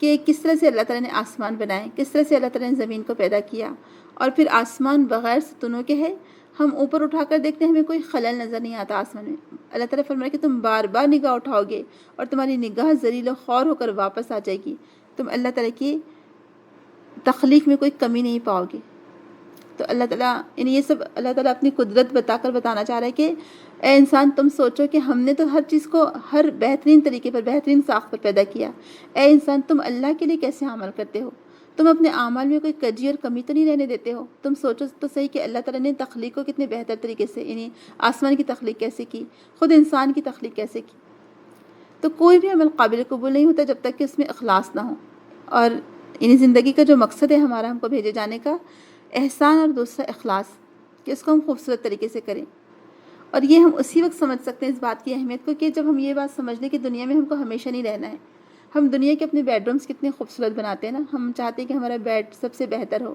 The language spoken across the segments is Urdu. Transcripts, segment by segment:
کہ کس طرح سے اللہ تعالیٰ نے آسمان بنائے، کس طرح سے اللہ تعالیٰ نے زمین کو پیدا کیا، اور پھر آسمان بغیر ستونوں کے ہے، ہم اوپر اٹھا کر دیکھتے ہیں ہمیں کوئی خلل نظر نہیں آتا آسمان میں۔ اللہ تعالیٰ فرمایا کہ تم بار بار نگاہ اٹھاؤ گے اور تمہاری نگاہ ذلیل و خوار ہو کر واپس آ جائے گی، تم اللہ تعالیٰ کی تخلیق میں کوئی کمی نہیں پاؤ گے۔ تو اللہ تعالیٰ یعنی یہ سب اللہ تعالیٰ اپنی قدرت بتا کر بتانا چاہ رہا ہے کہ اے انسان تم سوچو کہ ہم نے تو ہر چیز کو ہر بہترین طریقے پر، بہترین ساخت پر پیدا کیا۔ اے انسان تم اللہ کے لیے کیسے عمل کرتے ہو؟ تم اپنے اعمال میں کوئی کجی اور کمی تو نہیں رہنے دیتے ہو؟ تم سوچو تو صحیح کہ اللہ تعالیٰ نے تخلیق کو کتنے بہتر طریقے سے، یعنی آسمان کی تخلیق کیسے کی، خود انسان کی تخلیق کیسے کی۔ تو کوئی بھی عمل قابل قبول نہیں ہوتا جب تک کہ اس میں اخلاص نہ ہو، اور یعنی زندگی کا جو مقصد ہے ہمارا ہم کو بھیجے جانے کا، احسان اور دوسرا اخلاص، کہ اس کو ہم خوبصورت طریقے سے کریں۔ اور یہ ہم اسی وقت سمجھ سکتے ہیں اس بات کی اہمیت کو کہ جب ہم یہ بات سمجھ لیں کہ دنیا میں ہم کو ہمیشہ نہیں رہنا ہے۔ ہم دنیا کے اپنے بیڈ رومس کتنے خوبصورت بناتے ہیں نا، ہم چاہتے ہیں کہ ہمارا بیڈ سب سے بہتر ہو،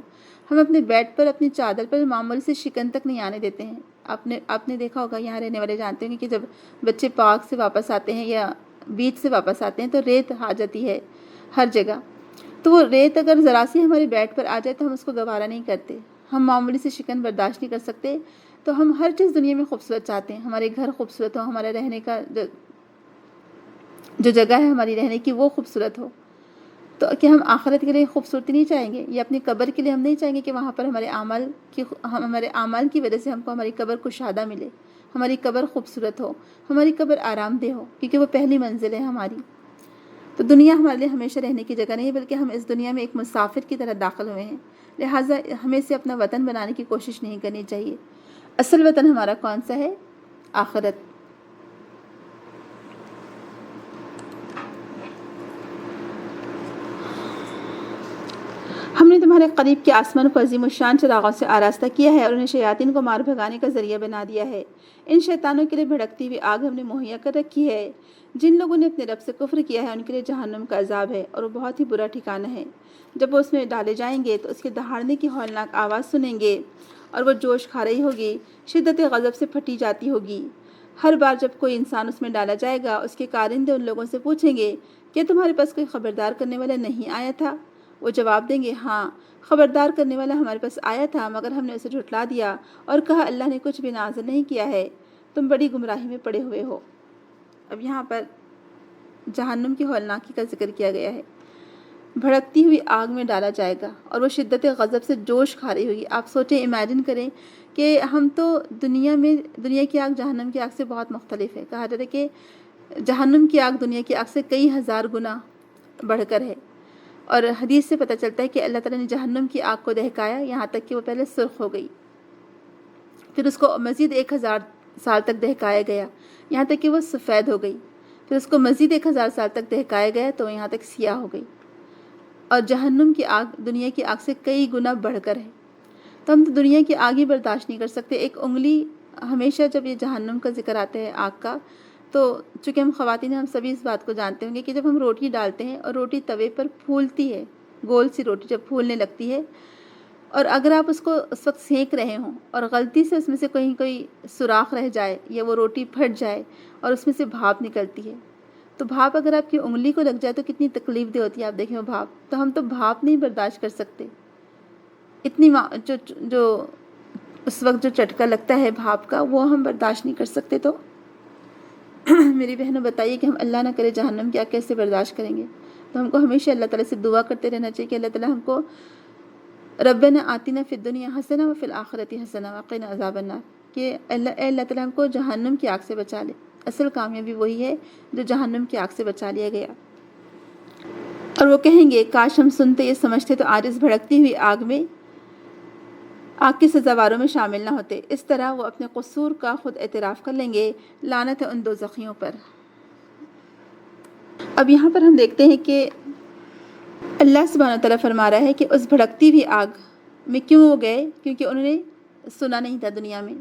ہم اپنے بیڈ پر اپنی چادر پر معمولی سے شکن تک نہیں آنے دیتے ہیں۔ آپ نے دیکھا ہوگا، یہاں رہنے والے جانتے ہیں کہ جب بچے پارک سے واپس آتے ہیں یا بیچ سے واپس آتے ہیں تو ریت آ جاتی ہے ہر جگہ، تو وہ ریت اگر ذرا سی ہمارے بیڈ پر آ جائے تو ہم اس کو گوارا نہیں کرتے، ہم معمولی سے شکن برداشت نہیں کر سکتے۔ تو ہم ہر چیز دنیا میں خوبصورت چاہتے ہیں، ہمارے گھر خوبصورت ہو، ہمارا رہنے کا جو جگہ ہے ہماری رہنے کی وہ خوبصورت ہو۔ تو کہ ہم آخرت کے لیے خوبصورتی نہیں چاہیں گے، یا اپنی قبر کے لیے ہم نہیں چاہیں گے کہ وہاں پر ہمارے اعمال کی وجہ سے ہم کو ہماری قبر کشادہ ملے، ہماری قبر خوبصورت ہو، ہماری قبر آرام دہ ہو، کیونکہ وہ پہلی منزل ہے ہماری۔ تو دنیا ہمارے لیے ہمیشہ رہنے کی جگہ نہیں ہے، بلکہ ہم اس دنیا میں ایک مسافر کی طرح داخل ہوئے ہیں، لہٰذا ہمیں اسے اپنا وطن بنانے کی کوشش نہیں کرنی چاہیے۔ اصل وطن ہمارا کون سا ہے؟ آخرت۔ ہم نے تمہارے قریب کے آسمان کو عظیم الشان چراغوں سے آراستہ کیا ہے اور انہیں شیاطین کو مار بھگانے کا ذریعہ بنا دیا ہے۔ ان شیطانوں کے لیے بھڑکتی ہوئی آگ ہم نے مہیا کر رکھی ہے۔ جن لوگوں نے اپنے رب سے کفر کیا ہے ان کے لیے جہنم کا عذاب ہے، اور وہ بہت ہی برا ٹھکانہ ہے۔ جب وہ اس میں ڈالے جائیں گے تو اس کے دہاڑنے کی ہولناک آواز سنیں گے، اور وہ جوش کھا رہی ہوگی، شدت غضب سے پھٹی جاتی ہوگی۔ ہر بار جب کوئی انسان اس میں ڈالا جائے گا، اس کے کارندے ان لوگوں سے پوچھیں گے کہ تمہارے پاس کوئی خبردار کرنے والا نہیں آیا تھا؟ وہ جواب دیں گے، ہاں، خبردار کرنے والا ہمارے پاس آیا تھا، مگر ہم نے اسے جھٹلا دیا اور کہا اللہ نے کچھ بھی نازل نہیں کیا ہے، تم بڑی گمراہی میں پڑے ہوئے ہو۔ اب یہاں پر جہنم کی ہولناکی کا ذکر کیا گیا ہے۔ بھڑکتی ہوئی آگ میں ڈالا جائے گا اور وہ شدت غضب سے جوش کھا رہی ہوگی۔ آپ سوچیں، امیجن کریں کہ ہم تو دنیا کی آگ جہنم کی آگ سے بہت مختلف ہے۔ کہا جاتا ہے کہ جہنم کی آگ دنیا کی آگ سے کئی ہزار گنا بڑھ کر ہے، اور حدیث سے پتہ چلتا ہے کہ اللہ تعالیٰ نے جہنم کی آگ کو دہکایا یہاں تک کہ وہ پہلے سرخ ہو گئی، پھر اس کو مزید 1000 سال تک دہکایا گیا یہاں تک کہ وہ سفید ہو گئی، پھر اس کو مزید 1000 سال تک دہکایا گیا تو یہاں تک سیاہ ہو گئی، اور جہنم کی آگ دنیا کی آگ سے کئی گنا بڑھ کر ہے۔ تو ہم تو دنیا کی آگ ہی برداشت نہیں کر سکتے۔ ایک انگلی ہمیشہ جب یہ جہنم کا ذکر آتا ہے آگ کا، تو چونکہ ہم خواتین ہیں، ہم سبھی اس بات کو جانتے ہوں گے کہ جب ہم روٹی ڈالتے ہیں اور روٹی توے پر پھولتی ہے، گول سی روٹی جب پھولنے لگتی ہے، اور اگر آپ اس کو اس وقت سینک رہے ہوں اور غلطی سے اس میں سے کہیں کوئی سوراخ رہ جائے یا وہ روٹی پھٹ جائے اور اس میں سے بھاپ نکلتی ہے، تو بھاپ اگر آپ کی انگلی کو لگ جائے تو کتنی تکلیف دہ ہوتی ہے، آپ دیکھیں وہ بھاپ۔ تو ہم تو بھاپ نہیں برداشت کر سکتے، اتنی جو اس وقت جو چٹکا لگتا ہے بھاپ کا وہ ہم برداشت نہیں کر سکتے۔ تو میری بہنوں بتائیے کہ ہم اللہ نہ کرے جہنم کی آگ کیسے برداشت کریں گے؟ تو ہم کو ہمیشہ اللہ تعالیٰ سے دعا کرتے رہنا چاہیے کہ اللہ تعالیٰ ہم کو ربنا آتنا فی الدنیا حسنہ وفی الآخرۃ حسنہ وقنا عذاب النار، کہ اللہ تعالیٰ ہم کو جہنم کی آگ سے بچا لے۔ اصل کامیابی وہی ہے جو جہنم کی آگ سے بچا لیا گیا۔ اور وہ کہیں گے کاش ہم سنتے یہ سمجھتے تو آج اس بھڑکتی ہوئی آگ کے سزاواروں میں شامل نہ ہوتے۔ اس طرح وہ اپنے قصور کا خود اعتراف کر لیں گے، لعنت ہے ان دوزخیوں پر۔ اب یہاں پر ہم دیکھتے ہیں کہ اللہ سبحانہ وتعالیٰ فرما رہا ہے کہ اس بھڑکتی ہوئی آگ میں کیوں وہ گئے؟ کیونکہ انہوں نے سنا نہیں تھا دنیا میں۔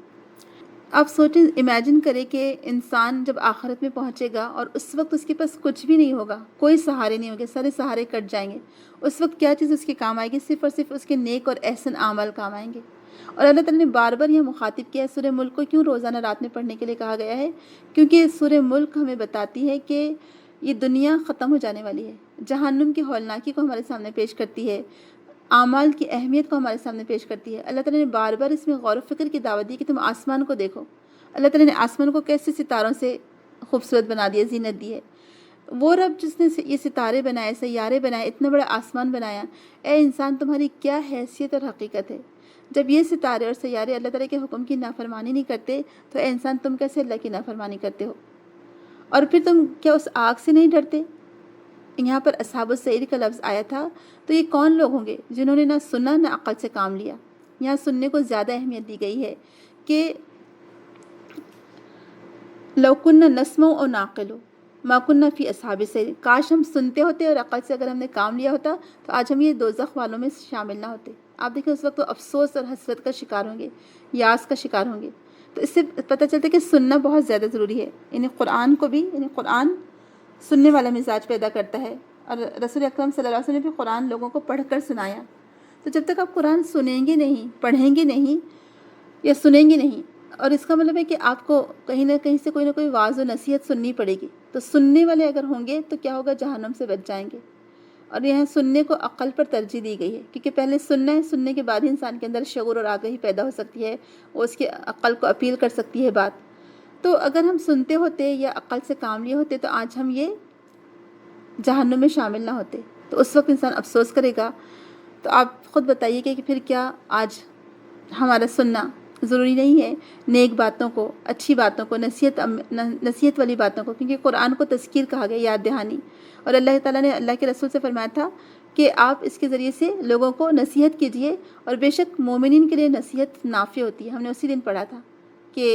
آپ سوچیں، امیجن کریں کہ انسان جب آخرت میں پہنچے گا اور اس وقت اس کے پاس کچھ بھی نہیں ہوگا، کوئی سہارے نہیں ہوگے، سارے سہارے کٹ جائیں گے، اس وقت کیا چیز اس کے کام آئے گی؟ صرف اور صرف اس کے نیک اور احسن اعمال کام آئیں گے۔ اور اللہ تعالیٰ نے بار بار یہ مخاطب کیا ہے۔ سورہ ملک کو کیوں روزانہ رات میں پڑھنے کے لیے کہا گیا ہے؟ کیونکہ سورہ ملک ہمیں بتاتی ہے کہ یہ دنیا ختم ہو جانے والی ہے، جہنم کی ہولناکی کو ہمارے سامنے پیش کرتی ہے، اعمال کی اہمیت کو ہمارے سامنے پیش کرتی ہے۔ اللہ تعالیٰ نے بار بار اس میں غور و فکر کی دعوت دی کہ تم آسمان کو دیکھو۔ اللہ تعالیٰ نے آسمان کو کیسے ستاروں سے خوبصورت بنا دیا، زینت دی ہے۔ وہ رب جس نے یہ ستارے بنائے، سیارے بنائے، اتنا بڑا آسمان بنایا، اے انسان تمہاری کیا حیثیت اور حقیقت ہے؟ جب یہ ستارے اور سیارے اللہ تعالیٰ کے حکم کی نافرمانی نہیں کرتے تو اے انسان تم کیسے اللہ کی نافرمانی کرتے ہو؟ اور پھر تم کیا اس آگ سے نہیں ڈرتے؟ یہاں پر اصحاب السعیر کا لفظ آیا تھا، تو یہ کون لوگ ہوں گے جنہوں نے نہ سنا نہ عقل سے کام لیا؟ یہاں سننے کو زیادہ اہمیت دی گئی ہے کہ لو کننا نسمع و نعقل ما کننا فی اصحاب السعیر، کاش ہم سنتے ہوتے اور عقل سے اگر ہم نے کام لیا ہوتا تو آج ہم یہ دوزخ والوں میں شامل نہ ہوتے۔ آپ دیکھیں اس وقت وہ افسوس اور حسرت کا شکار ہوں گے، یاس کا شکار ہوں گے۔ تو اس سے پتہ چلتا ہے کہ سننا بہت زیادہ ضروری ہے۔ یعنی قرآن کو بھی، یعنی قرآن سننے والا مزاج پیدا کرتا ہے، اور رسول اکرم صلی اللہ علیہ وسلم نے بھی قرآن لوگوں کو پڑھ کر سنایا۔ تو جب تک آپ قرآن سنیں گے نہیں، پڑھیں گے نہیں یا سنیں گے نہیں، اور اس کا مطلب ہے کہ آپ کو کہیں نہ کہیں سے کوئی نہ کوئی واعظ و نصیحت سننی پڑے گی، تو سننے والے اگر ہوں گے تو کیا ہوگا، جہنم سے بچ جائیں گے۔ اور یہاں سننے کو عقل پر ترجیح دی گئی ہے، کیونکہ پہلے سننا ہے، سننے کے بعد ہی انسان کے اندر شعور اور آگہی پیدا ہو سکتی ہے، وہ اس کی عقل کو اپیل کر سکتی ہے بات۔ تو اگر ہم سنتے ہوتے یا عقل سے کام لیے ہوتے تو آج ہم یہ جہنم میں شامل نہ ہوتے، تو اس وقت انسان افسوس کرے گا۔ تو آپ خود بتائیے کہ پھر کیا آج ہمارا سننا ضروری نہیں ہے نیک باتوں کو، اچھی باتوں کو، نصیحت والی باتوں کو، کیونکہ قرآن کو تذکیر کہا گیا، یاد دہانی، اور اللہ تعالیٰ نے اللہ کے رسول سے فرمایا تھا کہ آپ اس کے ذریعے سے لوگوں کو نصیحت کیجیے، اور بے شک مومنین کے لیے نصیحت نافع ہوتی ہے۔ ہم نے اسی دن پڑھا تھا کہ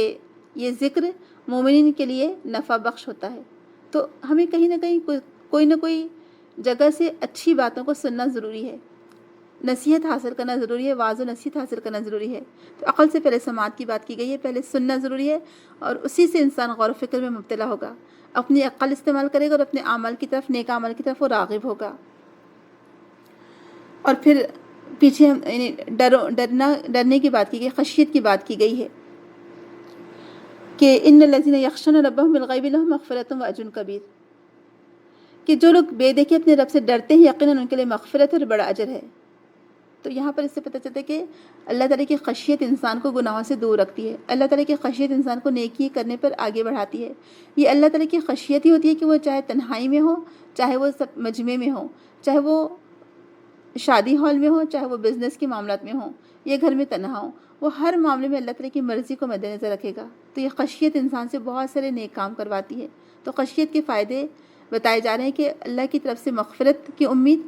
یہ ذکر مومنین کے لیے نفع بخش ہوتا ہے۔ تو ہمیں کہیں نہ کہیں کوئی نہ کوئی جگہ سے اچھی باتوں کو سننا ضروری ہے، نصیحت حاصل کرنا ضروری ہے، واعظ و نصیحت حاصل کرنا ضروری ہے۔ تو عقل سے پہلے سماعت کی بات کی گئی ہے، پہلے سننا ضروری ہے، اور اسی سے انسان غور و فکر میں مبتلا ہوگا، اپنی عقل استعمال کرے گا اور اپنے اعمال کی طرف، نیک اعمال کی طرف وہ راغب ہوگا۔ اور پھر پیچھے یعنی ڈرنے کی بات کی گئی، خشیت کی بات کی گئی ہے کہ ان الذین یخشون ربهم بالغیب لهم مغفرۃ واجر کبیر، کہ جو لوگ بے دیکھے اپنے رب سے ڈرتے ہیں یقیناً ان کے لیے مغفرت اور بڑا اجر ہے۔ تو یہاں پر اس سے پتہ چلتا ہے کہ اللہ تعالیٰ کی خشیت انسان کو گناہوں سے دور رکھتی ہے، اللہ تعالیٰ کی خشیت انسان کو نیکی کرنے پر آگے بڑھاتی ہے۔ یہ اللہ تعالیٰ کی خشیت ہی ہوتی ہے کہ وہ چاہے تنہائی میں ہو، چاہے وہ سب مجمع میں ہو، چاہے وہ شادی ہال میں ہو، چاہے وہ بزنس کے معاملات میں ہوں، یا گھر میں تنہا ہو، وہ ہر معاملے میں اللہ تعالیٰ کی مرضی کو مد نظر رکھے گا۔ تو یہ خشیت انسان سے بہت سارے نیک کام کرواتی ہے۔ تو خشیت کے فائدے بتائے جا رہے ہیں کہ اللہ کی طرف سے مغفرت کی امید،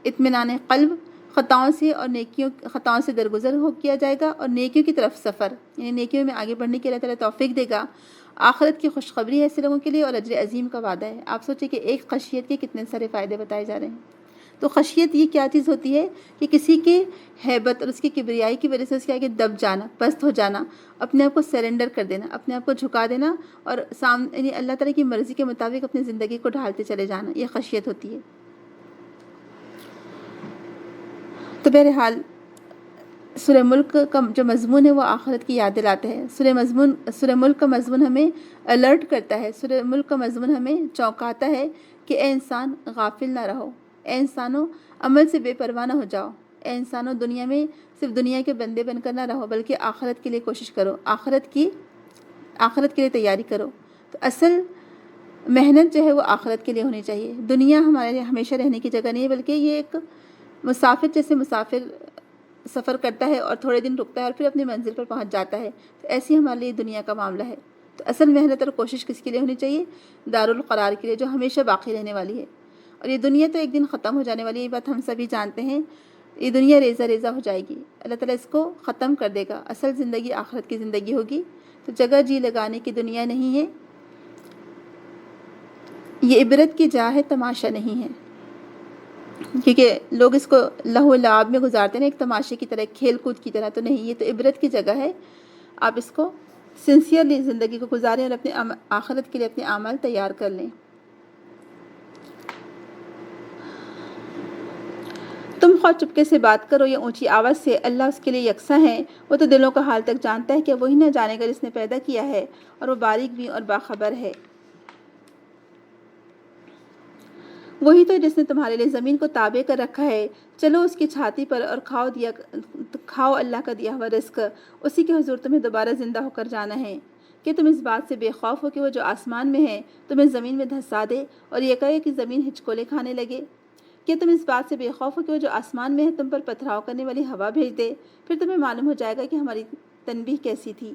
اطمینان قلب، خطاؤں سے درگزر کیا جائے گا، اور نیکیوں کی طرف سفر، یعنی نیکیوں میں آگے بڑھنے کے اللہ تعالیٰ توفیق دے گا۔ آخرت کی خوشخبری ہے ایسے لوگوں کے لیے، اور اجر عظیم کا وعدہ ہے۔ آپ سوچیں کہ ایک خشیت کے کتنے سارے فائدے بتائے جا رہے ہیں۔ تو خشیت یہ کیا چیز ہوتی ہے کہ کسی کی ہیبت اور اس کی کبریائی کی وجہ سے اس کے آگے دب جانا، پست ہو جانا، اپنے آپ کو سرنڈر کر دینا، اپنے آپ کو جھکا دینا، اور یعنی اللہ تعالیٰ کی مرضی کے مطابق اپنی زندگی کو ڈھالتے چلے جانا، یہ خشیت ہوتی ہے۔ تو بہرحال سورہ ملک کا جو مضمون ہے وہ آخرت کی یاد دلاتا ہے۔ سورہ ملک کا مضمون ہمیں الرٹ کرتا ہے، سورہ ملک کا مضمون ہمیں چونکاتا ہے کہ اے انسان غافل نہ رہو، اے انسانوں عمل سے بے پرواہ نہ ہو جاؤ، اے انسانوں دنیا میں صرف دنیا کے بندے بن کر نہ رہو، بلکہ آخرت کے لیے کوشش کرو، آخرت کے لیے تیاری کرو۔ تو اصل محنت جو ہے وہ آخرت کے لیے ہونی چاہیے۔ دنیا ہمارے لیے ہمیشہ رہنے کی جگہ نہیں ہے، بلکہ یہ ایک مسافر جیسے مسافر سفر کرتا ہے اور تھوڑے دن رکتا ہے اور پھر اپنی منزل پر پہنچ جاتا ہے، تو ایسی ہمارے لیے دنیا کا معاملہ ہے۔ تو اصل محنت اور کوشش کس کے لیے ہونی چاہیے؟ دارالقرار کے لیے، جو ہمیشہ باقی رہنے والی ہے۔ اور یہ دنیا تو ایک دن ختم ہو جانے والی ہے، یہ بات ہم سبھی جانتے ہیں۔ یہ دنیا ریزہ ریزہ ہو جائے گی، اللہ تعالیٰ اس کو ختم کر دے گا۔ اصل زندگی آخرت کی زندگی ہوگی۔ تو جگہ جی لگانے کی دنیا نہیں ہے، یہ عبرت کی جا ہے، تماشا نہیں ہے۔ کیونکہ لوگ اس کو لہو لعب میں گزارتے ہیں، ایک تماشے کی طرح، ایک کھیل کود کی طرح، تو نہیں، یہ تو عبرت کی جگہ ہے۔ آپ اس کو سنسیئرلی زندگی کو گزاریں اور اپنے آخرت کے لیے اپنے اعمال تیار کر لیں۔ تم خواہ چپکے سے بات کرو یا اونچی آواز سے، اللہ اس کے لیے یکساں ہے، وہ تو دلوں کا حال تک جانتا ہے کہ وہی نہ جانے گا جس نے پیدا کیا ہے، اور وہ باریک بھی اور باخبر ہے۔ وہی تو جس نے تمہارے لیے زمین کو تابع کر رکھا ہے، چلو اس کی چھاتی پر اور کھاؤ اللہ کا دیا ہوا رزق، اسی کے حضور تمہیں دوبارہ زندہ ہو کر جانا ہے۔ کہ تم اس بات سے بے خوف ہو کہ وہ جو آسمان میں ہے تمہیں زمین میں دھسا دے اور یہ کہے کہ زمین ہچکولے کھانے لگے؟ کہ تم اس بات سے بے خوف ہو کہ وہ جو آسمان میں ہے تم پر پتھراؤ کرنے والی ہوا بھیج دے؟ پھر تمہیں معلوم ہو جائے گا کہ ہماری تنبیہ کیسی تھی۔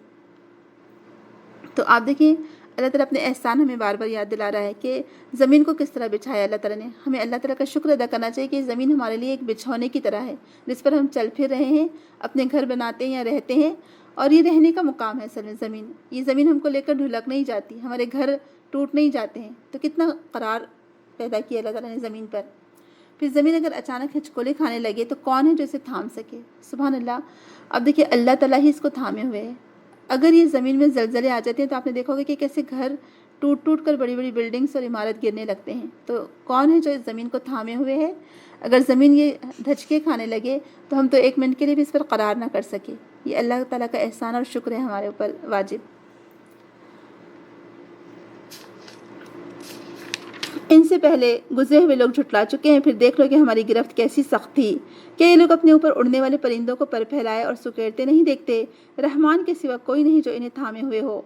تو آپ دیکھیں اللہ تعالیٰ اپنے احسان ہمیں بار بار یاد دلا رہا ہے کہ زمین کو کس طرح بچھایا اللہ تعالیٰ نے۔ ہمیں اللہ تعالیٰ کا شکر ادا کرنا چاہیے کہ زمین ہمارے لیے ایک بچھونے کی طرح ہے جس پر ہم چل پھر رہے ہیں، اپنے گھر بناتے ہیں یا رہتے ہیں، اور یہ رہنے کا مقام ہے اصل میں زمین۔ یہ زمین ہم کو لے کر ڈھلک نہیں جاتی، ہمارے گھر ٹوٹ نہیں جاتے ہیں۔ تو کتنا قرار پیدا کیا اللہ تعالیٰ نے زمین پر۔ پھر زمین اگر اچانک ہچکولے کھانے لگے تو کون ہے جو اسے تھام سکے؟ سبحان اللہ۔ اب دیکھیے اللہ تعالیٰ ہی اس کو تھامے ہوئے ہے۔ اگر یہ زمین میں زلزلے آ جاتے ہیں تو آپ نے دیکھا ہوگا کہ کیسے گھر ٹوٹ ٹوٹ کر بڑی بڑی بلڈنگز اور عمارت گرنے لگتے ہیں۔ تو کون ہے جو اس زمین کو تھامے ہوئے ہے؟ اگر زمین یہ دھچکے کھانے لگے تو ہم تو ایک منٹ کے لیے بھی اس پر قرار نہ کر سکے۔ یہ اللہ تعالیٰ کا احسان اور شکر ہے ہمارے اوپر واجب۔ ان سے پہلے گزرے ہوئے لوگ جھٹلا چکے ہیں، پھر دیکھ لو کہ ہماری گرفت کیسی سخت تھی۔ کہ یہ لوگ اپنے اوپر اڑنے والے پرندوں کو پر پھیلائے اور سکیڑتے نہیں دیکھتے؟ رحمان کے سوا کوئی نہیں جو انہیں تھامے ہوئے ہو،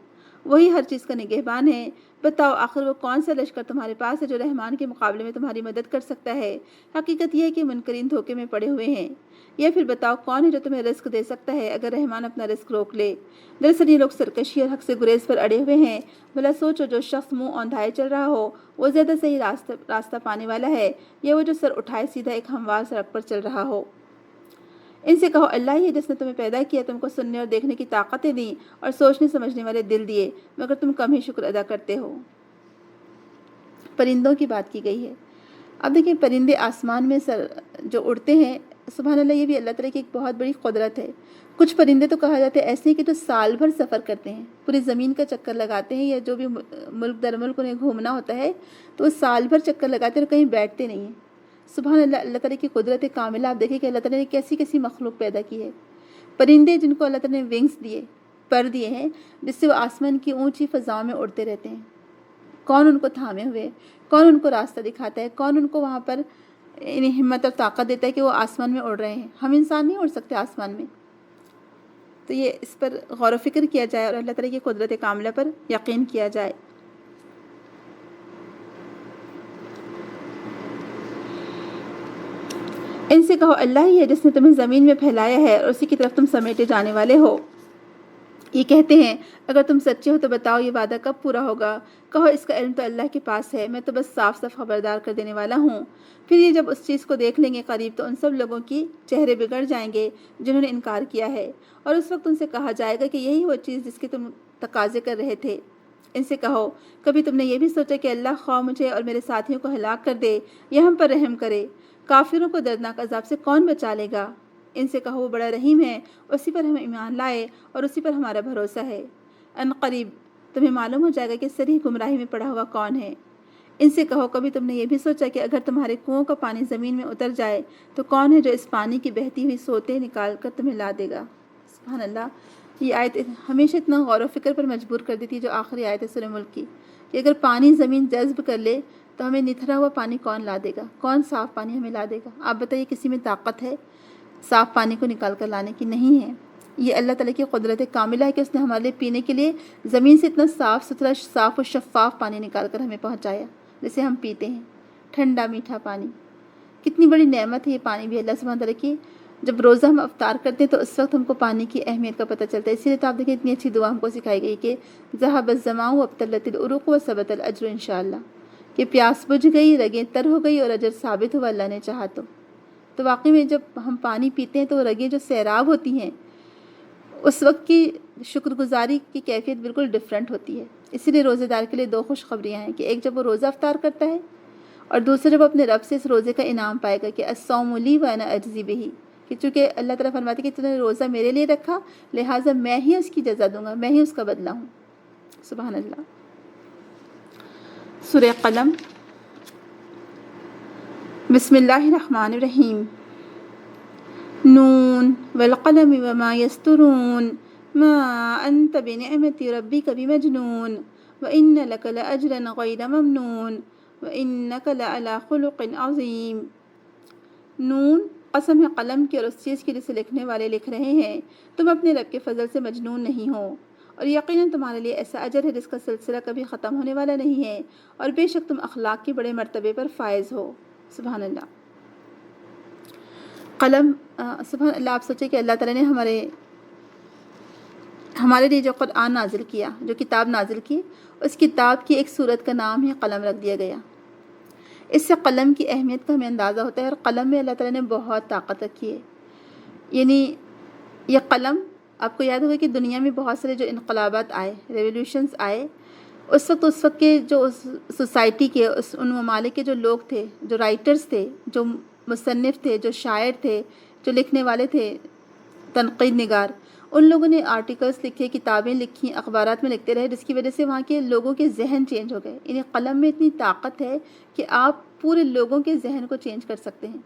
وہی ہر چیز کا نگہبان ہے۔ بتاؤ آخر وہ کون سا لشکر تمہارے پاس ہے جو رحمان کے مقابلے میں تمہاری مدد کر سکتا ہے؟ حقیقت یہ ہے کہ منکرین دھوکے میں پڑے ہوئے ہیں۔ یا پھر بتاؤ کون ہے جو تمہیں رزق دے سکتا ہے اگر رحمان اپنا رزق روک لے؟ دراصل یہ لوگ سرکشی اور حق سے گریز پر اڑے ہوئے ہیں۔ بھلا سوچو، جو شخص منہ اوندھائے چل رہا ہو وہ زیادہ صحیح راستہ پانے والا ہے، یا وہ جو سر اٹھائے سیدھا ایک ہموار سڑک پر چل رہا ہو؟ ان سے کہو اللہ ہی ہے جس نے تمہیں پیدا کیا، تم کو سننے اور دیکھنے کی طاقتیں دیں اور سوچنے سمجھنے والے دل دیے، مگر تم کم ہی شکر ادا کرتے ہو۔ پرندوں کی بات کی گئی ہے۔ اب دیکھیں پرندے آسمان میں جو اڑتے ہیں، سبحان اللہ، یہ بھی اللہ تعالیٰ کی ایک بہت بڑی قدرت ہے۔ کچھ پرندے تو کہا جاتے ہیں ایسے ہیں کہ جو سال بھر سفر کرتے ہیں، پوری زمین کا چکر لگاتے ہیں، یا جو بھی ملک در ملک انہیں گھومنا ہوتا ہے تو وہ سال بھر چکر لگاتے ہیں اور کہیں بیٹھتے نہیں ہیں۔ سبحان اللہ، اللہ تعالیٰ کی قدرت کاملہ آپ دیکھیں کہ اللہ تعالیٰ نے کیسی کیسی مخلوق پیدا کی ہے۔ پرندے جن کو اللہ تعالیٰ نے ونگز دیے، پر دیے ہیں، جس سے وہ آسمان کی اونچی فضاؤں میں اڑتے رہتے ہیں۔ کون ان کو تھامے ہوئے؟ کون ان کو راستہ دکھاتا ہے؟ کون ان کو وہاں پر انہیں ہمت اور طاقت دیتا ہے کہ وہ آسمان میں اڑ رہے ہیں؟ ہم انسان نہیں اڑ سکتے آسمان میں۔ تو یہ اس پر غور و فکر کیا جائے اور اللہ تعالیٰ کی قدرت کاملہ پر یقین کیا جائے۔ ان سے کہو اللہ ہی ہے جس نے تمہیں زمین میں پھیلایا ہے اور اسی کی طرف تم سمیٹے جانے والے ہو۔ یہ کہتے ہیں اگر تم سچے ہو تو بتاؤ یہ وعدہ کب پورا ہوگا؟ کہو اس کا علم تو اللہ کے پاس ہے، میں تو بس صاف صاف خبردار کر دینے والا ہوں۔ پھر یہ جب اس چیز کو دیکھ لیں گے قریب تو ان سب لوگوں کی چہرے بگڑ جائیں گے جنہوں نے انکار کیا ہے، اور اس وقت ان سے کہا جائے گا کہ یہی وہ چیز جس کے تم تقاضے کر رہے تھے۔ ان سے کہو کبھی تم نے یہ بھی سوچا کہ اللہ خواہ مجھے اور میرے ساتھیوں کو ہلاک کر دے یا ہم پر رحم کرے؟ کافروں کو دردناک عذاب سے کون بچا لے گا؟ ان سے کہو وہ بڑا رحیم ہے، اسی پر ہم ایمان لائے اور اسی پر ہمارا بھروسہ ہے۔ ان قریب تمہیں معلوم ہو جائے گا کہ صریح گمراہی میں پڑا ہوا کون ہے۔ ان سے کہو کبھی تم نے یہ بھی سوچا کہ اگر تمہارے کنووں کا پانی زمین میں اتر جائے تو کون ہے جو اس پانی کی بہتی ہوئی سوتیں نکال کر تمہیں لا دے گا؟ سبحان اللہ، یہ آیت ہمیشہ اتنا غور و فکر پر مجبور کر دیتی ہے، جو آخری آیت ہے سورہ ملک کی، کہ اگر پانی زمین جذب کر لے تو ہمیں نتھرا ہوا پانی کون لا دے گا؟ کون صاف پانی ہمیں لا دے گا؟ آپ بتائیے کسی میں طاقت ہے صاف پانی کو نکال کر لانے کی؟ نہیں ہے۔ یہ اللہ تعالیٰ کی قدرت کاملہ ہے کہ اس نے ہمارے لیے پینے کے لیے زمین سے اتنا صاف ستھرا، صاف و شفاف پانی نکال کر ہمیں پہنچایا جسے ہم پیتے ہیں، ٹھنڈا میٹھا پانی۔ کتنی بڑی نعمت ہے یہ پانی بھی اللہ سبحانہ تعالیٰ کی۔ جب روزہ ہم افطار کرتے ہیں تو اس وقت ہم کو پانی کی اہمیت کا پتہ چلتا ہے۔ اسی لیے تو آپ دیکھیں اتنی اچھی دعا ہم کو سکھائی گئی کہ ذہب الظمأ وابتلت العروق وثبت الاجر انشاءاللہ، کہ پیاس بجھ گئی، رگیں تر ہو گئی اور اجر ثابت ہوا اللہ نے چاہا تو واقعی میں جب ہم پانی پیتے ہیں تو رگیں جو سیراب ہوتی ہیں اس وقت کی شکر گزاری کی کیفیت بالکل ڈیفرنٹ ہوتی ہے۔ اسی لیے روزے دار کے لیے دو خوشخبریاں ہیں، کہ ایک جب وہ روزہ افطار کرتا ہے، اور دوسرا جب وہ اپنے رب سے اس روزے کا انعام پائے گا کہ الصوم لی وانا اجزی بہ، کہ چونکہ اللہ تعالیٰ فرماتے کہ تم نے روزہ میرے لیے رکھا لہٰذا میں ہی اس کی جزا دوں گا، میں ہی اس کا بدلہ ہوں۔ سبحان اللہ۔ سورہ قلم، بسم اللہ الرحمن الرحیم۔ نون والقلم وما یسطرون ما انت بنعمت ربک بمجنون وان لک لاجرا غیر ممنون وَإِنَّكَ لَعَلَىٰ خُلُقٍ عَظِيمٍ۔ نون قسم ہے قلم کی اور اس چیز کی جسے لکھنے والے لکھ رہے ہیں، تم اپنے رب کے فضل سے مجنون نہیں ہو، اور یقیناً تمہارے لیے ایسا اجر ہے جس کا سلسلہ کبھی ختم ہونے والا نہیں ہے، اور بے شک تم اخلاق کے بڑے مرتبے پر فائز ہو۔ سبحان اللہ۔ قلم، سبحان اللہ، آپ سوچیں کہ اللہ تعالیٰ نے ہمارے لیے جو قرآن نازل کیا، جو کتاب نازل کی، اس کتاب کی ایک سورت کا نام ہی قلم رکھ دیا گیا۔ اس سے قلم کی اہمیت کا ہمیں اندازہ ہوتا ہے، اور قلم میں اللہ تعالیٰ نے بہت طاقت رکھی ہے۔ یعنی یہ قلم، آپ کو یاد ہوگا کہ دنیا میں بہت سارے جو انقلابات آئے، ریولیوشنز آئے، اس وقت کے جو سوسائٹی کے ان ممالک کے جو لوگ تھے، جو رائٹرز تھے، جو مصنف تھے، جو شاعر تھے، جو لکھنے والے تھے، تنقید نگار، ان لوگوں نے آرٹیکلز لکھے، کتابیں لکھی، اخبارات میں لکھتے رہے، جس کی وجہ سے وہاں کے لوگوں کے ذہن چینج ہو گئے۔ یعنی قلم میں اتنی طاقت ہے کہ آپ پورے لوگوں کے ذہن کو چینج کر سکتے ہیں۔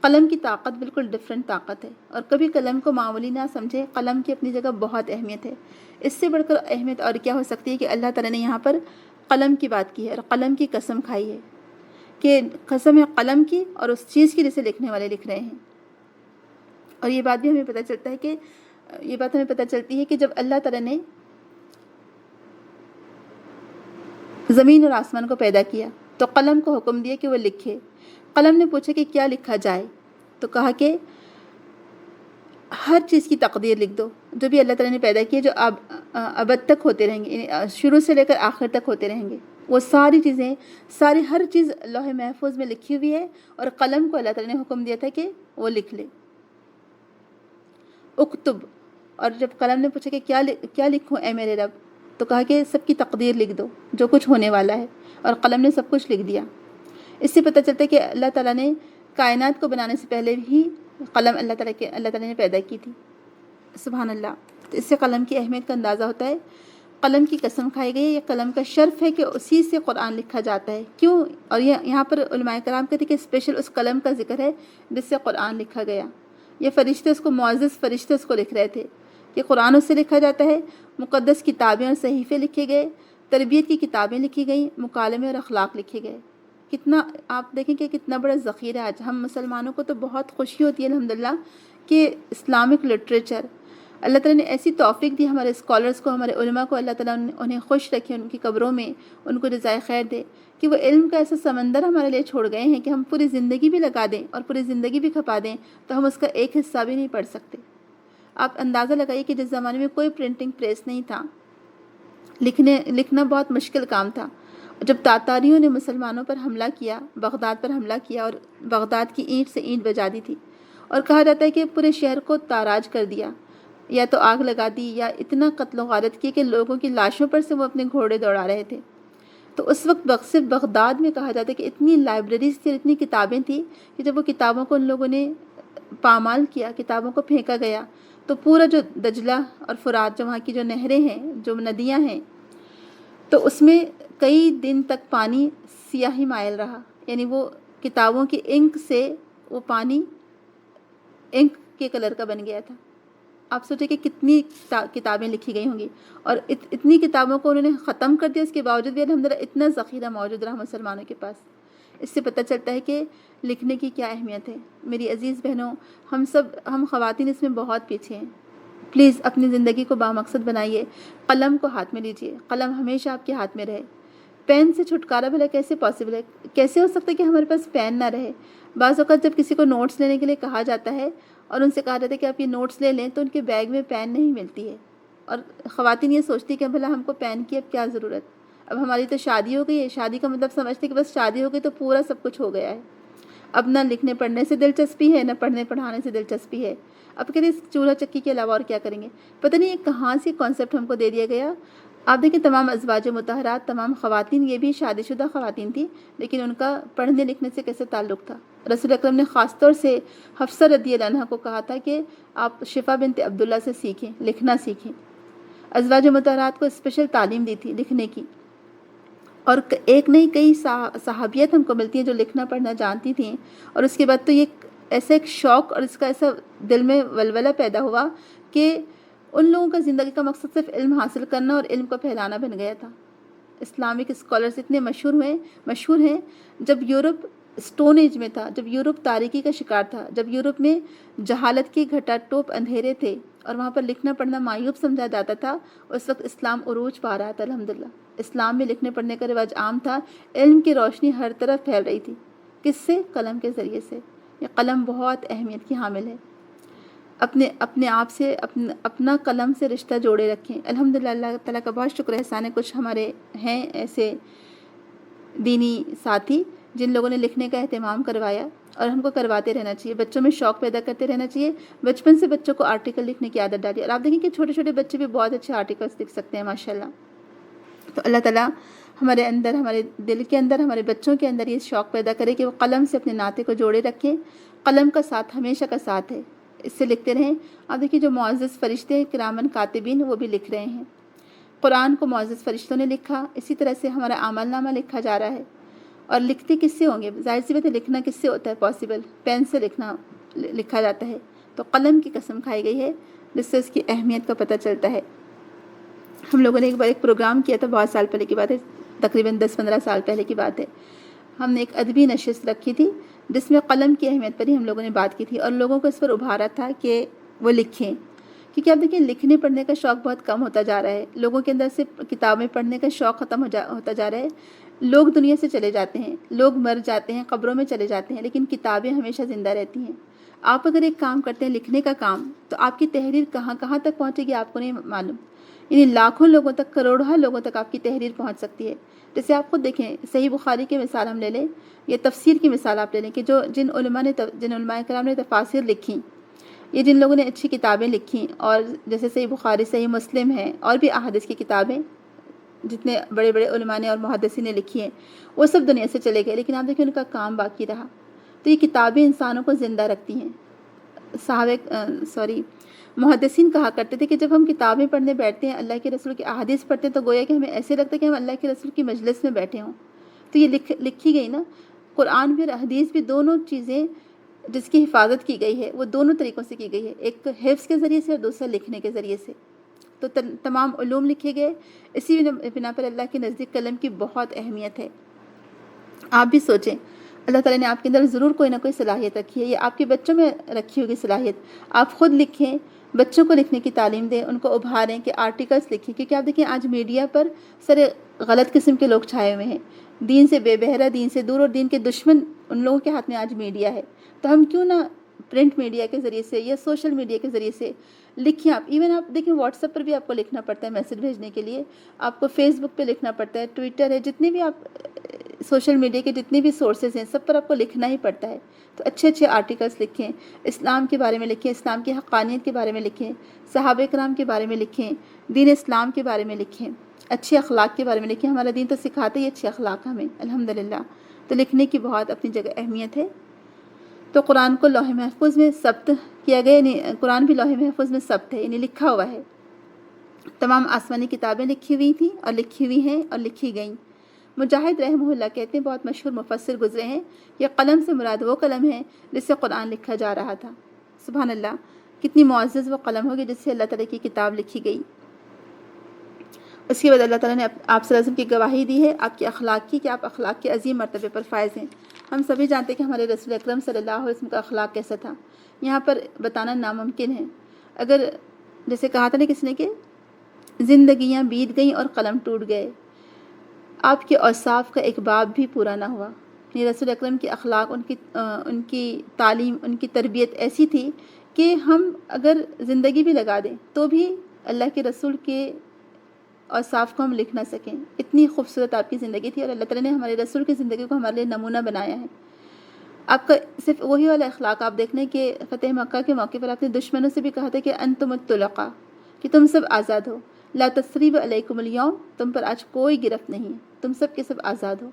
قلم کی طاقت بالکل ڈفرینٹ طاقت ہے، اور کبھی قلم کو معمولی نہ سمجھے، قلم کی اپنی جگہ بہت اہمیت ہے۔ اس سے بڑھ کر اہمیت اور کیا ہو سکتی ہے کہ اللہ تعالیٰ نے یہاں پر قلم کی بات کی ہے اور قلم کی قسم کھائی ہے کہ قسم ہے قلم کی اور اس چیز کی جسے لکھنے والے لکھ رہے ہیں۔ اور یہ بات بھی ہمیں پتہ چلتا ہے کہ یہ بات ہمیں پتہ چلتی ہے کہ جب اللہ تعالیٰ نے زمین اور آسمان کو پیدا کیا تو قلم کو حکم دیا کہ وہ لکھے۔ قلم نے پوچھا کہ کیا لکھا جائے، تو کہا کہ ہر چیز کی تقدیر لکھ دو، جو بھی اللہ تعالیٰ نے پیدا کیا، جو ابد تک ہوتے رہیں گے، یعنی شروع سے لے کر آخر تک ہوتے رہیں گے، وہ ساری چیزیں، ہر چیز لوح محفوظ میں لکھی ہوئی ہے، اور قلم کو اللہ تعالیٰ نے حکم دیا تھا کہ وہ لکھ لے۔ اکتب، اور جب قلم نے پوچھا کہ کیا لکھوں اے میرے رب، تو کہا کہ سب کی تقدیر لکھ دو، جو کچھ ہونے والا ہے، اور قلم نے سب کچھ لکھ دیا۔ اس سے پتہ چلتا ہے کہ اللہ تعالیٰ نے کائنات کو بنانے سے پہلے ہی قلم اللہ تعالیٰ نے پیدا کی تھی۔ سبحان اللہ۔ تو اس سے قلم کی اہمیت کا اندازہ ہوتا ہے۔ قلم کی قسم کھائی گئی ہے، یہ قلم کا شرف ہے کہ اسی سے قرآن لکھا جاتا ہے۔ کیوں؟ اور یہاں پر علماء کرام کہتے ہیں کہ اسپیشل اس قلم کا ذکر ہے جس سے قرآن لکھا گیا۔ یہ فرشتے اس کو، معزز فرشتے اس کو لکھ رہے تھے کہ قرآن اس سے لکھا جاتا ہے۔ مقدس کتابیں اور صحیفے لکھے گئے، تربیت کی کتابیں لکھی گئیں، مکالمے اور اخلاق لکھے گئے۔ کتنا، آپ دیکھیں کہ کتنا بڑا ذخیرہ ہے۔ آج ہم مسلمانوں کو تو بہت خوشی ہوتی ہے الحمدللہ کہ اسلامک لٹریچر، اللہ تعالیٰ نے ایسی توفیق دی ہمارے اسکالرس کو، ہمارے علماء کو، اللہ تعالیٰ انہیں خوش رکھے، ان کی قبروں میں ان کو جزائے خیر دے کہ وہ علم کا ایسا سمندر ہمارے لیے چھوڑ گئے ہیں کہ ہم پوری زندگی بھی لگا دیں اور پوری زندگی بھی کھپا دیں تو ہم اس کا ایک حصہ بھی نہیں پڑھ سکتے۔ آپ اندازہ لگائیے کہ جس زمانے میں کوئی پرنٹنگ پریس نہیں تھا، لکھنا بہت مشکل کام تھا۔ جب تاتاریوں نے مسلمانوں پر حملہ کیا، بغداد پر حملہ کیا، اور بغداد کی اینٹ سے اینٹ بجا دی تھی، اور کہا جاتا ہے کہ پورے شہر کو تاراج کر دیا، یا تو آگ لگا دی، یا اتنا قتل و غارت کیا کہ لوگوں کی لاشوں پر سے وہ اپنے گھوڑے دوڑا رہے تھے۔ تو اس وقت صرف بغداد میں کہا جاتا ہے کہ اتنی لائبریریز تھی، اتنی کتابیں تھیں کہ جب وہ کتابوں کو ان لوگوں نے پامال کیا، کتابوں کو پھینکا گیا، تو پورا جو دجلہ اور فرات، جو وہاں کی جو نہریں ہیں، جو ندیاں ہیں، تو اس میں کئی دن تک پانی سیاہی مائل رہا۔ یعنی وہ کتابوں کی انک سے وہ پانی انک کے کلر کا بن گیا تھا۔ آپ سوچیں کہ کتنی کتابیں لکھی گئی ہوں گی، اور اتنی کتابوں کو انہوں نے ختم کر دیا، اس کے باوجود بھی الحمدللہ اتنا ذخیرہ موجود رہا مسلمانوں کے پاس۔ اس سے پتہ چلتا ہے کہ لکھنے کی کیا اہمیت ہے۔ میری عزیز بہنوں، ہم خواتین اس میں بہت پیچھے ہیں۔ پلیز اپنی زندگی کو بامقصد بنائیے، قلم کو ہاتھ میں لیجیے، قلم ہمیشہ آپ کے ہاتھ میں رہے۔ پین سے چھٹکارا بھلا کیسے پاسبل ہے؟ کیسے ہو سکتا ہے کہ ہمارے پاس پین نہ رہے؟ بعض اوقات جب کسی کو نوٹس لینے کے لیے کہا جاتا ہے اور ان سے کہا جاتا ہے کہ آپ یہ نوٹس لے لیں، تو ان کے بیگ میں پین نہیں ملتی ہے، اور خواتین یہ سوچتی کہ بھلا ہم کو پین کی اب کیا ضرورت، اب ہماری تو شادی ہو گئی ہے، شادی کا مطلب سمجھتے کہ بس شادی ہو گئی تو پورا سب کچھ ہو گیا ہے، اب نہ لکھنے پڑھنے سے دلچسپی ہے، نہ پڑھنے پڑھانے سے دلچسپی ہے، اب کہتے ہیں چولہا چکی کے علاوہ اور کیا کریں گے؟ پتہ نہیں یہ کہاں سے کانسیپٹ ہم کو دے دیا گیا۔ آپ دیکھیں تمام ازواج مطہرات، تمام خواتین، یہ بھی شادی شدہ خواتین تھیں، لیکن ان کا پڑھنے لکھنے سے کیسے تعلق تھا؟ رسول اکرم نے خاص طور سے حفصہ رضی اللہ عنہا کو کہا تھا کہ آپ شفا بنت عبداللہ سے سیکھیں، لکھنا سیکھیں۔ ازواج مطہرات کو اسپیشل تعلیم دی تھی لکھنے کی، اور ایک نہیں کئی صحابیت ہم کو ملتی ہیں جو لکھنا پڑھنا جانتی تھیں، اور اس کے بعد تو یہ ایسا ایک شوق اور اس کا ایسا دل میں ولولہ پیدا ہوا کہ ان لوگوں کا زندگی کا مقصد صرف علم حاصل کرنا اور علم کو پھیلانا بن گیا تھا۔ اسلامک اسکالرس اتنے مشہور ہیں. جب یورپ اسٹون ایج میں تھا، جب یورپ تاریکی کا شکار تھا، جب یورپ میں جہالت کی گھٹا ٹوپ اندھیرے تھے اور وہاں پر لکھنا پڑھنا معیوب سمجھا جاتا تھا، اس وقت اسلام عروج پا رہا تھا. الحمدللہ اسلام میں لکھنے پڑھنے کا رواج عام تھا. علم کی روشنی ہر طرف پھیل رہی تھی. کس سے؟ قلم کے ذریعے سے. یہ قلم بہت اہمیت کی حامل ہے. اپنے آپ سے اپنا قلم سے رشتہ جوڑے رکھیں. الحمدللہ اللہ تعالیٰ کا بہت شکر احسان ہے، کچھ ہمارے ہیں ایسے دینی ساتھی جن لوگوں نے لکھنے کا اہتمام کروایا، اور ہم کو کرواتے رہنا چاہیے. بچوں میں شوق پیدا کرتے رہنا چاہیے. بچپن سے بچوں کو آرٹیکل لکھنے کی عادت ڈالیے. اور آپ دیکھیں کہ چھوٹے چھوٹے بچے بھی بہت اچھے آرٹیکلس لکھ سکتے ہیں ماشاءاللہ. تو اللہ تعالیٰ ہمارے اندر، ہمارے دل کے اندر، ہمارے بچوں کے اندر یہ شوق پیدا کرے کہ وہ قلم سے اپنے ناطے کو جوڑے رکھیں. قلم کا ساتھ ہمیشہ کا ساتھ ہے، اس سے لکھتے رہیں. آپ دیکھیے جو معزز فرشتے ہیں کرامن کاتبین، وہ بھی لکھ رہے ہیں. قرآن کو معزز فرشتوں نے لکھا، اسی طرح سے ہمارا عمل نامہ لکھا جا رہا ہے. اور لکھتے کس سے ہوں گے؟ ظاہر سی بات ہے، لکھنا کس سے ہوتا ہے پاسبل؟ پین سے لکھا جاتا ہے. تو قلم کی قسم کھائی گئی ہے، جس سے اس کی اہمیت کا پتہ چلتا ہے. ہم لوگوں نے ایک بار ایک پروگرام کیا تھا، بہت سال پہلے کی بات ہے، تقریباً 10-15 سال پہلے کی بات ہے. ہم نے ایک ادبی نشست رکھی تھی جس میں قلم کی اہمیت پر ہی ہم لوگوں نے بات کی تھی، اور لوگوں کو اس پر ابھارا تھا کہ وہ لکھیں. کیونکہ آپ دیکھیں لکھنے پڑھنے کا شوق بہت کم ہوتا جا رہا ہے. لوگوں کے اندر سے کتابیں پڑھنے کا شوق ختم ہوتا جا رہا ہے. لوگ دنیا سے چلے جاتے ہیں، لوگ مر جاتے ہیں، قبروں میں چلے جاتے ہیں، لیکن کتابیں ہمیشہ زندہ رہتی ہیں. آپ اگر ایک کام کرتے ہیں لکھنے کا کام، تو آپ کی تحریر کہاں کہاں تک پہنچے گی آپ کو نہیں معلوم. یعنی لاکھوں لوگوں تک، کروڑوں لوگوں تک آپ کی تحریر پہنچ سکتی ہے. جیسے آپ خود دیکھیں، صحیح بخاری کی مثال ہم لے لیں، یا تفسیر کی مثال آپ لے لیں کہ جن علماء کرام نے تفاسیر لکھی، یہ جن لوگوں نے اچھی کتابیں لکھیں، اور جیسے صحیح بخاری، صحیح مسلم ہے، اور بھی احادیث کی کتابیں جتنے بڑے بڑے علماء نے اور محدثین نے لکھی ہیں، وہ سب دنیا سے چلے گئے، لیکن آپ دیکھیں ان کا کام باقی رہا. تو یہ کتابیں انسانوں کو زندہ رکھتی ہیں. محدثین کہا کرتے تھے کہ جب ہم کتابیں پڑھنے بیٹھتے ہیں، اللہ کے رسول کی احادیث پڑھتے ہیں، تو گویا کہ ہمیں ایسے لگتا ہے کہ ہم اللہ کے رسول کی مجلس میں بیٹھے ہوں. تو یہ لکھی گئی نا، قرآن بھی اور حدیث بھی، دونوں چیزیں جس کی حفاظت کی گئی ہے وہ دونوں طریقوں سے کی گئی ہے. ایک حفظ کے ذریعے سے اور دوسرا لکھنے کے ذریعے سے. تو تمام علوم لکھے گئے. اسی بنا پر اللہ کے نزدیک قلم کی بہت اہمیت ہے. آپ بھی سوچیں، اللہ تعالیٰ نے آپ کے اندر ضرور کوئی نہ کوئی صلاحیت رکھی ہے، یا آپ کے بچوں میں رکھی ہوگی صلاحیت. آپ خود لکھیں، بچوں کو لکھنے کی تعلیم دیں، ان کو ابھاریں کہ آرٹیکلس لکھیں. کیونکہ آپ دیکھیں آج میڈیا پر سارے غلط قسم کے لوگ چھائے ہوئے ہیں، دین سے بے بہرا، دین سے دور، اور دین کے دشمن ان لوگوں کے ہاتھ میں آج میڈیا ہے. تو ہم کیوں نہ پرنٹ میڈیا کے ذریعے سے یا سوشل میڈیا کے ذریعے سے لکھیں. آپ ایون آپ دیکھیں واٹس ایپ پر بھی آپ کو لکھنا پڑتا ہے میسج بھیجنے کے لیے، آپ کو فیس بک پہ لکھنا پڑتا ہے، ٹویٹر ہے، جتنے بھی آپ سوشل میڈیا کے جتنے بھی سورسز ہیں، سب پر آپ کو لکھنا ہی پڑتا ہے. تو اچھے اچھے آرٹیکلس لکھیں، اسلام کے بارے میں لکھیں، اسلام کی حقانیت کے بارے میں لکھیں، صحابہ کرام کے بارے میں لکھیں، دین اسلام کے بارے میں لکھیں، اچھے اخلاق کے بارے میں لکھیں. ہمارا دین تو سکھاتے ہی اچھے اخلاق ہمیں، الحمدللہ. تو لکھنے کی بہت اپنی جگہ اہمیت ہے. تو قرآن کو لوح محفوظ میں ثبت کیا گیا، یعنی قرآن بھی لوح محفوظ میں ثبت ہے، یعنی لکھا ہوا ہے. تمام آسمانی کتابیں لکھی ہوئی تھیں اور لکھی ہوئی ہیں اور لکھی گئیں. مجاہد رحمہ اللہ کہتے ہیں، بہت مشہور مفسر گزرے ہیں، یہ قلم سے مراد وہ قلم ہے جس سے قرآن لکھا جا رہا تھا. سبحان اللہ، کتنی معزز وہ قلم ہوگی جس سے اللہ تعالیٰ کی کتاب لکھی گئی. اس کے بعد اللہ تعالیٰ نے آپ صلی اللہ علیہ وسلم کی گواہی دی ہے آپ کے اخلاق کی، کہ آپ اخلاق کے عظیم مرتبے پر فائز ہیں. ہم سبھی جانتے ہیں کہ ہمارے رسول اکرم صلی اللہ علیہ وسلم کا اخلاق کیسا تھا. یہاں پر بتانا ناممکن ہے. اگر جیسے کہا تھا نا کس نے کہ زندگیاں بیت گئیں اور قلم ٹوٹ گئے، آپ کے اوصاف کا ایک باب بھی پورا نہ ہوا. یعنی رسول اکرم کے اخلاق، ان کی تعلیم، ان کی تربیت ایسی تھی کہ ہم اگر زندگی بھی لگا دیں تو بھی اللہ کے رسول کے اوصاف کو ہم لکھ نہ سکیں. اتنی خوبصورت آپ کی زندگی تھی، اور اللہ تعالیٰ نے ہمارے رسول کی زندگی کو ہمارے لیے نمونہ بنایا ہے. آپ کا صرف وہی والا اخلاق آپ دیکھ لیں کہ فتح مکہ کے موقع پر آپ نے دشمنوں سے بھی کہا تھا کہ انتم الطلقاء، کہ تم سب آزاد ہو. لا تثریب علیکم اليوم، تم پر آج کوئی گرفت نہیں، تم سب کے سب آزاد ہو.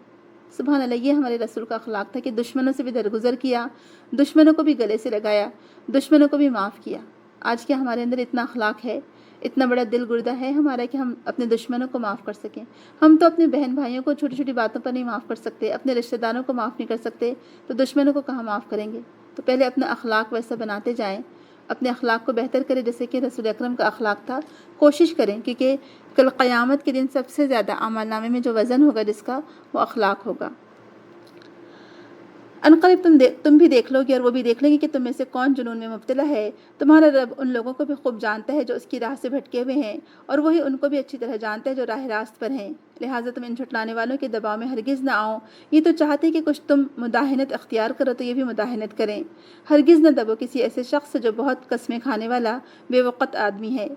سبحان اللہ، یہ ہمارے رسول کا اخلاق تھا کہ دشمنوں سے بھی درگزر کیا، دشمنوں کو بھی گلے سے لگایا، دشمنوں کو بھی معاف کیا. آج کیا ہمارے اندر اتنا اخلاق ہے، اتنا بڑا دل گردہ ہے ہمارا کہ ہم اپنے دشمنوں کو معاف کر سکیں؟ ہم تو اپنے بہن بھائیوں کو چھوٹی چھوٹی باتوں پر نہیں معاف کر سکتے، اپنے رشتہ داروں کو معاف نہیں کر سکتے، تو دشمنوں کو کہاں معاف کریں گے؟ تو پہلے اپنا اخلاق ویسا بناتے جائیں، اپنے اخلاق کو بہتر کریں جیسے کہ رسول اکرم کا اخلاق تھا. کوشش کریں کیونکہ کل قیامت کے دن سب سے زیادہ اعمال نامے میں جو وزن ہوگا جس کا وہ اخلاق ہوگا. عنقریب تم بھی دیکھ لو گے اور وہ بھی دیکھ لیں گے کہ تم میں سے کون جنون میں مبتلا ہے. تمہارا رب ان لوگوں کو بھی خوب جانتا ہے جو اس کی راہ سے بھٹکے ہوئے ہیں اور وہی ان کو بھی اچھی طرح جانتا ہے جو راہ راست پر ہیں. لہٰذا تم ان جھٹلانے والوں کے دباؤ میں ہرگز نہ آؤ. یہ تو چاہتے ہیں کہ کچھ تم مداہنت اختیار کرو تو یہ بھی مداہنت کریں. ہرگز نہ دبو کسی ایسے شخص سے جو بہت قسمیں کھانے والا بے وقت آدمی ہے،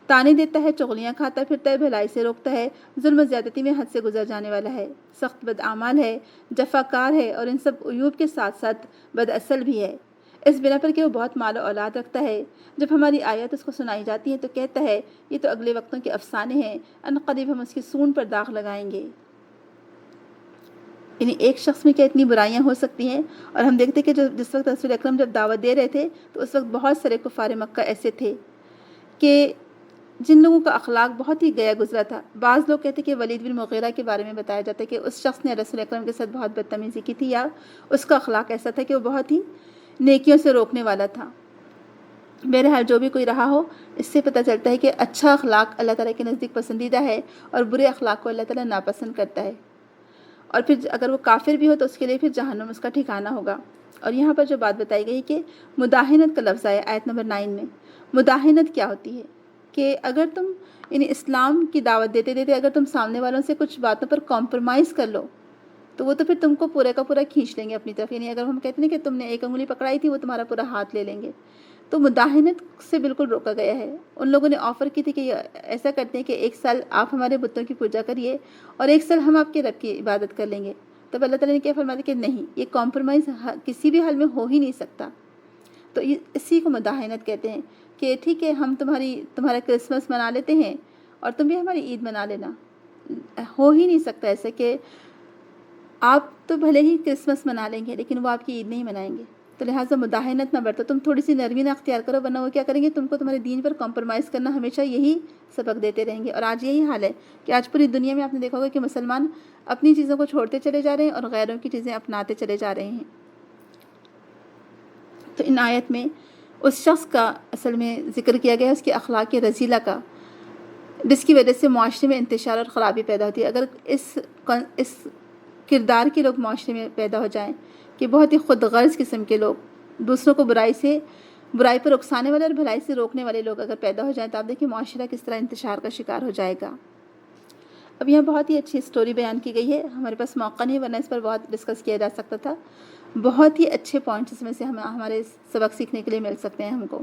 تانے دیتا ہے، چغلیاں کھاتا پھرتا ہے، بھلائی سے روکتا ہے، ظلم و زیادتی میں حد سے گزر جانے والا ہے، سخت بدعمال ہے، جفاکار ہے اور ان سب عیوب کے ساتھ ساتھ بد اصل بھی ہے. اس بنا پر کہ وہ بہت مال و اولاد رکھتا ہے. جب ہماری آیت اس کو سنائی جاتی ہیں تو کہتا ہے یہ تو اگلے وقتوں کے افسانے ہیں، عنقریب ہم اس کی سون پر داغ لگائیں گے. یعنی ایک شخص میں کیا اتنی برائیاں ہو سکتی ہیں. اور ہم دیکھتے کہ جس وقت رسول اکرم جب دعوت دے رہے تھے تو اس وقت بہت سارے کفار مکہ ایسے تھے کہ جن لوگوں کا اخلاق بہت ہی گیا گزرا تھا. بعض لوگ کہتے کہ ولید بن مغیرہ کے بارے میں بتایا جاتا ہے کہ اس شخص نے رسول اکرم کے ساتھ بہت بدتمیزی کی تھی، یا اس کا اخلاق ایسا تھا کہ وہ بہت ہی نیکیوں سے روکنے والا تھا. بہرحال جو بھی کوئی رہا ہو، اس سے پتہ چلتا ہے کہ اچھا اخلاق اللہ تعالیٰ کے نزدیک پسندیدہ ہے اور برے اخلاق کو اللہ تعالیٰ ناپسند کرتا ہے. اور پھر اگر وہ کافر بھی ہو تو اس کے لیے پھر جہنم اس کا ٹھکانہ ہوگا. اور یہاں پر جو بات بتائی گئی کہ مداہنت کا لفظ آیا آیت نمبر 9 میں. مداہنت کیا ہوتی ہے کہ اگر تم یعنی اسلام کی دعوت دیتے دیتے اگر تم سامنے والوں سے کچھ باتوں پر کمپرومائز کر لو تو وہ تو پھر تم کو پورے کا پورا کھینچ لیں گے اپنی طرف. یعنی اگر ہم کہتے ہیں کہ تم نے ایک انگلی پکڑائی تھی وہ تمہارا پورا ہاتھ لے لیں گے. تو مداہنت سے بالکل روکا گیا ہے. ان لوگوں نے آفر کی تھی کہ ایسا کرتے ہیں کہ 1 سال آپ ہمارے بتوں کی پوجا کریے اور 1 سال ہم آپ کے رب کی عبادت کر لیں گے. تب اللہ تعالیٰ نے کیا فرمایا کہ نہیں، یہ کمپرومائز کسی بھی حال میں ہو ہی نہیں سکتا. تو اسی کو مداہنت کہتے ہیں کہ ٹھیک ہے ہم تمہارا کرسمس منا لیتے ہیں اور تم بھی ہماری عید منا لینا. ہو ہی نہیں سکتا ایسا کہ آپ تو بھلے ہی کرسمس منا لیں گے لیکن وہ آپ کی عید نہیں منائیں گے. تو لہٰذا مداہنت نہ برتو، تم تھوڑی سی نرمی نہ اختیار کرو ورنہ وہ کیا کریں گے، تم کو تمہارے دین پر کمپرومائز کرنا ہمیشہ یہی سبق دیتے رہیں گے. اور آج یہی حال ہے کہ آج پوری دنیا میں آپ نے دیکھا ہوگا کہ مسلمان اپنی چیزوں کو چھوڑتے چلے جا رہے ہیں اور غیروں کی چیزیں اپناتے چلے جا رہے ہیں. تو ان آیت میں اس شخص کا اصل میں ذکر کیا گیا ہے، اس کے اخلاق رذیلہ کا، جس کی وجہ سے معاشرے میں انتشار اور خرابی پیدا ہوتی ہے. اگر اس کردار کے لوگ معاشرے میں پیدا ہو جائیں کہ بہت ہی خود غرض قسم کے لوگ، دوسروں کو برائی پر اکسانے والے اور بھلائی سے روکنے والے لوگ اگر پیدا ہو جائیں تو آپ دیکھیں معاشرہ کس طرح انتشار کا شکار ہو جائے گا. اب یہاں بہت ہی اچھی سٹوری بیان کی گئی ہے. ہمارے پاس موقع نہیں ورنہ اس پر بہت ڈسکس کیا جا سکتا تھا. بہت ہی اچھے پوائنٹس اس میں سے ہمارے سبق سیکھنے کے لیے مل سکتے ہیں ہم کو.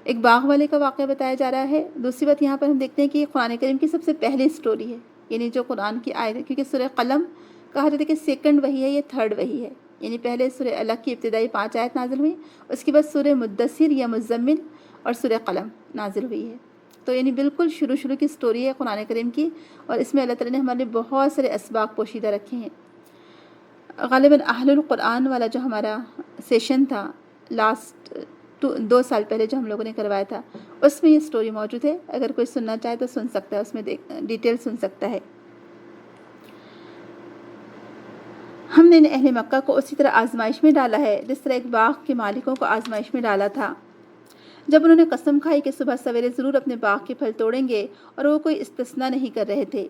ایک باغ والے کا واقعہ بتایا جا رہا ہے. دوسری بات یہاں پر ہم دیکھتے ہیں کہ یہ قرآن کریم کی سب سے پہلی سٹوری ہے، یعنی جو قرآن کی آیت ہے، کیونکہ سورہ قلم کہا جاتا ہے کہ سیکنڈ وہی ہے، یہ تھرڈ وہی ہے. یعنی پہلے سورہ الگ کی ابتدائی 5 آیت نازل ہوئی، اس کے بعد سورہ مدثر یا مزمل اور سورہ قلم نازل ہوئی ہے. تو یعنی بالکل شروع کی سٹوری ہے قرآن کریم کی، اور اس میں اللہ تعالیٰ نے ہمارے لیے بہت سارے اسباق پوشیدہ رکھے ہیں. غالباً اہل القرآن والا جو ہمارا سیشن تھا لاسٹ 2 سال پہلے جو ہم لوگوں نے کروایا تھا، اس میں یہ سٹوری موجود ہے. اگر کوئی سننا چاہے تو سن سکتا ہے، اس میں ڈیٹیل سن سکتا ہے. ہم نے اہل مکہ کو اسی طرح آزمائش میں ڈالا ہے جس طرح ایک باغ کے مالکوں کو آزمائش میں ڈالا تھا. جب انہوں نے قسم کھائی کہ صبح سویرے ضرور اپنے باغ کے پھل توڑیں گے اور وہ کوئی استثنا نہیں کر رہے تھے.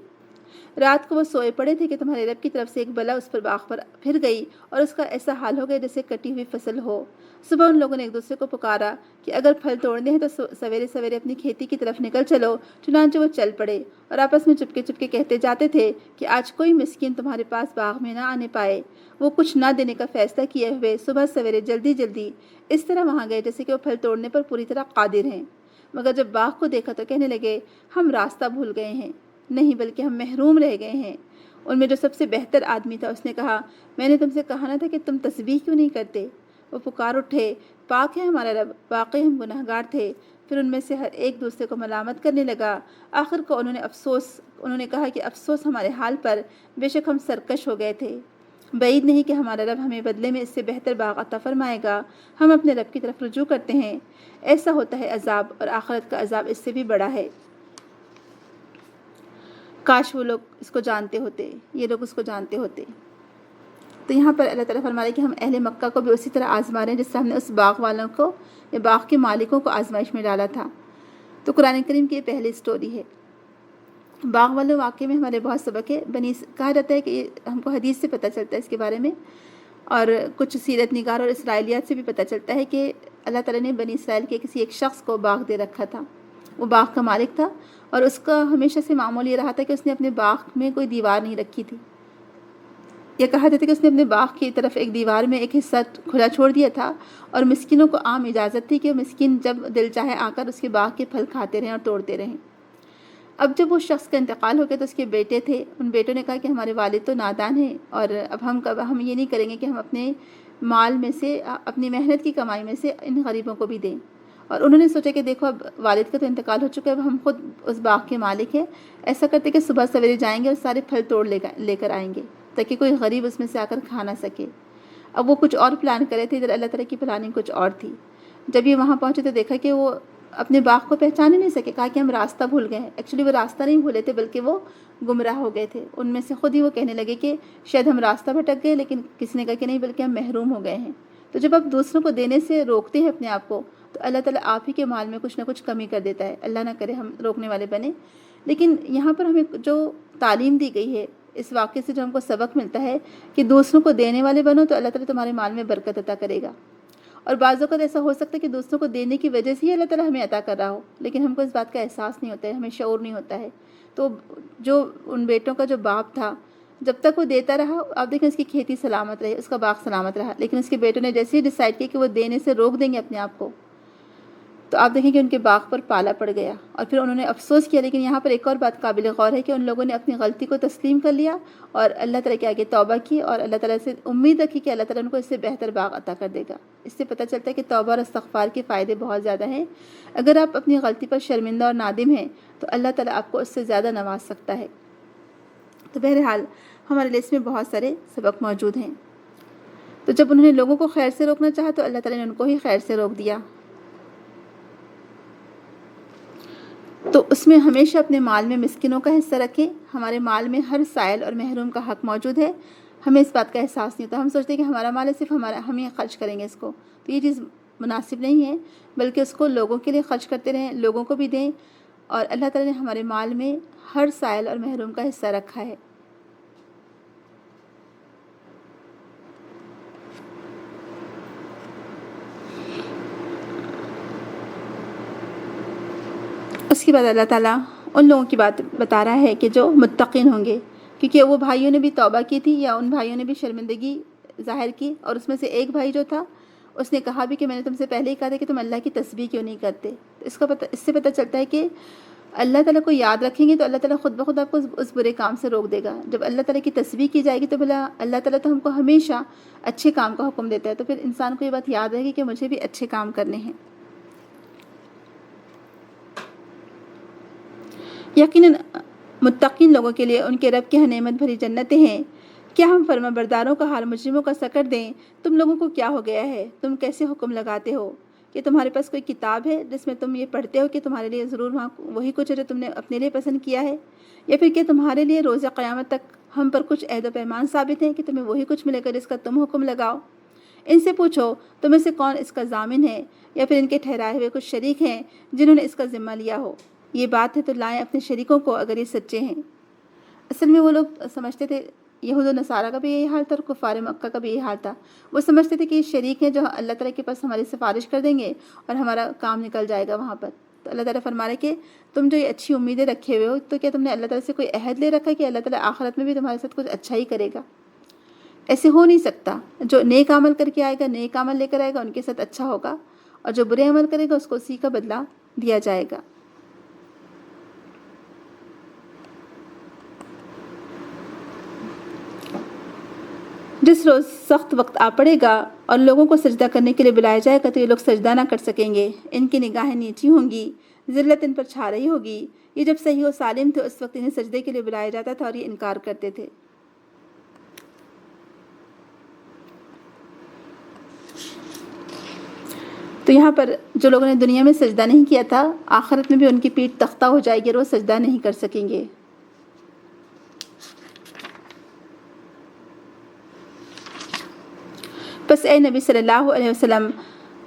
رات کو وہ سوئے پڑے تھے کہ تمہارے رب کی طرف سے ایک بلا اس پر باغ پر پھر گئی اور اس کا ایسا حال ہو گیا جیسے کٹی ہوئی فصل ہو. صبح ان لوگوں نے ایک دوسرے کو پکارا کہ اگر پھل توڑنے ہیں تو سویرے سویرے اپنی کھیتی کی طرف نکل چلو. چنانچہ وہ چل پڑے اور آپس میں چپکے چپکے کہتے جاتے تھے کہ آج کوئی مسکین تمہارے پاس باغ میں نہ آنے پائے. وہ کچھ نہ دینے کا فیصلہ کیے ہوئے صبح سویرے جلدی اس طرح وہاں گئے جیسے کہ وہ پھل توڑنے پر پوری طرح قادر ہیں. مگر جب باغ کو دیکھا تو کہنے لگے ہم راستہ بھول گئے ہیں، نہیں بلکہ ہم محروم رہ گئے ہیں. ان میں جو سب سے بہتر آدمی تھا اس نے کہا میں نے تم سے کہا نہ تھا کہ تم تسبیح کیوں نہیں کرتے. وہ پکار اٹھے پاک ہے ہمارا رب، واقعی ہم گنہگار تھے. پھر ان میں سے ہر ایک دوسرے کو ملامت کرنے لگا. آخر کو انہوں نے کہا کہ افسوس ہمارے حال پر، بے شک ہم سرکش ہو گئے تھے. بعید نہیں کہ ہمارا رب ہمیں بدلے میں اس سے بہتر باغ عطا فرمائے گا. ہم اپنے رب کی طرف رجوع کرتے ہیں. ایسا ہوتا ہے عذاب، اور آخرت کا عذاب اس سے بھی بڑا ہے. کاش وہ لوگ اس کو جانتے ہوتے، یہ لوگ اس کو جانتے ہوتے. تو یہاں پر اللہ تعالیٰ فرما رہے ہیں کہ ہم اہل مکہ کو بھی اسی طرح آزما رہے ہیں جس طرح ہم نے اس باغ والوں کو یا باغ کے مالکوں کو آزمائش میں ڈالا تھا۔ تو قرآن کریم کی یہ پہلی سٹوری ہے۔ باغ والوں واقعے میں ہمارے بہت سبق ہے۔ کہا جاتا ہے کہ یہ ہم کو حدیث سے پتہ چلتا ہے اس کے بارے میں، اور کچھ سیرت نگار اور اسرائیلیات سے بھی پتہ چلتا ہے کہ اللہ تعالیٰ نے بنی اسرائیل کے کسی ایک شخص کو باغ دے رکھا تھا۔ وہ باغ کا مالک تھا اور اس کا ہمیشہ سے معمول یہ رہا تھا کہ اس نے اپنے باغ میں کوئی دیوار نہیں رکھی تھی، یہ کہا جاتا ہے کہ اس نے اپنے باغ کی طرف ایک دیوار میں ایک حصہ کھلا چھوڑ دیا تھا، اور مسکینوں کو عام اجازت تھی کہ وہ مسکین جب دل چاہے آ کر اس کے باغ کے پھل کھاتے رہیں اور توڑتے رہیں۔ اب جب اس شخص کا انتقال ہو گیا تو اس کے بیٹے تھے، ان بیٹوں نے کہا کہ ہمارے والد تو نادان ہیں، اور اب ہم یہ نہیں کریں گے کہ ہم اپنے مال میں سے، اپنی محنت کی کمائی میں سے ان غریبوں کو بھی دیں۔ اور انہوں نے سوچا کہ دیکھو اب والد کا تو انتقال ہو چکا ہے، اب ہم خود اس باغ کے مالک ہیں، ایسا کرتے کہ صبح سویرے جائیں گے اور سارے پھل توڑ لے کر آئیں گے تاکہ کوئی غریب اس میں سے آ کر کھا نہ سکے۔ اب وہ کچھ اور پلان کرے تھے، ادھر اللہ تعالیٰ کی پلاننگ کچھ اور تھی۔ جب یہ وہاں پہنچے تو دیکھا کہ وہ اپنے باغ کو پہچان ہی نہیں سکے، کہا کہ ہم راستہ بھول گئے ہیں۔ ایکچولی وہ راستہ نہیں بھولے تھے بلکہ وہ گمراہ ہو گئے تھے۔ ان میں سے خود ہی وہ کہنے لگے کہ شاید ہم راستہ بھٹک گئے، لیکن کسی نے کہا کہ نہیں، بلکہ ہم محروم ہو گئے ہیں۔ تو جب آپ دوسروں کو دینے سے روکتے ہیں اپنے آپ کو، تو اللہ تعالیٰ آپ ہی کے مال میں کچھ نہ کچھ کمی کر دیتا ہے۔ اللہ نہ کرے ہم روکنے والے بنے۔ لیکن یہاں پر ہمیں جو تعلیم دی گئی ہے اس واقعے سے، جو ہم کو سبق ملتا ہے کہ دوسروں کو دینے والے بنو تو اللہ تعالیٰ تمہارے مال میں برکت عطا کرے گا۔ اور بعض اوقات ایسا ہو سکتا ہے کہ دوسروں کو دینے کی وجہ سے ہی اللہ تعالیٰ ہمیں عطا کر رہا ہو، لیکن ہم کو اس بات کا احساس نہیں ہوتا ہے، ہمیں شعور نہیں ہوتا ہے۔ تو جو ان بیٹوں کا جو باپ تھا، جب تک وہ دیتا رہا، آپ دیکھیں اس کی کھیتی سلامت رہی، اس کا باغ سلامت رہا، لیکن اس کے بیٹوں نے جیسے ہی ڈیسائیڈ کیا کہ وہ دینے سے روک دیں گے اپنے آپ کو، تو آپ دیکھیں کہ ان کے باغ پر پالا پڑ گیا اور پھر انہوں نے افسوس کیا۔ لیکن یہاں پر ایک اور بات قابل غور ہے کہ ان لوگوں نے اپنی غلطی کو تسلیم کر لیا اور اللہ تعالیٰ کے آگے توبہ کی، اور اللہ تعالیٰ سے امید رکھی کہ اللہ تعالیٰ ان کو اس سے بہتر باغ عطا کر دے گا۔ اس سے پتہ چلتا ہے کہ توبہ اور استغفار کے فائدے بہت زیادہ ہیں۔ اگر آپ اپنی غلطی پر شرمندہ اور نادم ہیں تو اللہ تعالیٰ آپ کو اس سے زیادہ نواز سکتا ہے۔ تو بہرحال ہمارے لیے اس میں بہت سارے سبق موجود ہیں۔ تو جب انہوں نے لوگوں کو خیر سے روکنا چاہا تو اللہ تعالیٰ نے ان کو ہی خیر سے روک دیا۔ تو اس میں ہمیشہ اپنے مال میں مسکینوں کا حصہ رکھیں۔ ہمارے مال میں ہر سائل اور محروم کا حق موجود ہے، ہمیں اس بات کا احساس نہیں ہوتا۔ ہم سوچتے ہیں کہ ہمارا مال ہے، صرف ہم ہی خرچ کریں گے اس کو، تو یہ چیز مناسب نہیں ہے، بلکہ اس کو لوگوں کے لیے خرچ کرتے رہیں، لوگوں کو بھی دیں۔ اور اللہ تعالیٰ نے ہمارے مال میں ہر سائل اور محروم کا حصہ رکھا ہے۔ اس کے بعد اللہ تعالیٰ ان لوگوں کی بات بتا رہا ہے کہ جو متقین ہوں گے، کیونکہ وہ بھائیوں نے بھی توبہ کی تھی، یا ان بھائیوں نے بھی شرمندگی ظاہر کی، اور اس میں سے ایک بھائی جو تھا اس نے کہا بھی کہ میں نے تم سے پہلے ہی کہا تھا کہ تم اللہ کی تسبیح کیوں نہیں کرتے۔ تو اس سے پتہ چلتا ہے کہ اللہ تعالیٰ کو یاد رکھیں گے تو اللہ تعالیٰ خود بخود آپ کو اس برے کام سے روک دے گا۔ جب اللہ تعالیٰ کی تسبیح کی جائے گی تو بھلا اللہ تعالیٰ تو ہم کو ہمیشہ اچھے کام کا حکم دیتا ہے، تو پھر انسان کو یہ بات یاد رہے گی کہ مجھے بھی اچھے کام کرنے ہیں۔ یقیناً متقین لوگوں کے لیے ان کے رب کی ہاں نعمت بھری جنتیں ہیں۔ کیا ہم فرما برداروں کا حال مجرموں کا سا کر دیں؟ تم لوگوں کو کیا ہو گیا ہے؟ تم کیسے حکم لگاتے ہو؟ کہ تمہارے پاس کوئی کتاب ہے جس میں تم یہ پڑھتے ہو کہ تمہارے لیے ضرور وہاں وہی کچھ ہے جو تم نے اپنے لیے پسند کیا ہے، یا پھر کہ تمہارے لیے روز قیامت تک ہم پر کچھ عہد و پیمان ثابت ہیں کہ تمہیں وہی کچھ ملے گا جس کا تم حکم لگاؤ؟ ان سے پوچھو تم میں سے کون اس کا ضامن ہے، یا پھر ان کے ٹھہرائے ہوئے کچھ شریک ہیں جنہوں نے اس کا ذمہ لیا ہو؟ یہ بات ہے تو لائیں اپنے شریکوں کو اگر یہ سچے ہیں۔ اصل میں وہ لوگ سمجھتے تھے، یہود و نصارہ کا بھی یہی حال تھا اور کفار مکہ کا بھی یہی حال تھا، وہ سمجھتے تھے کہ یہ شریک ہیں جو اللہ تعالیٰ کے پاس ہماری سفارش کر دیں گے اور ہمارا کام نکل جائے گا وہاں پر۔ تو اللہ تعالیٰ فرما رہے کہ تم جو یہ اچھی امیدیں رکھے ہوئے ہو، تو کیا تم نے اللہ تعالیٰ سے کوئی عہد لے رکھا ہے کہ اللہ تعالیٰ آخرت میں بھی تمہارے ساتھ کچھ اچھا ہی کرے گا؟ ایسے ہو نہیں سکتا۔ جو نیک عمل کر کے آئے گا، نیک عمل لے کر آئے گا، ان کے ساتھ اچھا ہوگا، اور جو برے عمل کرے گا اس کو اسی کا بدلہ دیا جائے گا۔ جس روز سخت وقت آ پڑے گا اور لوگوں کو سجدہ کرنے کے لیے بلایا جائے گا تو یہ لوگ سجدہ نہ کر سکیں گے، ان کی نگاہیں نیچی ہوں گی، ذلت ان پر چھا رہی ہوگی۔ یہ جب صحیح و سالم تھے اس وقت انہیں سجدے کے لیے بلایا جاتا تھا اور یہ انکار کرتے تھے۔ تو یہاں پر جو لوگوں نے دنیا میں سجدہ نہیں کیا تھا، آخرت میں بھی ان کی پیٹھ تختہ ہو جائے گی اور وہ سجدہ نہیں کر سکیں گے۔ بس اے نبی صلی اللہ علیہ وسلم،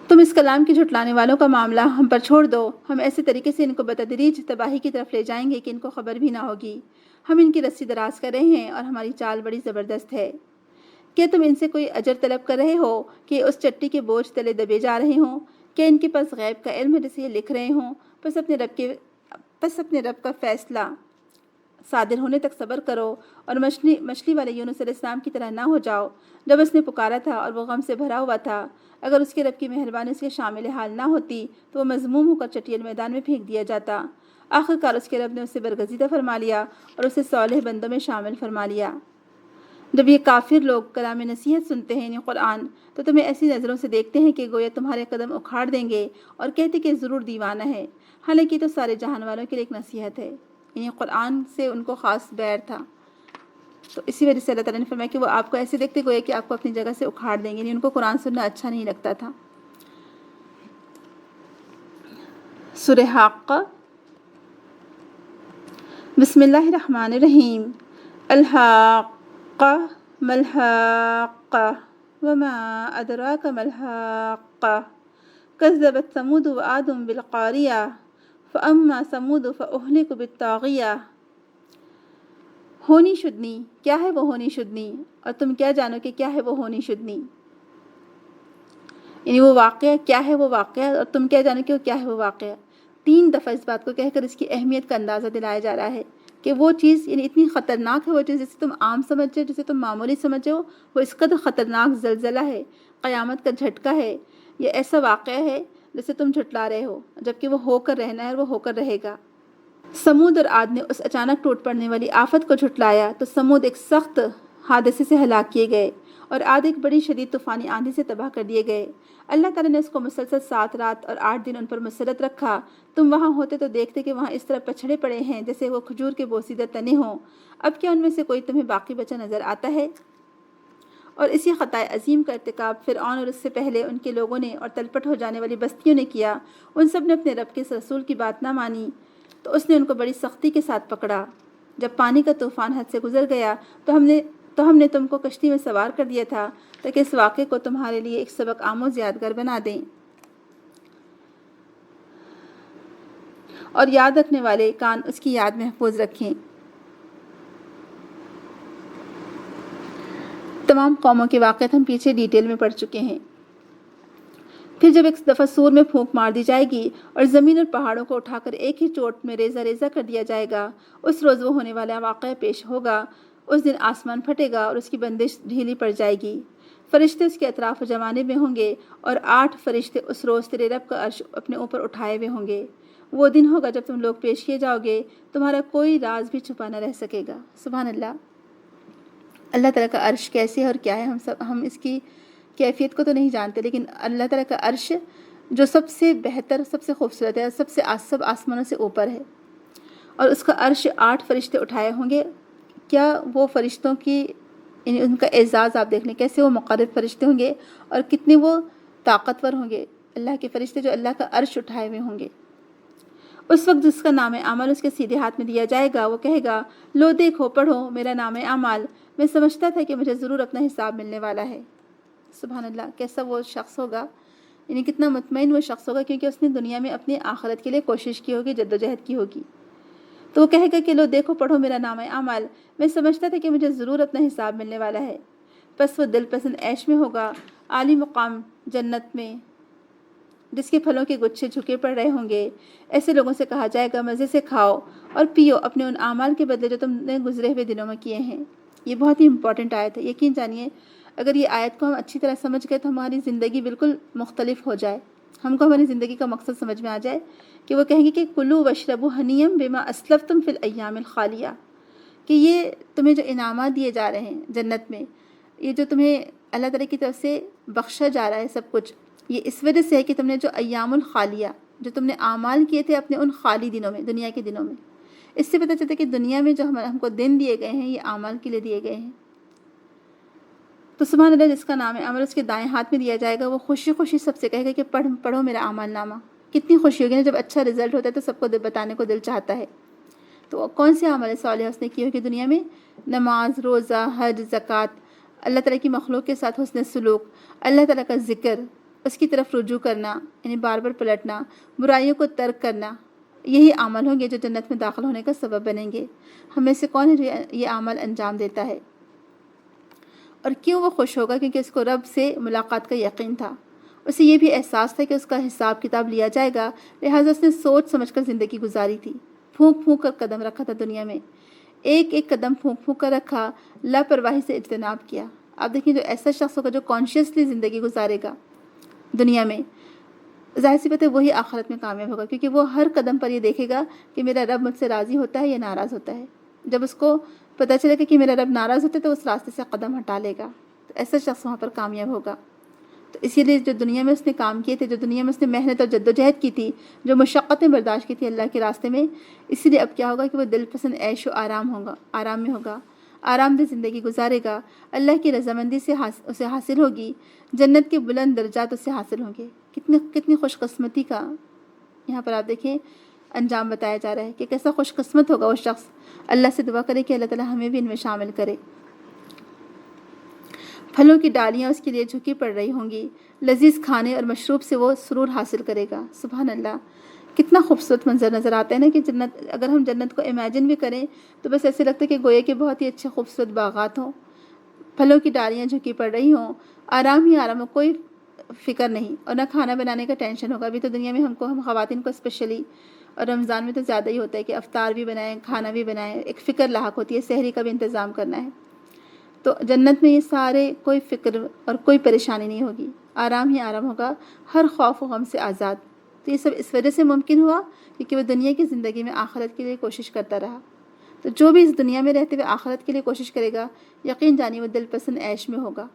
تم اس کلام کی جھٹلانے والوں کا معاملہ ہم پر چھوڑ دو، ہم ایسے طریقے سے ان کو بتدریج تباہی کی طرف لے جائیں گے کہ ان کو خبر بھی نہ ہوگی۔ ہم ان کی رسی دراز کر رہے ہیں اور ہماری چال بڑی زبردست ہے۔ کیا تم ان سے کوئی اجر طلب کر رہے ہو کہ اس چٹی کے بوجھ تلے دبے جا رہے ہوں؟ کیا ان کے پاس غیب کا علم ہے جسے یہ لکھ رہے ہوں؟ پس اپنے رب کا فیصلہ صادر ہونے تک صبر کرو اور مچھلی والے یونس علیہ السلام کی طرح نہ ہو جاؤ جب اس نے پکارا تھا اور وہ غم سے بھرا ہوا تھا۔ اگر اس کے رب کی مہربانی اس کے شامل حال نہ ہوتی تو وہ مذموم ہو کر چٹیل میدان میں پھینک دیا جاتا۔ آخر کار اس کے رب نے اسے برگزیدہ فرما لیا اور اسے صالح بندوں میں شامل فرما لیا۔ جب یہ کافر لوگ کلام نصیحت سنتے ہیں یعنی قرآن، تو تمہیں ایسی نظروں سے دیکھتے ہیں کہ گویا تمہارے قدم اکھاڑ دیں گے اور کہتے کہ ضرور دیوانہ ہے، حالانکہ تو سارے جہان والوں کے لیے ایک نصیحت ہے۔ یعنی قرآن سے ان کو خاص بیر تھا، تو اسی وجہ سے اللہ تعالیٰ نے فرمایا کہ وہ آپ کو ایسے دیکھتے گویا کہ آپ کو اپنی جگہ سے اکھاڑ دیں گے، یعنی ان کو قرآن سننا اچھا نہیں لگتا تھا۔ سورہ حاقہ۔ بسم اللہ الرحمن الرحیم۔ الحاقہ ما الحاقہ وما ادراک ما الحاقہ کذبت ثمود وعاد بالقاریہ فاما ثمود فاہلکوا بالطاغیہ۔ ہونی شدنی، کیا ہے وہ ہونی شدنی، اور تم کیا جانو کہ کیا ہے وہ ہونی شدنی؟ یعنی وہ واقعہ کیا ہے، وہ واقعہ، اور تم کیا جانو کہ وہ کیا ہے وہ واقعہ۔ 3 دفعہ اس بات کو کہہ کر اس کی اہمیت کا اندازہ دلایا جا رہا ہے کہ وہ چیز یعنی اتنی خطرناک ہے، وہ چیز جسے تم عام سمجھے، جسے تم معمولی سمجھے ہو، وہ اس قدر خطرناک زلزلہ ہے، قیامت کا جھٹکا ہے، یہ ایسا واقعہ ہے جسے تم جھٹلا رہے ہو، جبکہ وہ ہو کر رہنا ہے اور وہ ہو کر رہے گا۔ سمود اور عاد نے اس اچانک ٹوٹ پڑنے والی آفت کو جھٹلایا تو سمود ایک سخت حادثے سے ہلاک کیے گئے اور عاد ایک بڑی شدید طوفانی آندھی سے تباہ کر دیے گئے۔ اللہ تعالیٰ نے اس کو مسلسل 7 رات اور 8 دن ان پر مسلط رکھا۔ تم وہاں ہوتے تو دیکھتے کہ وہاں اس طرح پچھڑے پڑے ہیں جیسے وہ کھجور کے بوسیدہ تنے ہوں۔ اب کیا ان میں سے کوئی تمہیں باقی بچا نظر آتا ہے؟ اور اسی خطائے عظیم کا ارتکاب فرعون اور اس سے پہلے ان کے لوگوں نے اور تلپٹ ہو جانے والی بستیوں نے کیا۔ ان سب نے اپنے رب کے رسول کی بات نہ مانی تو اس نے ان کو بڑی سختی کے ساتھ پکڑا۔ جب پانی کا طوفان حد سے گزر گیا تو ہم نے تم کو کشتی میں سوار کر دیا تھا تاکہ اس واقعے کو تمہارے لیے ایک سبق آموز یادگار بنا دیں، اور یاد رکھنے والے کان اس کی یاد محفوظ رکھیں۔ تمام قوموں کے واقعات ہم پیچھے ڈیٹیل میں پڑھ چکے ہیں۔ پھر جب ایک دفعہ سور میں پھونک مار دی جائے گی اور زمین اور پہاڑوں کو اٹھا کر ایک ہی چوٹ میں ریزہ ریزہ کر دیا جائے گا، اس روز وہ ہونے والا واقعہ پیش ہوگا۔ اس دن آسمان پھٹے گا اور اس کی بندش ڈھیلی پڑ جائے گی، فرشتے اس کے اطراف و جوانب میں ہوں گے اور 8 فرشتے اس روز تیرے رب کا عرش اپنے اوپر اٹھائے ہوئے ہوں گے۔ وہ دن ہوگا جب تم لوگ پیش کیے جاؤ گے، تمہارا کوئی راز بھی چھپا نہ رہ سکے گا۔ سبحان اللہ۔ اللہ تعالیٰ کا عرش کیسے ہے اور کیا ہے، ہم اس کی کیفیت کو تو نہیں جانتے، لیکن اللہ تعالیٰ کا عرش جو سب سے بہتر، سب سے خوبصورت ہے، سب آسمانوں سے اوپر ہے، اور اس کا عرش 8 فرشتے اٹھائے ہوں گے۔ کیا وہ فرشتوں کی یعنی ان کا اعزاز آپ دیکھ لیں، کیسے وہ مقرب فرشتے ہوں گے اور کتنے وہ طاقتور ہوں گے، اللہ کے فرشتے جو اللہ کا عرش اٹھائے ہوئے ہوں گے۔ اس وقت جس کا نام اعمال اس کے سیدھے ہاتھ میں دیا جائے گا، وہ کہے گا، لو دیکھو، پڑھو میرا نام اعمال، میں سمجھتا تھا کہ مجھے ضرور اپنا حساب ملنے والا ہے۔ سبحان اللہ، کیسا وہ شخص ہوگا، یعنی کتنا مطمئن وہ شخص ہوگا، کیونکہ اس نے دنیا میں اپنی آخرت کے لیے کوشش کی ہوگی، جدوجہد کی ہوگی۔ تو وہ کہے گا کہ لو دیکھو، پڑھو میرا نام اعمال، میں سمجھتا تھا کہ مجھے ضرور اپنا حساب ملنے والا ہے۔ پس وہ دل پسند عیش میں ہوگا، عالی مقام جنت میں، جس کے پھلوں کے گچھے جھکے پڑ رہے ہوں گے۔ ایسے لوگوں سے کہا جائے گا، مزے سے کھاؤ اور پیو اپنے ان اعمال کے بدلے جو تم نے گزرے ہوئے دنوں میں کیے ہیں۔ یہ بہت ہی امپورٹنٹ آیت ہے، یقین جانیے اگر یہ آیت کو ہم اچھی طرح سمجھ گئے تو ہماری زندگی بالکل مختلف ہو جائے، ہم کو ہماری زندگی کا مقصد سمجھ میں آ جائے کہ وہ کہیں گے کہ کلوا واشربوا ہنیئا بما اسلفتم فی الایام الخالیہ، کہ یہ تمہیں جو انعامات دیے جا رہے ہیں جنت میں، یہ جو تمہیں اللہ تعالیٰ کی طرف سے بخشا جا رہا ہے سب کچھ، یہ اس وجہ سے ہے کہ تم نے جو ایام الخالیہ، جو تم نے اعمال کیے تھے اپنے ان خالی دنوں میں، دنیا کے دنوں میں، اس سے پتہ چلتا ہے کہ دنیا میں جو ہم کو دن دیے گئے ہیں یہ اعمال کے لیے دیے گئے ہیں۔ تو سبحان اللہ، جس کا نام عمل اس کے دائیں ہاتھ میں دیا جائے گا، وہ خوشی خوشی سب سے کہے گا کہ پڑھو میرا اعمال نامہ۔ کتنی خوشی ہوگی نا، جب اچھا رزلٹ ہوتا ہے تو سب کو بتانے کو دل چاہتا ہے۔ تو کون سے عمل صالح اس نے کیے ہوگی دنیا میں؟ نماز، روزہ، حج، زکوٰۃ، اللہ تعالیٰ کی مخلوق کے ساتھ حسن سلوک، اللہ تعالیٰ کا ذکر، اس کی طرف رجوع کرنا، یعنی بار بار پلٹنا، برائیوں کو ترک کرنا، یہی عمل ہوں گے جو جنت میں داخل ہونے کا سبب بنیں گے۔ ہمیں سے کون ہے جو یہ عمل انجام دیتا ہے؟ اور کیوں وہ خوش ہوگا؟ کیونکہ اس کو رب سے ملاقات کا یقین تھا، اسے یہ بھی احساس تھا کہ اس کا حساب کتاب لیا جائے گا، لہٰذا اس نے سوچ سمجھ کر زندگی گزاری تھی، پھونک پھونک کر قدم رکھا تھا دنیا میں، ایک ایک قدم پھونک پھونک کر رکھا، لاپرواہی سے اجتناب کیا۔ آپ دیکھیں جو ایسا شخص ہوگا جو کانشیسلی زندگی گزارے گا دنیا میں، ظاہر سی بات ہے وہی آخرت میں کامیاب ہوگا، کیونکہ وہ ہر قدم پر یہ دیکھے گا کہ میرا رب مجھ سے راضی ہوتا ہے یا ناراض ہوتا ہے۔ جب اس کو پتہ چلے گا کہ میرا رب ناراض ہوتا ہے تو اس راستے سے قدم ہٹا لے گا، تو ایسا شخص وہاں پر کامیاب ہوگا۔ تو اسی لیے جو دنیا میں اس نے کام کیے تھے، جو دنیا میں اس نے محنت اور جد و جہد کی تھی، جو مشقتیں برداشت کی تھی اللہ کے راستے میں، اسی لیے اب کیا ہوگا کہ وہ دل پسند عیش و آرام میں ہوگا، آرام دہ زندگی گزارے گا، اللہ کی رضامندی سے اسے حاصل ہوگی، جنت کے بلند درجات اسے حاصل ہوں گے۔ کتنی خوش قسمتی کا یہاں پر آپ دیکھیں انجام بتایا جا رہا ہے کہ کیسا خوش قسمت ہوگا وہ شخص۔ اللہ سے دعا کرے کہ اللہ تعالیٰ ہمیں بھی ان میں شامل کرے۔ پھلوں کی ڈالیاں اس کے لیے جھکی پڑ رہی ہوں گی، لذیذ کھانے اور مشروب سے وہ سرور حاصل کرے گا۔ سبحان اللہ، کتنا خوبصورت منظر نظر آتا ہے نا کہ جنت، اگر ہم جنت کو امیجن بھی کریں تو بس ایسے لگتا ہے کہ گویا کہ بہت ہی اچھے خوبصورت باغات ہوں، پھلوں کی ڈالیاں جھکی پڑ رہی ہوں، آرام ہی آرام ہو، کوئی فکر نہیں، اور نہ کھانا بنانے کا ٹینشن ہوگا۔ ابھی تو دنیا میں ہم خواتین کو اسپیشلی، اور رمضان میں تو زیادہ ہی ہوتا ہے کہ افطار بھی بنائیں، کھانا بھی بنائیں، ایک فکر لاحق ہوتی ہے، سحری کا بھی انتظام کرنا ہے۔ تو جنت میں یہ سارے کوئی فکر اور کوئی پریشانی نہیں ہوگی، آرام ہی آرام ہوگا، ہر خوف و غم سے آزاد۔ تو یہ سب اس وجہ سے ممکن ہوا کیونکہ وہ دنیا کی زندگی میں آخرت کے لیے کوشش کرتا رہا۔ تو جو بھی اس دنیا میں رہتے ہوئے آخرت کے لیے کوشش کرے گا، یقین جانیے وہ دل پسند عیش میں ہوگا۔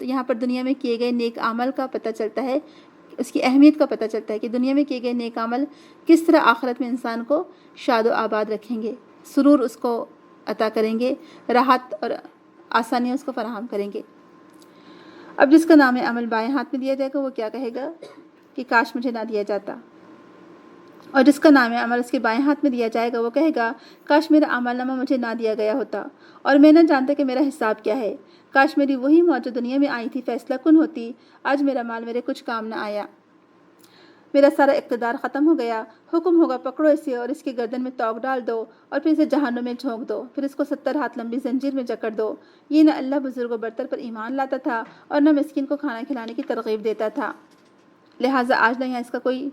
تو یہاں پر دنیا میں کیے گئے نیک عمل کا پتہ چلتا ہے، اس کی اہمیت کا پتہ چلتا ہے کہ دنیا میں کیے گئے نیک عمل کس طرح آخرت میں انسان کو شاد و آباد رکھیں گے، سرور اس کو عطا کریں گے، راحت اور آسانیاں اس کو فراہم کریں گے۔ اب جس کا نام عمل بائیں ہاتھ میں دیا جائے گا وہ کیا کہے گا کہ کاش مجھے نہ دیا جاتا، اور جس کا نام عمل اس کے بائیں ہاتھ میں دیا جائے گا وہ کہے گا کاش میرا عمل نامہ مجھے نہ دیا گیا ہوتا اور میں نہ جانتا کہ میرا حساب کیا ہے، کاش میری وہی موت جو دنیا میں آئی تھی فیصلہ کن ہوتی، آج میرا مال میرے کچھ کام نہ آیا، میرا سارا اقتدار ختم ہو گیا، حکم ہوگا پکڑو اسے اور اس کی گردن میں توق ڈال دو اور پھر اسے جہنم میں جھونک دو، پھر اس کو 70 ہاتھ لمبی زنجیر میں جکڑ دو۔ یہ نہ اللہ بزرگ و برتر پر ایمان لاتا تھا اور نہ مسکین کو کھانا کھلانے کی ترغیب دیتا تھا، لہٰذا آج نہ یہاں اس کا کوئی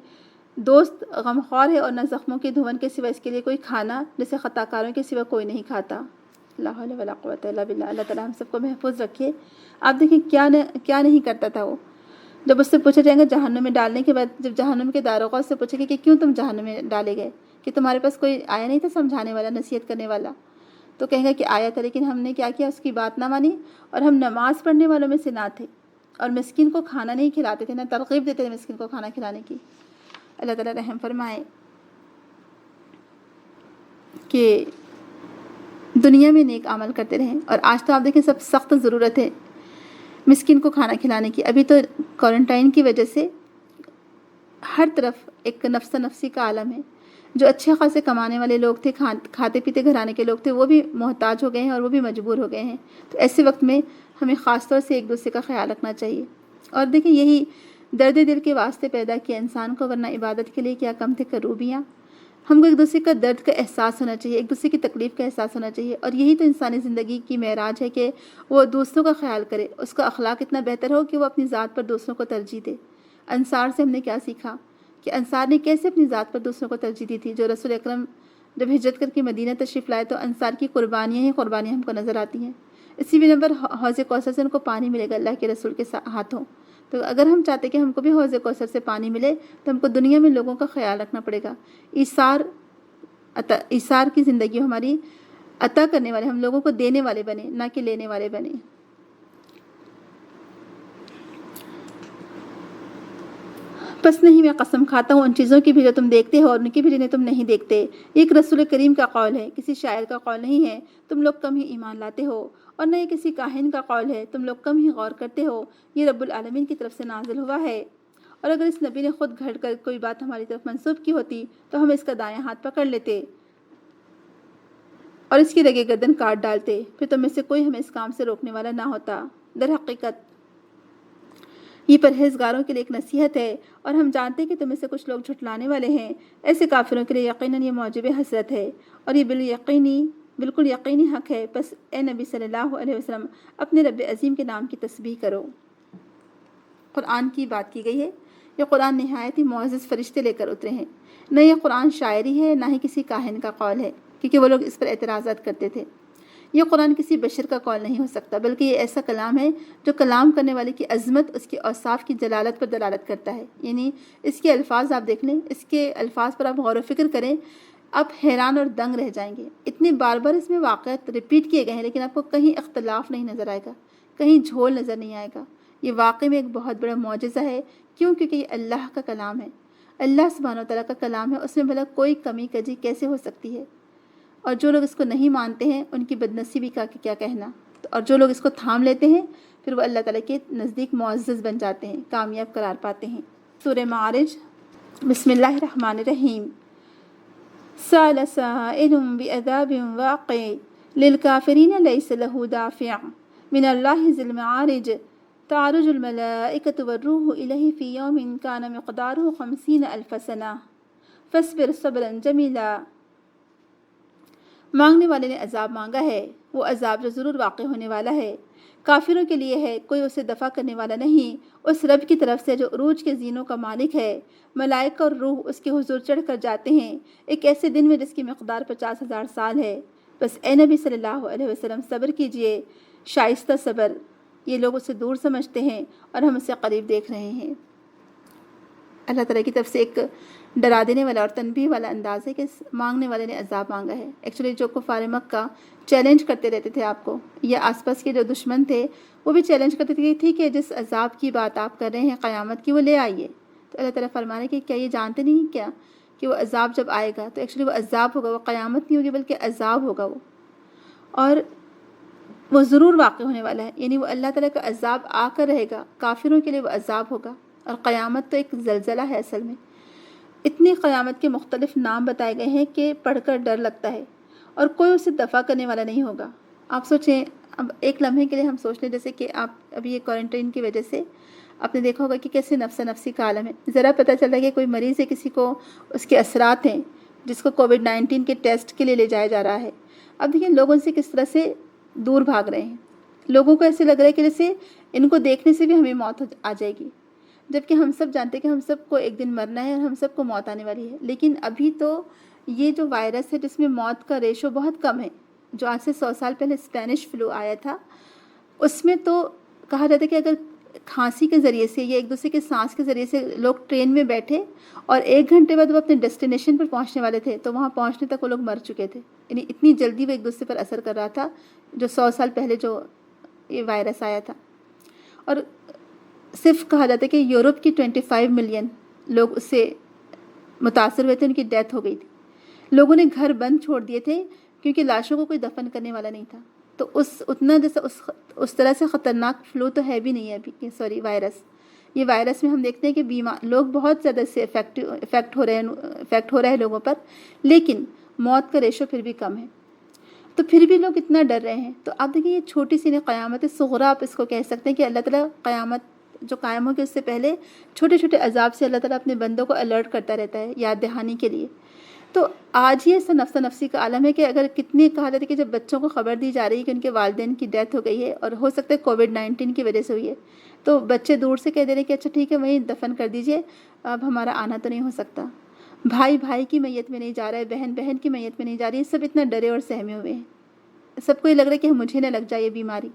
دوست غمخوار ہے اور نہ زخموں کے دھون کے سوا اس کے لیے کوئی کھانا جیسے خطا کاروں کے سوا کوئی نہیں کھاتا۔ لا حول ولا قوت الا باللہ۔ اللہ تعالیٰ ہم سب کو محفوظ رکھے۔ آپ دیکھیں کیا نہیں کرتا تھا وہ، جب اس سے پوچھا جائے گا جہنم میں ڈالنے کے بعد، جب جہنم کے داروغہ اس سے پوچھے گا کہ کیوں تم جہنم میں ڈالے گئے، کہ تمہارے پاس کوئی آیا نہیں تھا سمجھانے والا، نصیحت کرنے والا، تو کہیں گا کہ آیا تھا لیکن ہم نے کیا کیا، اس کی بات نہ مانی اور ہم نماز پڑھنے والوں میں سے نہ تھے اور مسکین کو کھانا نہیں کھلاتے تھے، نہ ترغیب دیتے تھے مسکین کو کھانا کھلانے کی۔ اللہ تعالیٰ رحم فرمائے کہ دنیا میں نیک عمل کرتے رہیں، اور آج تو آپ دیکھیں سب سخت ضرورت ہے مسکین کو کھانا کھلانے کی۔ ابھی تو کوارنٹائن کی وجہ سے ہر طرف ایک نفس نفسی کا عالم ہے، جو اچھے خاصے کمانے والے لوگ تھے، کھاتے پیتے گھرانے کے لوگ تھے، وہ بھی محتاج ہو گئے ہیں اور وہ بھی مجبور ہو گئے ہیں۔ تو ایسے وقت میں ہمیں خاص طور سے ایک دوسرے کا خیال رکھنا چاہیے، اور دیکھیں یہی درد دل کے واسطے پیدا کیا انسان کو، ورنہ عبادت کے لیے کیا کم تھے کروبیاں۔ ہم کو ایک دوسرے کا درد کا احساس ہونا چاہیے، ایک دوسرے کی تکلیف کا احساس ہونا چاہیے، اور یہی تو انسانی زندگی کی معراج ہے کہ وہ دوسروں کا خیال کرے، اس کا اخلاق اتنا بہتر ہو کہ وہ اپنی ذات پر دوسروں کو ترجیح دے۔ انصار سے ہم نے کیا سیکھا کہ انصار نے کیسے اپنی ذات پر دوسروں کو ترجیح دی تھی۔ جو رسول اکرم جب ہجرت کر کے مدینہ تشریف لائے تو انصار کی قربانیاں ہی قربانیاں ہم کو نظر آتی ہیں۔ اسی بنا پر حوض کوثر سے ان کو پانی ملے گا اللہ کے رسول کے ہاتھوں۔ تو اگر ہم چاہتے کہ ہم کو بھی حوض کوثر سے پانی ملے تو ہم کو دنیا میں لوگوں کا خیال رکھنا پڑے گا۔ ایثار کی زندگی ہماری عطا کرنے والے، ہم لوگوں کو دینے والے بنے، نہ کہ لینے والے بنے۔ بس نہیں، میں قسم کھاتا ہوں ان چیزوں کی بھی جو تم دیکھتے ہو اور ان کی بھی جنہیں تم نہیں دیکھتے۔ یہ ایک رسول کریم کا قول ہے، کسی شاعر کا قول نہیں ہے، تم لوگ کم ہی ایمان لاتے ہو، اور نہ یہ کسی کاہن کا قول ہے، تم لوگ کم ہی غور کرتے ہو، یہ رب العالمین کی طرف سے نازل ہوا ہے۔ اور اگر اس نبی نے خود گھڑ کر کوئی بات ہماری طرف منسوب کی ہوتی تو ہم اس کا دایاں ہاتھ پکڑ لیتے، اور اس کی رگے گردن کاٹ ڈالتے، پھر تم میں سے کوئی ہمیں اس کام سے روکنے والا نہ ہوتا۔ در حقیقت یہ پرہیزگاروں کے لیے ایک نصیحت ہے، اور ہم جانتے ہیں کہ تم میں سے کچھ لوگ جھٹلانے والے ہیں۔ ایسے کافروں کے لیے یقیناً یہ موجب حسرت ہے، اور یہ بالکل یقینی حق ہے۔ پس اے نبی صلی اللہ علیہ وسلم، اپنے رب عظیم کے نام کی تسبیح کرو۔ قرآن کی بات کی گئی ہے۔ یہ قرآن نہایت ہی معزز فرشتے لے کر اترے ہیں۔ نہ یہ قرآن شاعری ہے، نہ ہی کسی کاہن کا قول ہے، کیونکہ وہ لوگ اس پر اعتراضات کرتے تھے۔ یہ قرآن کسی بشر کا قول نہیں ہو سکتا، بلکہ یہ ایسا کلام ہے جو کلام کرنے والے کی عظمت، اس کے اوصاف کی جلالت پر دلالت کرتا ہے۔ یعنی اس کے الفاظ آپ دیکھ لیں، اس کے الفاظ پر آپ غور و فکر کریں، آپ حیران اور دنگ رہ جائیں گے۔ اتنے بار بار اس میں واقعات ریپیٹ کیے گئے ہیں، لیکن آپ کو کہیں اختلاف نہیں نظر آئے گا، کہیں جھول نظر نہیں آئے گا۔ یہ واقعی میں ایک بہت بڑا معجزہ ہے۔ کیوں؟ کیونکہ یہ اللہ کا کلام ہے، اللہ سبحانہ و تعالیٰ کا کلام ہے، اس میں بھلا کوئی کمی کجی کیسے ہو سکتی ہے؟ اور جو لوگ اس کو نہیں مانتے ہیں ان کی بدنصیبی کا کیا کہنا، اور جو لوگ اس کو تھام لیتے ہیں پھر وہ اللہ تعالیٰ کے نزدیک معزز بن جاتے ہیں، کامیاب قرار پاتے ہیں۔ سورہ معارج، بسم اللہ الرحمن الرحیم۔ سأل سائل بعذاب واقع للكافرين ليس له دافع من الله ذي المعارج تعرج الملائكة والروح إليه في يوم كان مقداره 50,000 سنة فاصبر صبرا جميلا۔ مانگنے والے نے عذاب مانگا ہے، وہ عذاب جو ضرور واقع ہونے والا ہے، کافروں کے لیے ہے، کوئی اسے دفع کرنے والا نہیں، اس رب کی طرف سے جو عروج کے زینوں کا مالک ہے۔ ملائکہ اور روح اس کے حضور چڑھ کر جاتے ہیں ایک ایسے دن میں جس کی مقدار 50,000 سال ہے۔ بس اے نبی صلی اللہ علیہ وسلم، صبر کیجئے، شائستہ صبر۔ یہ لوگ اسے دور سمجھتے ہیں اور ہم اسے قریب دیکھ رہے ہیں۔ اللہ تعالیٰ کی طرف سے ایک ڈرا دینے والا اور تنبیہ والا انداز ہے کہ مانگنے والے نے عذاب مانگا ہے۔ ایکچولی جو کفار مکہ چیلنج کرتے رہتے تھے آپ کو، یا آس پاس کے جو دشمن تھے وہ بھی چیلنج کرتے تھے کہ جس عذاب کی بات آپ کر رہے ہیں قیامت کی، وہ لے آئیے۔ تو اللہ تعالیٰ فرما رہے کہ کیا یہ جانتے نہیں کیا کہ وہ عذاب جب آئے گا تو ایکچولی وہ عذاب ہوگا، وہ قیامت نہیں ہوگی بلکہ عذاب ہوگا وہ، اور وہ ضرور واقع ہونے والا ہے۔ یعنی وہ اللہ تعالیٰ کا عذاب آ کر رہے گا، کافروں کے لیے وہ عذاب ہوگا۔ اور قیامت تو ایک زلزلہ ہے اصل میں۔ اتنی قیامت کے مختلف نام بتائے گئے ہیں کہ پڑھ کر ڈر لگتا ہے، اور کوئی اسے دفع کرنے والا نہیں ہوگا۔ آپ سوچیں، اب ایک لمحے کے لیے ہم سوچ لیں، جیسے کہ آپ ابھی یہ کوارنٹائن کی وجہ سے آپ نے دیکھا ہوگا کہ کیسے نفس نفسی کا عالم ہے۔ ذرا پتہ چل رہا ہے کہ کوئی مریض ہے، کسی کو اس کے اثرات ہیں، جس کو کووڈ-19 کے ٹیسٹ کے لیے لے جایا جا رہا ہے۔ اب دیکھیں لوگوں سے کس طرح سے دور بھاگ رہے ہیں۔ لوگوں کو ایسے لگ رہا ہے کہ جیسے ان کو دیکھنے سے بھی ہمیں موت آ جائے گی، جبکہ ہم سب جانتے ہیں کہ ہم سب کو ایک دن مرنا ہے اور ہم سب کو موت آنے والی ہے۔ لیکن ابھی تو یہ جو وائرس ہے جس میں موت کا ریشو بہت کم ہے، جو آج سے 100 سال پہلے اسپینش فلو آیا تھا، اس میں تو کہا جاتا ہے کہ اگر کھانسی کے ذریعے سے یا ایک دوسرے کے سانس کے ذریعے سے لوگ ٹرین میں بیٹھے اور 1 گھنٹے بعد وہ اپنے ڈیسٹینیشن پر پہنچنے والے تھے تو وہاں پہنچنے تک وہ لوگ مر چکے تھے۔ یعنی اتنی جلدی وہ ایک دوسرے پر اثر کر رہا تھا، جو 100 سال پہلے جو یہ وائرس آیا تھا۔ اور صرف کہا جاتا ہے کہ یورپ کی 25 ملین لوگ اس سے متاثر ہوئے تھے، ان کی ڈیتھ ہو گئی تھی۔ لوگوں نے گھر بند چھوڑ دیے تھے کیونکہ لاشوں کو کوئی دفن کرنے والا نہیں تھا۔ تو اس طرح سے خطرناک فلو تو ہے بھی نہیں ہے ابھی، وائرس۔ یہ وائرس میں ہم دیکھتے ہیں کہ لوگ بہت زیادہ سے افیکٹ ہو رہے ہیں لوگوں پر، لیکن موت کا ریشو پھر بھی کم ہے۔ تو پھر بھی لوگ اتنا ڈر رہے ہیں۔ تو آپ دیکھیں یہ چھوٹی سی قیامت صغریٰ آپ اس کو کہہ سکتے ہیں کہ اللہ تعالیٰ قیامت جو قائم ہوگی اس سے پہلے چھوٹے چھوٹے عذاب سے اللہ تعالیٰ اپنے بندوں کو الرٹ کرتا رہتا ہے، یاد دہانی کے لیے۔ تو آج ہی ایسا نفس نفسی کا عالم ہے کہ اگر کتنی کہا جاتا ہے کہ جب بچوں کو خبر دی جا رہی ہے کہ ان کے والدین کی ڈیتھ ہو گئی ہے اور ہو سکتا ہے کووڈ-19 کی وجہ سے ہوئی ہے، تو بچے دور سے کہہ دے رہے ہیں کہ اچھا ٹھیک ہے وہیں دفن کر دیجئے، اب ہمارا آنا تو نہیں ہو سکتا۔ بھائی بھائی کی میت میں نہیں جا رہا ہے، بہن بہن کی میت میں نہیں جا رہی ہے، سب اتنا ڈرے اور سہمے ہوئے ہیں۔ سب کو یہ لگ رہا ہے کہ مجھے نہ لگ جائے یہ بیماری۔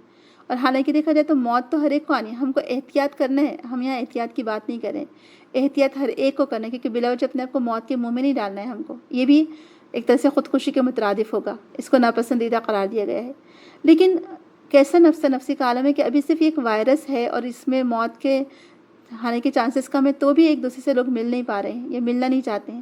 اور حالانکہ دیکھا جائے تو موت تو ہر ایک کو آنی ہے، ہم کو احتیاط کرنا ہے۔ ہم یہاں احتیاط کی بات نہیں کر رہے ہیں، احتیاط ہر ایک کو کرنا ہے، کیونکہ بلا وجہ اپنے آپ کو موت کے منہ میں نہیں ڈالنا ہے ہم کو۔ یہ بھی ایک طرح سے خودکشی کے مترادف ہوگا، اس کو ناپسندیدہ قرار دیا گیا ہے۔ لیکن کیسا نفس نفسی کا عالم ہے کہ ابھی صرف ایک وائرس ہے اور اس میں موت کے آنے کے چانسز کم ہے، تو بھی ایک دوسرے سے لوگ مل نہیں پا رہے ہیں یا ملنا نہیں چاہتے ہیں۔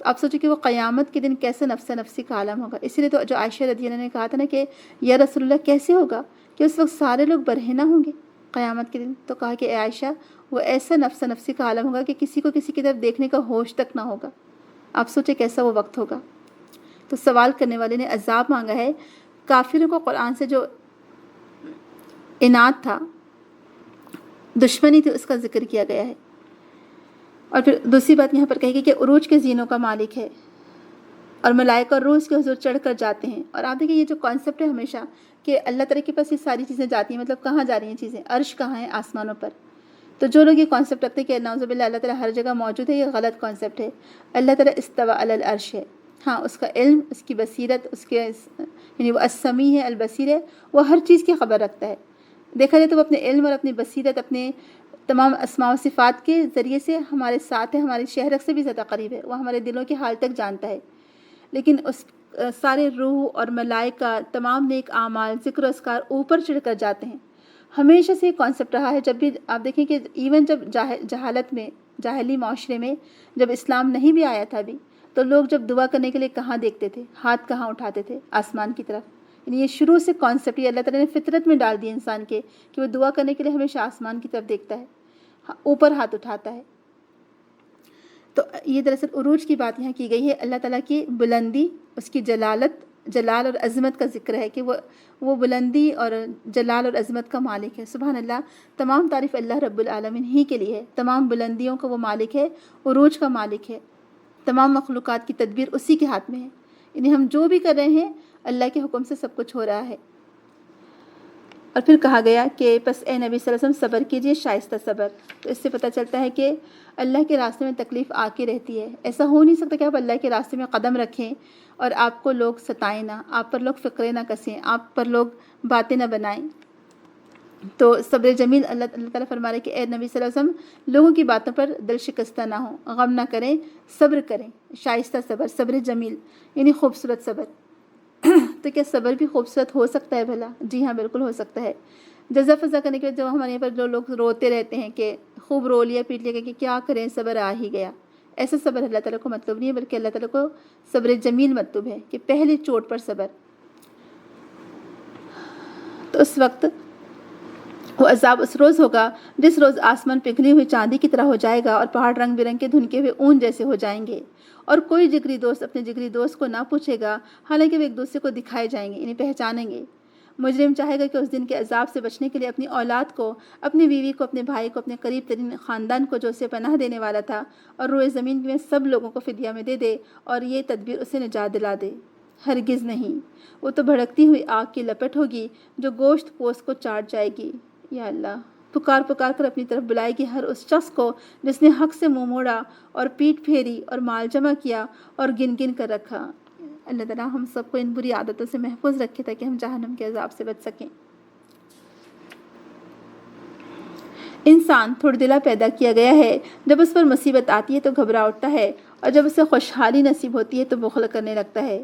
تو آپ سوچیں کہ وہ قیامت کے دن کیسا نفس نفسی کا عالم ہوگا۔ اسی لیے تو جو عائشہ رضی اللہ عنہا نے کہا تھا نا کہ یا رسول اللہ کیسے ہوگا کہ اس وقت سارے لوگ برہنہ ہوں گے قیامت کے دن؟ تو کہا کہ اے عائشہ، وہ ایسا نفس نفسی کا عالم ہوگا کہ کسی کو کسی کی طرف دیکھنے کا ہوش تک نہ ہوگا۔ آپ سوچیں کیسا وہ وقت ہوگا۔ تو سوال کرنے والے نے عذاب مانگا ہے. کافروں کو قرآن سے جو عناد تھا، دشمنی تھی، اس کا ذکر کیا گیا ہے. اور پھر دوسری بات یہاں پر کہی گئی کہ عروج کے زینوں کا مالک ہے اور ملائکہ اور روح اس کے حضور چڑھ کر جاتے ہیں. اور آپ دیکھیں یہ جو کانسیپٹ ہے ہمیشہ کہ اللہ تعالیٰ کے پاس یہ ساری چیزیں جاتی ہیں، مطلب کہاں جا رہی ہیں چیزیں؟ عرش کہاں ہے؟ آسمانوں پر. تو جو لوگ یہ کانسیپٹ رکھتے ہیں کہ نعوذ باللہ اللہ تعالیٰ ہر جگہ موجود ہے، یہ غلط کانسیپٹ ہے. اللہ تعالیٰ استویٰ علی العرش ہے. ہاں، اس کا علم، اس کی بصیرت، اس کے یعنی وہ السمیع ہے، البصیر ہے، وہ ہر چیز کی خبر رکھتا ہے. دیکھا جائے تو وہ اپنے علم اور اپنی بصیرت، اپنے تمام اسماء و صفات کے ذریعے سے ہمارے ساتھ ہے، ہماری شہرک سے بھی زیادہ قریب ہے. وہ ہمارے دلوں کے حال تک جانتا ہے. لیکن اس سارے روح اور ملائکہ، تمام نیک اعمال، ذکر و اذکار اوپر چڑھ کر جاتے ہیں. ہمیشہ سے یہ کانسیپٹ رہا ہے. جب بھی آپ دیکھیں کہ ایون جب جہالت میں، جاہلی معاشرے میں جب اسلام نہیں بھی آیا تھا بھی، تو لوگ جب دعا کرنے کے لیے کہاں دیکھتے تھے؟ ہاتھ کہاں اٹھاتے تھے؟ آسمان کی طرف. یعنی یہ شروع سے کانسیپٹ یہ اللہ تعالیٰ نے فطرت میں ڈال دی انسان کے کہ وہ دعا کرنے کے لیے ہمیشہ آسمان کی طرف دیکھتا ہے، اوپر ہاتھ اٹھاتا ہے. تو یہ دراصل عروج کی بات یہاں کی گئی ہے. اللہ تعالیٰ کی بلندی، اس کی جلال اور عظمت کا ذکر ہے کہ وہ بلندی اور جلال اور عظمت کا مالک ہے. سبحان اللہ، تمام تعریف اللہ رب العالمین ہی کے لیے ہے. تمام بلندیوں کا وہ مالک ہے، عروج کا مالک ہے. تمام مخلوقات کی تدبیر اسی کے ہاتھ میں ہے. یعنی ہم جو بھی کر رہے ہیں اللہ کے حکم سے سب کچھ ہو رہا ہے. اور پھر کہا گیا کہ پس اے نبی صلی اللہ علیہ وسلم صبر کیجئے، شائستہ صبر. تو اس سے پتہ چلتا ہے کہ اللہ کے راستے میں تکلیف آ کے رہتی ہے. ایسا ہو نہیں سکتا کہ آپ اللہ کے راستے میں قدم رکھیں اور آپ کو لوگ ستائیں نہ، آپ پر لوگ فقرے نہ کسیں، آپ پر لوگ باتیں نہ بنائیں. تو صبر جمیل، اللہ تعالیٰ فرما رہے کہ اے نبی صلی اللہ علیہ وسلم لوگوں کی باتوں پر دل شکستہ نہ ہوں، غم نہ کریں، صبر کریں. شائستہ صبر، صبر جمیل یعنی خوبصورت صبر. تو کیا صبر بھی خوبصورت ہو سکتا ہے بھلا؟ جی ہاں، بالکل ہو سکتا ہے. جزا فضا کرنے کے بعد جب ہمارے یہاں پر جو لوگ روتے رہتے ہیں کہ خوب رو لیا، پیٹ لیا کہ کیا کریں، صبر آ ہی گیا، ایسا صبر اللہ تعالیٰ کو مطلوب نہیں ہے، بلکہ اللہ تعالیٰ کو صبر جمیل مطلوب ہے کہ پہلی چوٹ پر صبر. تو اس وقت وہ عذاب اس روز ہوگا جس روز آسمان پگھلی ہوئی چاندی کی طرح ہو جائے گا اور پہاڑ رنگ برنگ کے دھنکے ہوئے اون جیسے ہو جائیں گے، اور کوئی جگری دوست اپنے جگری دوست کو نہ پوچھے گا، حالانکہ وہ ایک دوسرے کو دکھائے جائیں گے، یعنی پہچانیں گے. مجرم چاہے گا کہ اس دن کے عذاب سے بچنے کے لیے اپنی اولاد کو، اپنی بیوی کو، اپنے بھائی کو، اپنے قریب ترین خاندان کو جو اسے پناہ دینے والا تھا اور روئے زمین میں سب لوگوں کو فدیہ میں دے دے اور یہ تدبیر اسے نجات دلا دے. ہرگز نہیں، وہ تو بھڑکتی ہوئی آگ کی لپٹ ہوگی جو گوشت پوست کو چاٹ جائے گی. یا اللہ، پکار پکار کر اپنی طرف بلائے گی ہر اس شخص کو جس نے حق سے منہ موڑا اور پیٹ پھیری اور مال جمع کیا اور گن گن کر رکھا. اللہ تعالیٰ ہم سب کو ان بری عادتوں سے محفوظ رکھے تاکہ ہم جہنم کے عذاب سے بچ سکیں. انسان تھوڑ دلا پیدا کیا گیا ہے. جب اس پر مصیبت آتی ہے تو گھبرا اٹھتا ہے، اور جب اسے خوشحالی نصیب ہوتی ہے تو بخل کرنے لگتا ہے.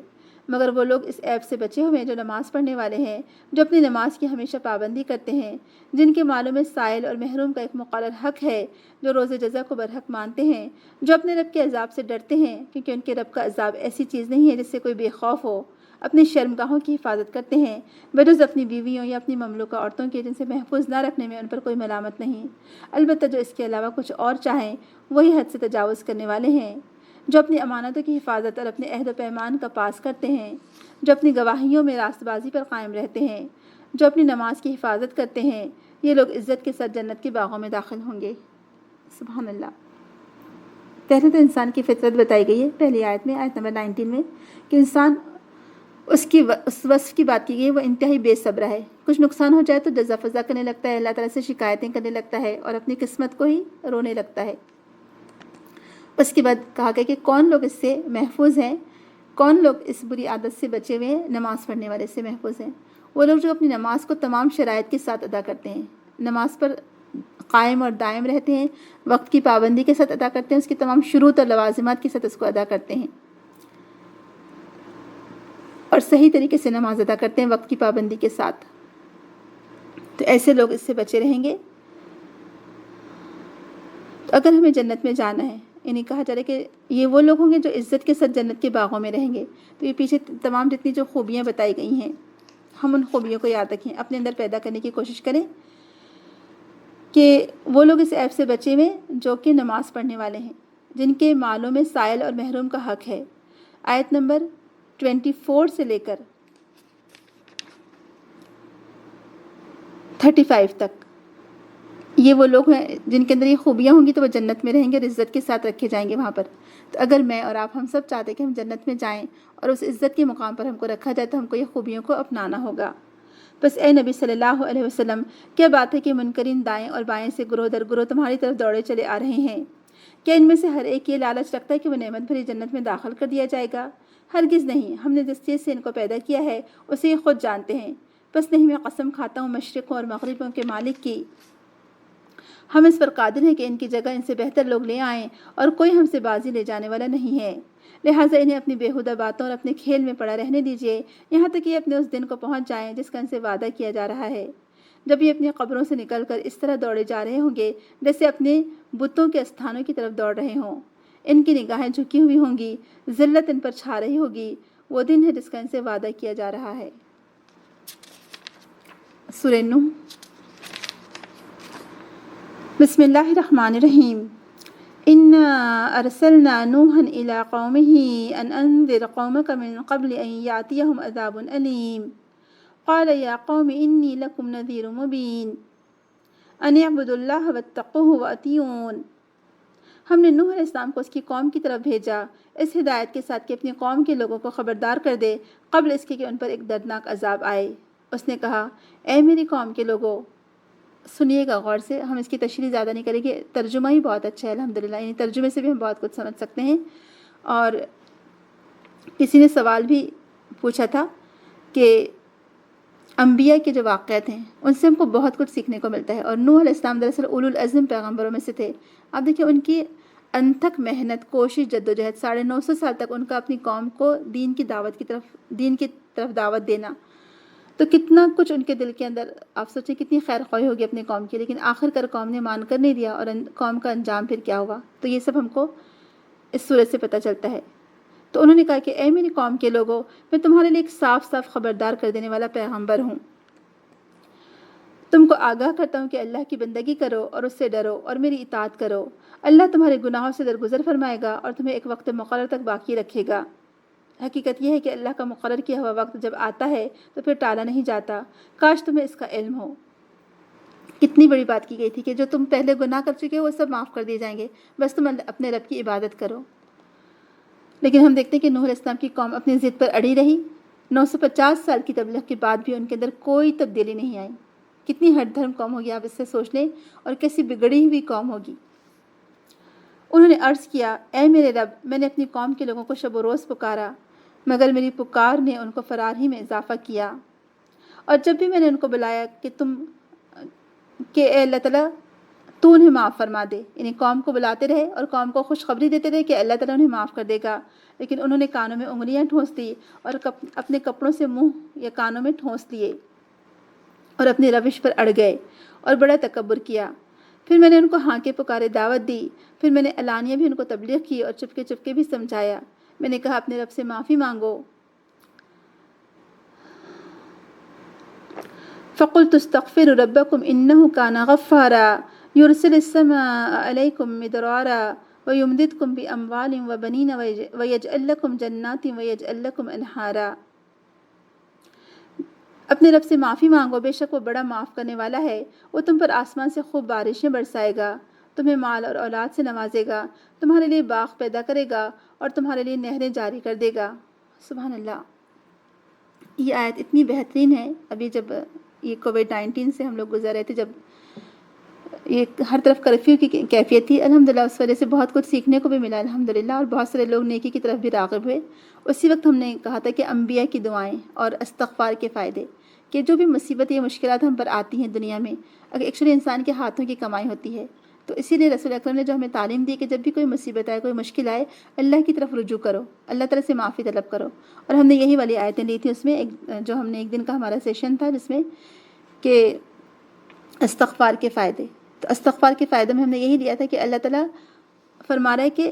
مگر وہ لوگ اس عیب سے بچے ہوئے ہیں جو نماز پڑھنے والے ہیں، جو اپنی نماز کی ہمیشہ پابندی کرتے ہیں، جن کے مالوں میں سائل اور محروم کا ایک مقرر حق ہے، جو روز جزا کو برحق مانتے ہیں، جو اپنے رب کے عذاب سے ڈرتے ہیں کیونکہ ان کے رب کا عذاب ایسی چیز نہیں ہے جس سے کوئی بے خوف ہو، اپنی شرمگاہوں کی حفاظت کرتے ہیں بجز اپنی بیویوں یا اپنی مملوکہ عورتوں کے، جن سے محفوظ نہ رکھنے میں ان پر کوئی ملامت نہیں. البتہ جو اس کے علاوہ کچھ اور چاہیں وہی حد سے تجاوز کرنے والے ہیں. جو اپنی امانتوں کی حفاظت اور اپنے عہد و پیمان کا پاس کرتے ہیں، جو اپنی گواہیوں میں راست بازی پر قائم رہتے ہیں، جو اپنی نماز کی حفاظت کرتے ہیں، یہ لوگ عزت کے ساتھ جنت کے باغوں میں داخل ہوں گے. سبحان اللہ. پہلے تو انسان کی فطرت بتائی گئی ہے پہلی آیت میں، آیت نمبر 19 میں، کہ انسان اس وصف کی بات کی گئی ہے، وہ انتہائی بے صبر ہے. کچھ نقصان ہو جائے تو جزا فضا کرنے لگتا ہے، اللہ تعالیٰ سے شکایتیں کرنے لگتا ہے اور اپنی قسمت کو ہی رونے لگتا ہے. اس کے بعد کہا گیا کہ کون لوگ اس سے محفوظ ہیں، کون لوگ اس بری عادت سے بچے ہوئے ہیں، نماز پڑھنے والے سے محفوظ ہیں. وہ لوگ جو اپنی نماز کو تمام شرائط کے ساتھ ادا کرتے ہیں، نماز پر قائم اور دائم رہتے ہیں، وقت کی پابندی کے ساتھ ادا کرتے ہیں، اس کی تمام شروط اور لوازمات کے ساتھ اس کو ادا کرتے ہیں اور صحیح طریقے سے نماز ادا کرتے ہیں وقت کی پابندی کے ساتھ. تو ایسے لوگ اس سے بچے رہیں گے. تو اگر ہمیں جنت میں جانا ہے، یعنی کہا جا رہا ہے کہ یہ وہ لوگ ہوں گے جو عزت کے ساتھ جنت کے باغوں میں رہیں گے. تو یہ پیچھے تمام جتنی جو خوبیاں بتائی گئی ہیں، ہم ان خوبیوں کو یاد رکھیں، اپنے اندر پیدا کرنے کی کوشش کریں کہ وہ لوگ اس عیب سے بچے ہوئے جو کہ نماز پڑھنے والے ہیں، جن کے مالوں میں سائل اور محروم کا حق ہے. آیت نمبر 24 سے لے کر 35 تک یہ وہ لوگ ہیں جن کے اندر یہ خوبیاں ہوں گی تو وہ جنت میں رہیں گے اور عزت کے ساتھ رکھے جائیں گے وہاں پر. تو اگر میں اور آپ ہم سب چاہتے ہیں کہ ہم جنت میں جائیں اور اس عزت کے مقام پر ہم کو رکھا جائے تو ہم کو یہ خوبیوں کو اپنانا ہوگا. بس اے نبی صلی اللہ علیہ وسلم، کیا بات ہے کہ منکرین دائیں اور بائیں سے گروہ در گروہ تمہاری طرف دوڑے چلے آ رہے ہیں؟ کیا ان میں سے ہر ایک یہ لالچ رکھتا ہے کہ وہ نعمت بھری جنت میں داخل کر دیا جائے گا؟ ہرگز نہیں. ہم نے جس چیز سے ان کو پیدا کیا ہے اسے یہ خود جانتے ہیں. بس نہیں، میں قسم کھاتا ہوں مشرقوں اور مغربوں کے مالک کی، ہم اس پر قادر ہیں کہ ان کی جگہ ان سے بہتر لوگ لے آئیں اور کوئی ہم سے بازی لے جانے والا نہیں ہے. لہٰذا انہیں اپنی بیہودہ باتوں اور اپنے کھیل میں پڑا رہنے دیجیے یہاں تک کہ یہ اپنے اس دن کو پہنچ جائیں جس کا ان سے وعدہ کیا جا رہا ہے، جب یہ اپنی قبروں سے نکل کر اس طرح دوڑے جا رہے ہوں گے جیسے اپنے بتوں کے استھانوں کی طرف دوڑ رہے ہوں. ان کی نگاہیں جھکی ہوئی ہوں گی، ذلت ان پر چھا رہی ہوگی. وہ دن ہے جس کا ان سے وعدہ کیا جا رہا ہے. سورہ نوح. بسم اللہ الرحمن الرحیم. انا ارسلنا نوحا الى قومه ان انذر قومك من قبل ان ياتيهم عذاب الیم قال يا قوم انی لکم نذیر مبین ان اعبدوا اللہ واتقوہ واطیعون. ہم نے نوح علیہ السلام کو اس کی قوم کی طرف بھیجا اس ہدایت کے ساتھ کہ اپنی قوم کے لوگوں کو خبردار کر دے قبل اس کے کہ ان پر ایک دردناک عذاب آئے. اس نے کہا، اے میری قوم کے لوگوں. سنیے گا غور سے، ہم اس کی تشریح زیادہ نہیں کریں گے، ترجمہ ہی بہت اچھا ہے الحمدللہ، یعنی ترجمے سے بھی ہم بہت کچھ سمجھ سکتے ہیں. اور کسی نے سوال بھی پوچھا تھا کہ انبیاء کے جو واقعات ہیں ان سے ہم کو بہت کچھ سیکھنے کو ملتا ہے، اور نوح علیہ السلام دراصل اولو العزم پیغمبروں میں سے تھے. آپ دیکھیں ان کی انتھک محنت، کوشش، جدوجہد، 950 سال تک ان کا اپنی قوم کو دین کی طرف دعوت دینا، تو کتنا کچھ ان کے دل کے اندر، آپ سوچیں کتنی خیر خواہی ہوگی اپنی قوم کی، لیکن آخر کر قوم نے مان کر نہیں دیا اور قوم کا انجام پھر کیا ہوا. تو یہ سب ہم کو اس صورت سے پتہ چلتا ہے. تو انہوں نے کہا کہ اے میری قوم کے لوگوں، میں تمہارے لیے ایک صاف صاف خبردار کر دینے والا پیغمبر ہوں. تم کو آگاہ کرتا ہوں کہ اللہ کی بندگی کرو اور اس سے ڈرو اور میری اطاعت کرو. اللہ تمہارے گناہوں سے درگزر فرمائے گا اور تمہیں ایک وقت مقرر تک باقی رکھے گا. حقیقت یہ ہے کہ اللہ کا مقرر کیا ہوا وقت جب آتا ہے تو پھر ٹالا نہیں جاتا. کاش تمہیں اس کا علم ہو. کتنی بڑی بات کی گئی تھی کہ جو تم پہلے گناہ کر چکے ہو وہ سب معاف کر دیے جائیں گے، بس تم اپنے رب کی عبادت کرو. لیکن ہم دیکھتے ہیں کہ نوح علیہ السلام کی قوم اپنی ضد پر اڑی رہی. 950 سال کی تبلیغ کے بعد بھی ان کے اندر کوئی تبدیلی نہیں آئی. کتنی ہٹ دھرم قوم ہوگی، آپ اس سے سوچ لیں، اور کیسی بگڑی ہوئی قوم ہوگی. انہوں نے عرض کیا، اے میرے رب، میں نے اپنی قوم کے لوگوں کو شب و روز پکارا مگر میری پکار نے ان کو فرار ہی میں اضافہ کیا. اور جب بھی میں نے ان کو بلایا کہ اے اللہ تعالیٰ تو انہیں معاف فرما دے، یعنی قوم کو بلاتے رہے اور قوم کو خوشخبری دیتے رہے کہ اللہ تعالیٰ انہیں معاف کر دے گا، لیکن انہوں نے کانوں میں انگلیاں ٹھونس دی اور اپنے کپڑوں سے منہ یا کانوں میں ٹھونس لیے اور اپنی روش پر اڑ گئے اور بڑا تکبر کیا. پھر میں نے ان کو ہانکے پکارے دعوت دی، پھر میں نے علانیہ بھی ان کو تبلیغ کی اور چپکے چپکے بھی سمجھایا. میں نے کہا اپنے رب سے معافی مانگو. فَقُلْتُ اسْتَغْفِرُوا رَبَّكُمْ إِنَّهُ كَانَ غَفَّارًا يُرْسِلِ السَّمَاءَ عَلَيْكُمْ مِدْرَارًا وَيُمْدِدْكُمْ بِأَمْوَالٍ وَبَنِينَ وَيَجْعَلْ لَكُمْ جَنَّاتٍ وَيَجْعَلْ لَكُمْ أَنْهَارًا. اپنے رب سے معافی مانگو، بے شک وہ بڑا معاف کرنے والا ہے. وہ تم پر آسمان سے خوب بارشیں برسائے گا، تمہیں مال اور اولاد سے نوازے گا، تمہارے لیے باغ پیدا کرے گا اور تمہارے لیے نہریں جاری کر دے گا. سبحان اللہ. یہ آیت اتنی بہترین ہے. ابھی جب یہ کووڈ-19 سے ہم لوگ گزر رہے تھے، جب یہ ہر طرف کرفیو کی کیفیت تھی، الحمدللہ اس وجہ سے بہت کچھ سیکھنے کو بھی ملا الحمدللہ، اور بہت سارے لوگ نیکی کی طرف بھی راغب ہوئے. اسی وقت ہم نے کہا تھا کہ انبیاء کی دعائیں اور استغفار کے فائدے، کہ جو بھی مصیبت یا مشکلات ہم پر آتی ہیں دنیا میں، اگر ایکچولی انسان کے ہاتھوں کی کمائی ہوتی ہے، تو اسی لیے رسول اکرم نے جو ہمیں تعلیم دی کہ جب بھی کوئی مصیبت آئے، کوئی مشکل آئے، اللہ کی طرف رجوع کرو، اللہ تعالیٰ سے معافی طلب کرو. اور ہم نے یہی والی آیتیں لی تھیں. اس میں جو ہم نے ایک دن کا ہمارا سیشن تھا جس میں کہ استغفار کے فائدے، تو استغفار کے فائدوں میں ہم نے یہی لیا تھا کہ اللہ تعالیٰ فرما رہا ہے کہ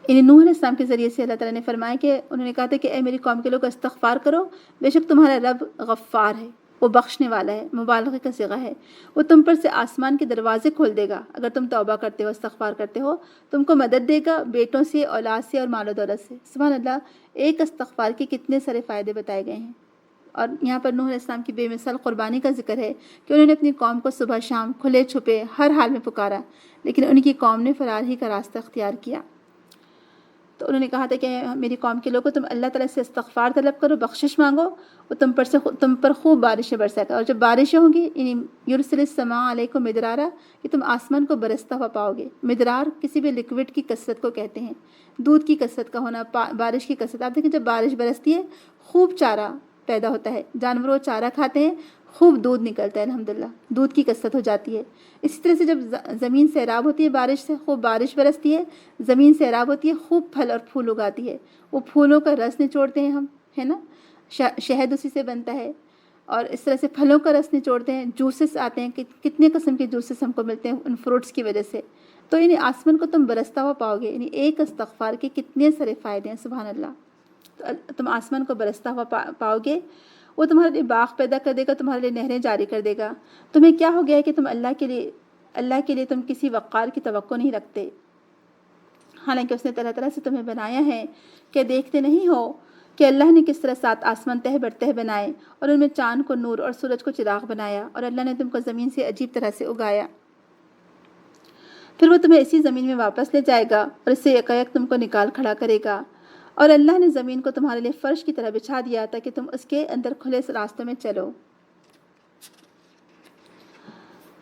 نوح علیہ السلام کے ذریعے سے اللہ تعالیٰ نے فرمایا کہ انہوں نے کہا تھا کہ اے میری قوم کے لوگ استغفار کرو، بے شک تمہارا رب غفار ہے. وہ بخشنے والا ہے، مبالغے کا صیغہ ہے۔ وہ تم پر سے آسمان کے دروازے کھول دے گا اگر تم توبہ کرتے ہو، استغفار کرتے ہو، تم کو مدد دے گا بیٹوں سے، اولاد سے اور مال و دولت سے۔ سبحان اللہ، ایک استغفار کے کتنے سارے فائدے بتائے گئے ہیں۔ اور یہاں پر نوح علیہ السلام کی بے مثال قربانی کا ذکر ہے کہ انہوں نے اپنی قوم کو صبح شام کھلے چھپے ہر حال میں پکارا، لیکن ان کی قوم نے فرار ہی کا راستہ اختیار کیا۔ تو انہوں نے کہا تھا کہ میری قوم کے لوگوں، تم اللہ تعالیٰ سے استغفار طلب کرو، بخشش مانگو، وہ تم پر خوب بارشیں برسائے گا۔ اور جب بارشیں ہوں گی، یعنی یرسل السماء علیکم مدرارا، کہ تم آسمان کو برستا ہوا پاؤ گے۔ مدرار کسی بھی لکوڈ کی کثرت کو کہتے ہیں، دودھ کی کثرت کا ہونا، بارش کی کثرت۔ آپ دیکھیں جب بارش برستی ہے خوب چارہ پیدا ہوتا ہے، جانور وہ چارہ کھاتے ہیں، خوب دودھ نکلتا ہے، الحمدللہ دودھ کی کثرت ہو جاتی ہے۔ اسی طرح سے جب زمین سیراب ہوتی ہے بارش سے، خوب بارش برستی ہے، زمین سیراب ہوتی ہے، خوب پھل اور پھول اگاتی ہے، وہ پھولوں کا رس نچوڑتے ہیں ہم، ہے نا، شہد اسی سے بنتا ہے، اور اس طرح سے پھلوں کا رس نچوڑتے ہیں، جوسز آتے ہیں، کتنے قسم کے جوسز ہم کو ملتے ہیں ان فروٹس کی وجہ سے۔ تو یعنی آسمان کو تم برستا ہوا پاؤ گے، یعنی ایک استغفار کے کتنے سارے فائدے ہیں، سبحان اللہ۔ تو تم آسمان کو برستا ہوا پاؤ گے، وہ تمہارے لیے باغ پیدا کر دے گا، تمہارے لیے نہریں جاری کر دے گا۔ تمہیں کیا ہو گیا ہے کہ تم اللہ کے لیے تم کسی وقار کی توقع نہیں رکھتے، حالانکہ اس نے طرح طرح سے تمہیں بنایا ہے۔ کہ دیکھتے نہیں ہو کہ اللہ نے کس طرح 7 آسمان تہ بر تہ بنائے، اور ان میں چاند کو نور اور سورج کو چراغ بنایا، اور اللہ نے تم کو زمین سے عجیب طرح سے اگایا، پھر وہ تمہیں اسی زمین میں واپس لے جائے گا اور اس سے یکایک تم کو نکال کھڑا کرے گا۔ اور اللہ نے زمین کو تمہارے لیے فرش کی طرح بچھا دیا تاکہ تم اس کے اندر کھلے راستوں میں چلو۔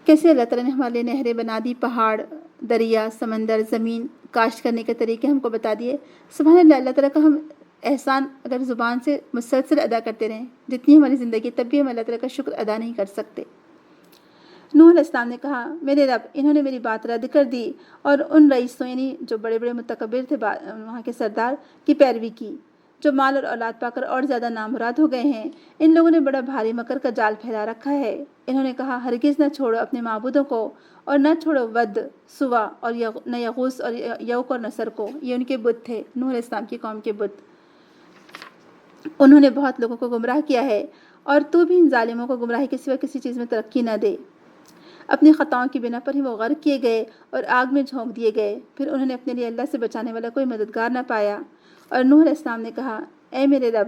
کیسے اللہ تعالیٰ نے ہمارے لیے نہریں بنا دی، پہاڑ، دریا، سمندر، زمین، کاشت کرنے کے طریقے ہم کو بتا دیے۔ سبحان اللہ، اللہ تعالیٰ کا ہم احسان اگر زبان سے مسلسل ادا کرتے رہیں جتنی ہماری زندگی، تب بھی ہم اللہ تعالیٰ کا شکر ادا نہیں کر سکتے۔ نوح علیہ السلام نے کہا، میرے رب، انہوں نے میری بات رد کر دی اور ان رئیسوں، یعنی جو بڑے بڑے متکبر تھے وہاں کے سردار، کی پیروی کی، جو مال اور اولاد پا کر اور زیادہ نامراد ہو گئے ہیں۔ ان لوگوں نے بڑا بھاری مکر کا جال پھیلا رکھا ہے۔ انہوں نے کہا، ہرگز نہ چھوڑو اپنے معبودوں کو، اور نہ چھوڑو ود، سوا، اور نہ یغوث اور یوک اور نصر کو۔ یہ ان کے بت تھے، نوح علیہ السلام کی قوم کے بت۔ انہوں نے بہت لوگوں کو گمراہ کیا ہے، اور تو بھی ان ظالموں کو گمراہی کے سوا کسی چیز میں ترقی نہ دے۔ اپنی خطاؤں کی بنا پر ہی وہ غرق کیے گئے اور آگ میں جھونک دیے گئے۔ پھر انہوں نے اپنے لیے اللہ سے بچانے والا کوئی مددگار نہ پایا۔ اور نوح علیہ السلام نے کہا، اے میرے رب،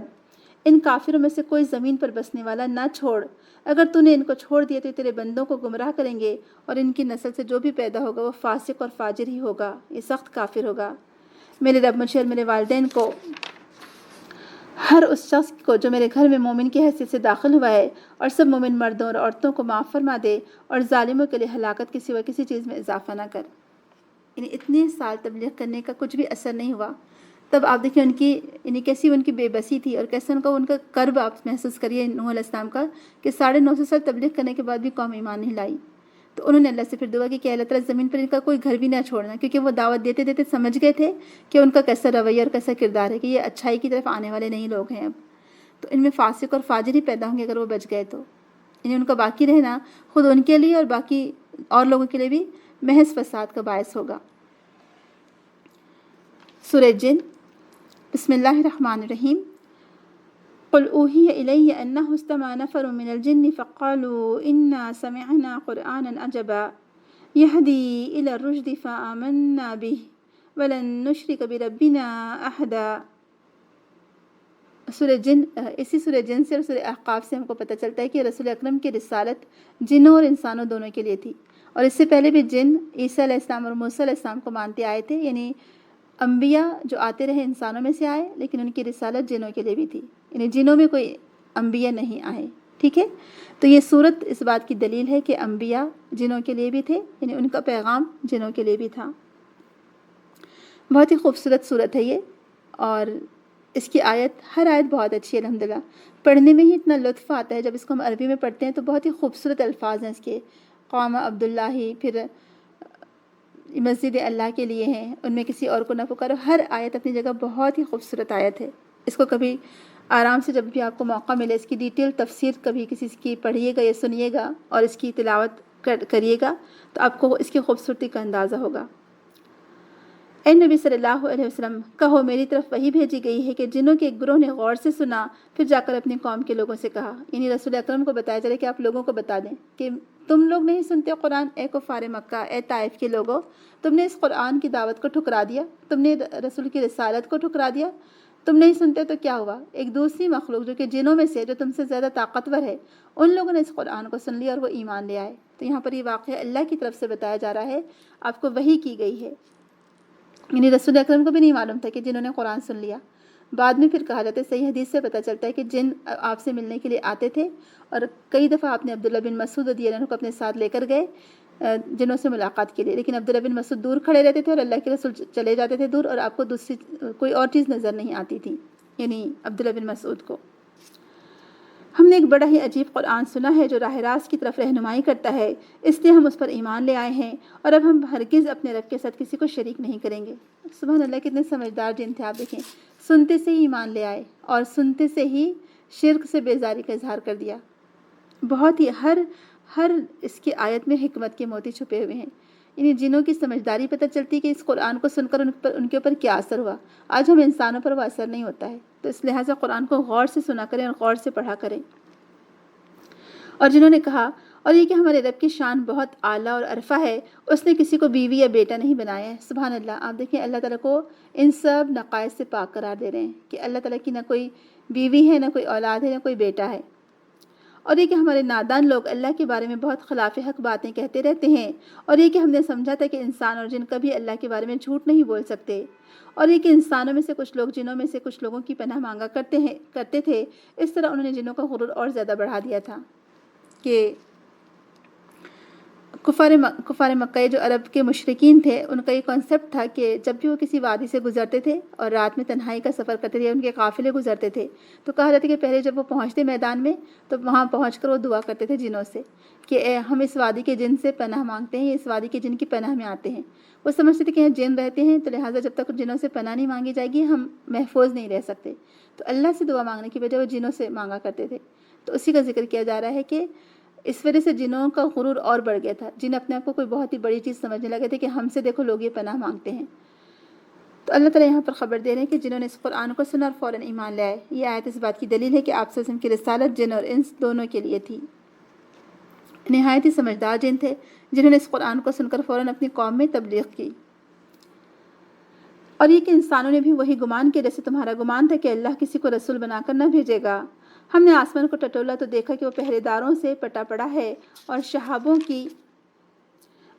ان کافروں میں سے کوئی زمین پر بسنے والا نہ چھوڑ۔ اگر تو نے ان کو چھوڑ دیا تو تیرے بندوں کو گمراہ کریں گے، اور ان کی نسل سے جو بھی پیدا ہوگا وہ فاسق اور فاجر ہی ہوگا، یہ سخت کافر ہوگا۔ میرے رب، مجھے اور میرے والدین کو، ہر اس شخص کو جو میرے گھر میں مومن کی حیثیت سے داخل ہوا ہے، اور سب مومن مردوں اور عورتوں کو معاف فرما دے، اور ظالموں کے لیے ہلاکت کے سوا کسی چیز میں اضافہ نہ کر۔ یعنی اتنے سال تبلیغ کرنے کا کچھ بھی اثر نہیں ہوا، تب آپ دیکھیں یعنی کیسی ان کی بے بسی تھی، اور کیسے ان کا کرب آپ محسوس کریے نوح علیہ السلام کا، کہ 950 سال تبلیغ کرنے کے بعد بھی قوم ایمان نہیں لائی۔ تو انہوں نے اللہ سے پھر دعا کی کہ اللہ تعالیٰ زمین پر ان کا کوئی گھر بھی نہ چھوڑنا، کیونکہ وہ دعوت دیتے دیتے سمجھ گئے تھے کہ ان کا کیسا رویہ اور کیسا کردار ہے، کہ یہ اچھائی کی طرف آنے والے نہیں لوگ ہیں اب، تو ان میں فاسق اور فاجر ہی پیدا ہوں گے اگر وہ بچ گئے تو۔ یعنی ان کا باقی رہنا خود ان کے لیے اور باقی اور لوگوں کے لیے بھی محض فساد کا باعث ہوگا۔ سورہ جن، بسم اللہ الرحمن الرحیم۔ قل اوحی الی انہ استمع نفر من الجن فقالوا انا سمعنا قرآنا عجبا یہدی الی الرشد فآمنا به ولن نشرک بربنا احدا۔ سورہ جن، اسی سورہ جن سے اور سورہ احقاف سے ہم کو پتہ چلتا ہے کہ رسول اکرم کی رسالت جنوں اور انسانوں دونوں کے لیے تھی، اور اس سے پہلے بھی جن عیسیٰ علیہ السلام اور موسیٰ علیہ السلام کو مانتے آئے تھے، یعنی انبیاء جو آتے رہے انسانوں میں سے آئے، لیکن ان کی رسالت جنوں کے لیے بھی تھی، یعنی جنوں میں کوئی انبیاء نہیں آئے، ٹھیک ہے۔ تو یہ صورت اس بات کی دلیل ہے کہ انبیاء جنوں کے لیے بھی تھے، یعنی ان کا پیغام جنوں کے لیے بھی تھا۔ بہت ہی خوبصورت صورت ہے یہ، اور اس کی ہر آیت بہت اچھی ہے، الحمدللہ۔ پڑھنے میں ہی اتنا لطف آتا ہے، جب اس کو ہم عربی میں پڑھتے ہیں تو بہت ہی خوبصورت الفاظ ہیں اس کے، قام عبداللہ، پھر مسجد اللہ کے لیے ہیں، ان میں کسی اور کو نہ پکارو۔ ہر آیت اپنی جگہ بہت ہی خوبصورت آیت ہے۔ اس کو کبھی آرام سے جب بھی آپ کو موقع ملے اس کی ڈیٹیل تفسیر کبھی کسی کی پڑھیے گا یا سنیے گا اور اس کی تلاوت کریے گا تو آپ کو اس کی خوبصورتی کا اندازہ ہوگا۔ اے نبی صلی اللہ علیہ وسلم کہو میری طرف وہی بھیجی گئی ہے کہ جنوں کے ایک گروہ نے غور سے سنا پھر جا کر اپنی قوم کے لوگوں سے کہا، یعنی رسول اکرم کو بتایا جا رہا ہے کہ آپ لوگوں کو بتا دیں کہ تم لوگ نہیں سنتے قرآن، اے کفار مکہ، اے طائف کے لوگوں، تم نے اس قرآن کی دعوت کو ٹھکرا دیا، تم نے رسول کی رسالت کو ٹھکرا دیا، تم نہیں سنتے تو کیا ہوا؟ ایک دوسری مخلوق جو کہ جنوں میں سے جو تم سے زیادہ طاقتور ہے، ان لوگوں نے اس قرآن کو سن لیا اور وہ ایمان لے آئے۔ تو یہاں پر یہ واقعہ اللہ کی طرف سے بتایا جا رہا ہے، آپ کو وحی کی گئی ہے، یعنی رسول اکرم کو بھی نہیں معلوم تھا کہ جنہوں نے قرآن سن لیا۔ بعد میں پھر کہا جاتا ہے، صحیح حدیث سے پتہ چلتا ہے کہ جن آپ سے ملنے کے لیے آتے تھے، اور کئی دفعہ آپ نے عبداللہ بن مسعود رضی اللہ عنہ کو اپنے ساتھ لے کر گئے جنوں سے ملاقات کے لیے، لیکن عبداللہ بن مسعود دور کھڑے رہتے تھے اور اللہ کے رسول چلے جاتے تھے دور، اور آپ کو دوسری کوئی اور چیز نظر نہیں آتی تھی، یعنی عبداللہ بن مسعود کو۔ ہم نے ایک بڑا ہی عجیب قرآن سنا ہے جو راہ راست کی طرف رہنمائی کرتا ہے، اس لیے ہم اس پر ایمان لے آئے ہیں، اور اب ہم ہرگز اپنے رب کے ساتھ کسی کو شریک نہیں کریں گے۔ سبحان اللہ، کتنے سمجھدار جن تھے آپ دیکھیں، سنتے سے ہی ایمان لے آئے اور سنتے سے ہی شرک سے بیزاری کا اظہار کر دیا۔ بہت ہی ہر اس کی آیت میں حکمت کے موتی چھپے ہوئے ہیں، یعنی جنوں کی سمجھداری پتہ چلتی کہ اس قرآن کو سن کر ان کے اوپر کیا اثر ہوا۔ آج ہم انسانوں پر وہ اثر نہیں ہوتا ہے، تو اس لحاظ سے قرآن کو غور سے سنا کریں اور غور سے پڑھا کریں۔ اور جنہوں نے کہا، اور یہ کہ ہمارے رب کی شان بہت اعلیٰ اور عرفہ ہے، اس نے کسی کو بیوی یا بیٹا نہیں بنایا ہے۔ سبحان اللہ، آپ دیکھیں اللہ تعالیٰ کو ان سب نقائص سے پاک قرار دے رہے ہیں کہ اللہ تعالیٰ کی نہ کوئی بیوی ہے، نہ کوئی اولاد ہے، نہ کوئی بیٹا ہے۔ اور یہ کہ ہمارے نادان لوگ اللہ کے بارے میں بہت خلاف حق باتیں کہتے رہتے ہیں، اور یہ کہ ہم نے سمجھا تھا کہ انسان اور جن کبھی اللہ کے بارے میں جھوٹ نہیں بول سکتے، اور یہ کہ انسانوں میں سے کچھ لوگ جنوں میں سے کچھ لوگوں کی پناہ مانگا کرتے تھے، اس طرح انہوں نے جنوں کا غرور اور زیادہ بڑھا دیا تھا کہ کفار مکہ جو عرب کے مشرکین تھے، ان کا یہ کانسیپٹ تھا کہ جب بھی وہ کسی وادی سے گزرتے تھے اور رات میں تنہائی کا سفر کرتے تھے، ان کے قافلے گزرتے تھے، تو کہا جاتا کہ پہلے جب وہ پہنچتے میدان میں تو وہاں پہنچ کر وہ دعا کرتے تھے جنوں سے کہ اے ہم اس وادی کے جن سے پناہ مانگتے ہیں، اس وادی کے جن کی پناہ میں آتے ہیں۔ وہ سمجھتے تھے کہ یہاں جن رہتے ہیں، تو لہٰذا جب تک جنوں سے پناہ نہیں مانگی جائے گی ہم محفوظ نہیں رہ سکتے، تو اللہ سے دعا مانگنے کی وجہ وہ جنوں سے مانگا کرتے تھے۔ تو اسی کا ذکر کیا جا رہا ہے کہ اس وجہ سے جنوں کا غرور اور بڑھ گیا تھا، جن اپنے آپ کو کوئی بہت ہی بڑی چیز سمجھنے لگے تھے کہ ہم سے دیکھو لوگ یہ پناہ مانگتے ہیں۔ تو اللہ تعالیٰ یہاں پر خبر دے رہے ہیں کہ جنہوں نے اس قرآن کو سنا اور فوراً ایمان لے آئے، یہ آیت اس بات کی دلیل ہے کہ آپ صلی اللہ علیہ وسلم کی رسالت جن اور انس دونوں کے لیے تھی۔ نہایت ہی سمجھدار جن تھے جنہوں نے اس قرآن کو سن کر فوراً اپنی قوم میں تبلیغ کی۔ اور یہ کہ انسانوں نے بھی وہی گمان کیا جیسے تمہارا گمان تھا کہ اللہ کسی کو رسول بنا کر نہ بھیجے گا۔ ہم نے آسمان کو ٹٹولا تو دیکھا کہ وہ پہرے داروں سے پٹا پڑا ہے اور شہابوں کی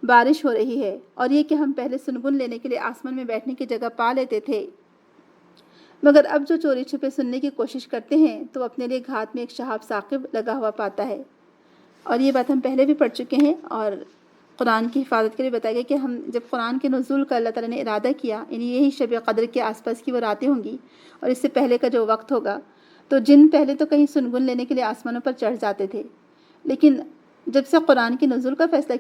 بارش ہو رہی ہے، اور یہ کہ ہم پہلے سنگن لینے کے لیے آسمان میں بیٹھنے کی جگہ پا لیتے تھے، مگر اب جو چوری چھپے سننے کی کوشش کرتے ہیں تو اپنے لیے گھات میں ایک شہاب ثاقب لگا ہوا پاتا ہے۔ اور یہ بات ہم پہلے بھی پڑھ چکے ہیں، اور قرآن کی حفاظت کے لیے بتایا گیا کہ ہم جب قرآن کے نزول کا اللہ تعالیٰ نے ارادہ کیا، یعنی یہی شب قدر کے آس پاس کی وہ راتیں ہوں گی اور اس سے پہلے کا جو وقت ہوگا، تو جن پہلے تو کہیں سنگن لینے کے لیے آسمانوں پر چڑھ جاتے تھے، لیکن جب سے قرآن کے نزول کا فیصلہ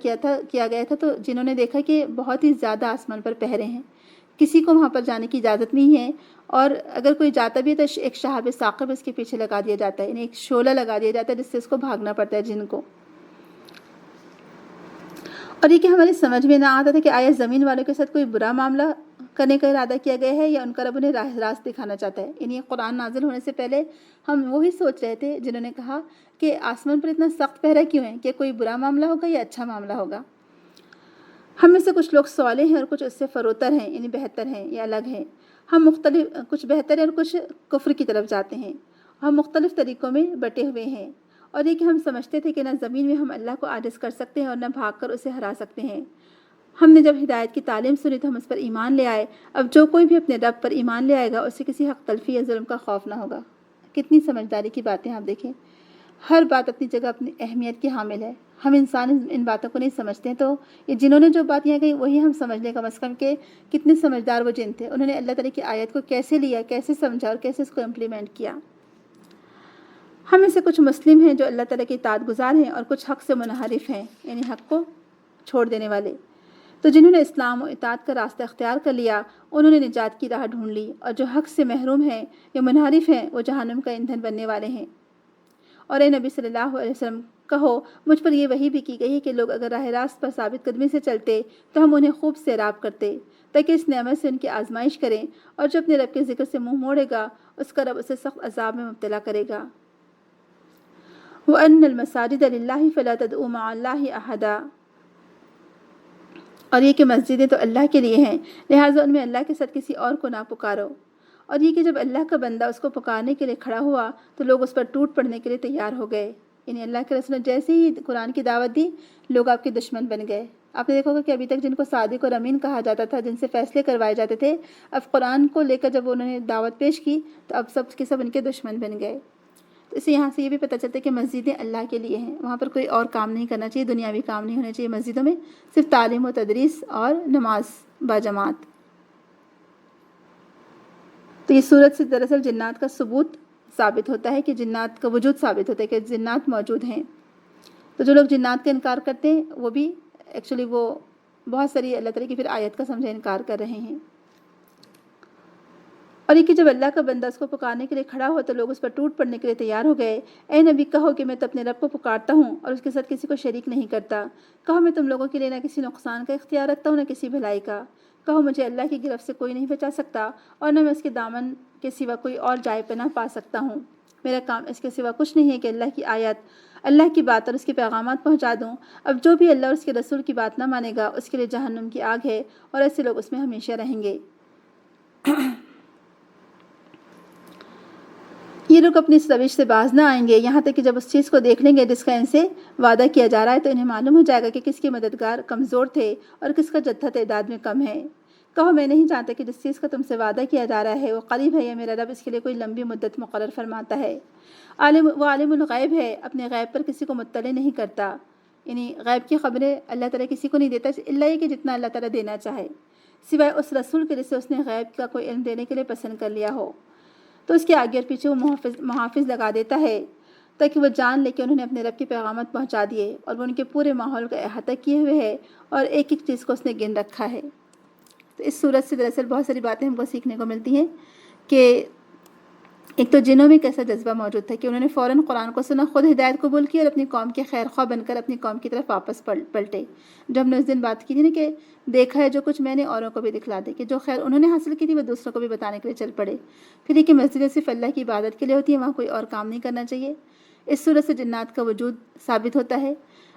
کیا گیا تھا تو جنہوں نے دیکھا کہ بہت ہی زیادہ آسمان پر پہرے ہیں، کسی کو وہاں پر جانے کی اجازت نہیں ہے، اور اگر کوئی جاتا بھی ہے تو ایک شہاب ثاقب اس کے پیچھے لگا دیا جاتا ہے، یعنی ایک شعلہ لگا دیا جاتا ہے جس سے اس کو بھاگنا پڑتا ہے جن کو۔ اور یہ کہ ہماری سمجھ میں نہ آتا تھا کہ آیا زمین والوں کے ساتھ کوئی برا معاملہ کرنے کا ارادہ کیا گیا ہے یا ان کا رب انہیں راہ راست دکھانا چاہتا ہے، یعنی قرآن نازل ہونے سے پہلے ہم وہی سوچ رہے تھے جنہوں نے کہا کہ آسمان پر اتنا سخت پہرا کیوں ہے، کہ کوئی برا معاملہ ہوگا یا اچھا معاملہ ہوگا۔ ہم میں سے کچھ لوگ صالح ہیں اور کچھ اس سے فروتر ہیں، یعنی بہتر ہیں یا الگ ہیں۔ ہم مختلف کچھ بہتر ہیں اور کچھ کفر کی طرف جاتے ہیں، ہم مختلف طریقوں میں بٹے ہوئے ہیں، اور یہ کہ ہم سمجھتے تھے کہ نہ زمین میں ہم اللہ کو عاجز کر سکتے ہیں اور نہ بھاگ کر اسے ہرا سکتے ہیں۔ ہم نے جب ہدایت کی تعلیم سنی تو ہم اس پر ایمان لے آئے۔ اب جو کوئی بھی اپنے رب پر ایمان لے آئے گا اسے کسی حق تلفی یا ظلم کا خوف نہ ہوگا۔ کتنی سمجھداری کی باتیں آپ دیکھیں، ہر بات اپنی جگہ اپنی اہمیت کی حامل ہے۔ ہم انسان ان باتوں کو نہیں سمجھتے ہیں، تو یہ جنہوں نے جو بات یہاں کہی وہی ہم سمجھ لیں کم از کم کہ کتنے سمجھدار وہ جن تھے، انہوں نے اللہ تعالیٰ کی آیت کو کیسے لیا، کیسے سمجھا اور کیسے اس کو امپلیمنٹ کیا۔ ہم میں سے کچھ مسلم ہیں جو اللہ تعالیٰ کے اطاعت گزار ہیں اور کچھ حق سے منحرف ہیں، یعنی حق کو چھوڑ دینے والے۔ تو جنہوں نے اسلام و اطاعت کا راستہ اختیار کر لیا انہوں نے نجات کی راہ ڈھونڈ لی، اور جو حق سے محروم ہیں یا منحرف ہیں وہ جہنم کا ایندھن بننے والے ہیں۔ اور اے نبی صلی اللہ علیہ وسلم کہو مجھ پر یہ وحی بھی کی گئی ہے کہ لوگ اگر راہ راست پر ثابت قدمی سے چلتے تو ہم انہیں خوب سیراب کرتے، تاکہ اس نعمت سے ان کی آزمائش کریں، اور جو اپنے رب کے ذکر سے منہ موڑے گا اس کا رب اسے سخت عذاب میں مبتلا کرے گا۔ وَأَنَّ الْمَسَاجِدَ لِلَّهِ فَلَا تَدْعُوا مَعَ اللَّهِ أَحَدًا، اور یہ کہ مسجدیں تو اللہ کے لیے ہیں، لہٰذا ان میں اللہ کے ساتھ کسی اور کو نہ پکارو۔ اور یہ کہ جب اللہ کا بندہ اس کو پکارنے کے لیے کھڑا ہوا تو لوگ اس پر ٹوٹ پڑنے کے لیے تیار ہو گئے، یعنی اللہ کے رسول نے جیسے ہی قرآن کی دعوت دی لوگ آپ کے دشمن بن گئے۔ آپ نے دیکھا ہوگا کہ ابھی تک جن کو صادق اور امین کہا جاتا تھا، جن سے فیصلے کروائے جاتے تھے، اب قرآن کو لے کر جب انہوں نے دعوت پیش کی تو اب سب کے سب ان کے دشمن بن گئے۔ تو اس سے یہاں سے یہ بھی پتہ چلتا ہے کہ مسجدیں اللہ کے لیے ہیں، وہاں پر کوئی اور کام نہیں کرنا چاہیے، دنیاوی کام نہیں ہونے چاہیے مسجدوں میں، صرف تعلیم و تدریس اور نماز باجماعت۔ تو یہ صورت سے دراصل جنات کا ثبوت ثابت ہوتا ہے، کہ جنات کا وجود ثابت ہوتا ہے کہ جنات موجود ہیں۔ تو جو لوگ جنات کا انکار کرتے ہیں وہ بھی ایکچولی وہ بہت ساری اللہ تعالیٰ کی پھر آیت کا سمجھے انکار کر رہے ہیں۔ اور یہ کہ جب اللہ کا بندہ اس کو پکارنے کے لیے کھڑا ہوا تو لوگ اس پر ٹوٹ پڑنے کے لیے تیار ہو گئے۔ اے نبی کہو کہ میں تو اپنے رب کو پکارتا ہوں اور اس کے ساتھ کسی کو شریک نہیں کرتا۔ کہو میں تم لوگوں کے لیے نہ کسی نقصان کا اختیار رکھتا ہوں نہ کسی بھلائی کا۔ کہو مجھے اللہ کی گرفت سے کوئی نہیں بچا سکتا اور نہ میں اس کے دامن کے سوا کوئی اور جائے پناہ پا سکتا ہوں۔ میرا کام اس کے سوا کچھ نہیں ہے کہ اللہ کی آیت، اللہ کی بات اور اس کے پیغامات پہنچا دوں۔ اب جو بھی اللہ اور اس کے رسول کی بات نہ مانے گا اس کے لیے جہنم کی آگ ہے اور ایسے لوگ اس میں ہمیشہ رہیں گے۔ یہ لوگ اپنی اس روش سے باز نہ آئیں گے یہاں تک کہ جب اس چیز کو دیکھ لیں گے جس کا ان سے وعدہ کیا جا رہا ہے تو انہیں معلوم ہو جائے گا کہ کس کے مددگار کمزور تھے اور کس کا جتھا تعداد میں کم ہے۔ کہو میں نہیں جانتا کہ جس چیز کا تم سے وعدہ کیا جا رہا ہے وہ قریب ہے یا میرا رب اس کے لیے کوئی لمبی مدت مقرر فرماتا ہے۔ وہ عالم الغیب ہے، اپنے غیب پر کسی کو مطلع نہیں کرتا، یعنی غیب کی خبریں اللہ تعالیٰ کسی کو نہیں دیتا الا یہ کہ جتنا اللہ تعالیٰ دینا چاہے، سوائے اس رسول کے جسے اس نے غیب کا کوئی علم دینے کے لیے پسند کر لیا ہو، تو اس کے آگے اور پیچھے وہ محافظ لگا دیتا ہے تاکہ وہ جان لے کہ انہوں نے اپنے رب کے پیغامات پہنچا دیے اور وہ ان کے پورے ماحول کا احاطہ کیے ہوئے ہے اور ایک ایک چیز کو اس نے گن رکھا ہے۔ تو اس صورت سے دراصل بہت ساری باتیں ہم کو سیکھنے کو ملتی ہیں کہ ایک تو جنوں میں کیسا جذبہ موجود تھا کہ انہوں نے فوراً قرآن کو سنا، خود ہدایت قبول کی اور اپنی قوم کے خیر خواہ بن کر اپنی قوم کی طرف واپس پلٹے۔ جو ہم نے اس دن بات کی تھی نا کہ دیکھا ہے جو کچھ میں نے اوروں کو بھی دکھلا دے، کہ جو خیر انہوں نے حاصل کی تھی وہ دوسروں کو بھی بتانے کے لیے چل پڑے۔ پھر یہ کہ مسجدیں صرف اللہ کی عبادت کے لیے ہوتی ہیں، وہاں کوئی اور کام نہیں کرنا چاہیے۔ اس صورت سے جنات کا وجود ثابت ہوتا ہے،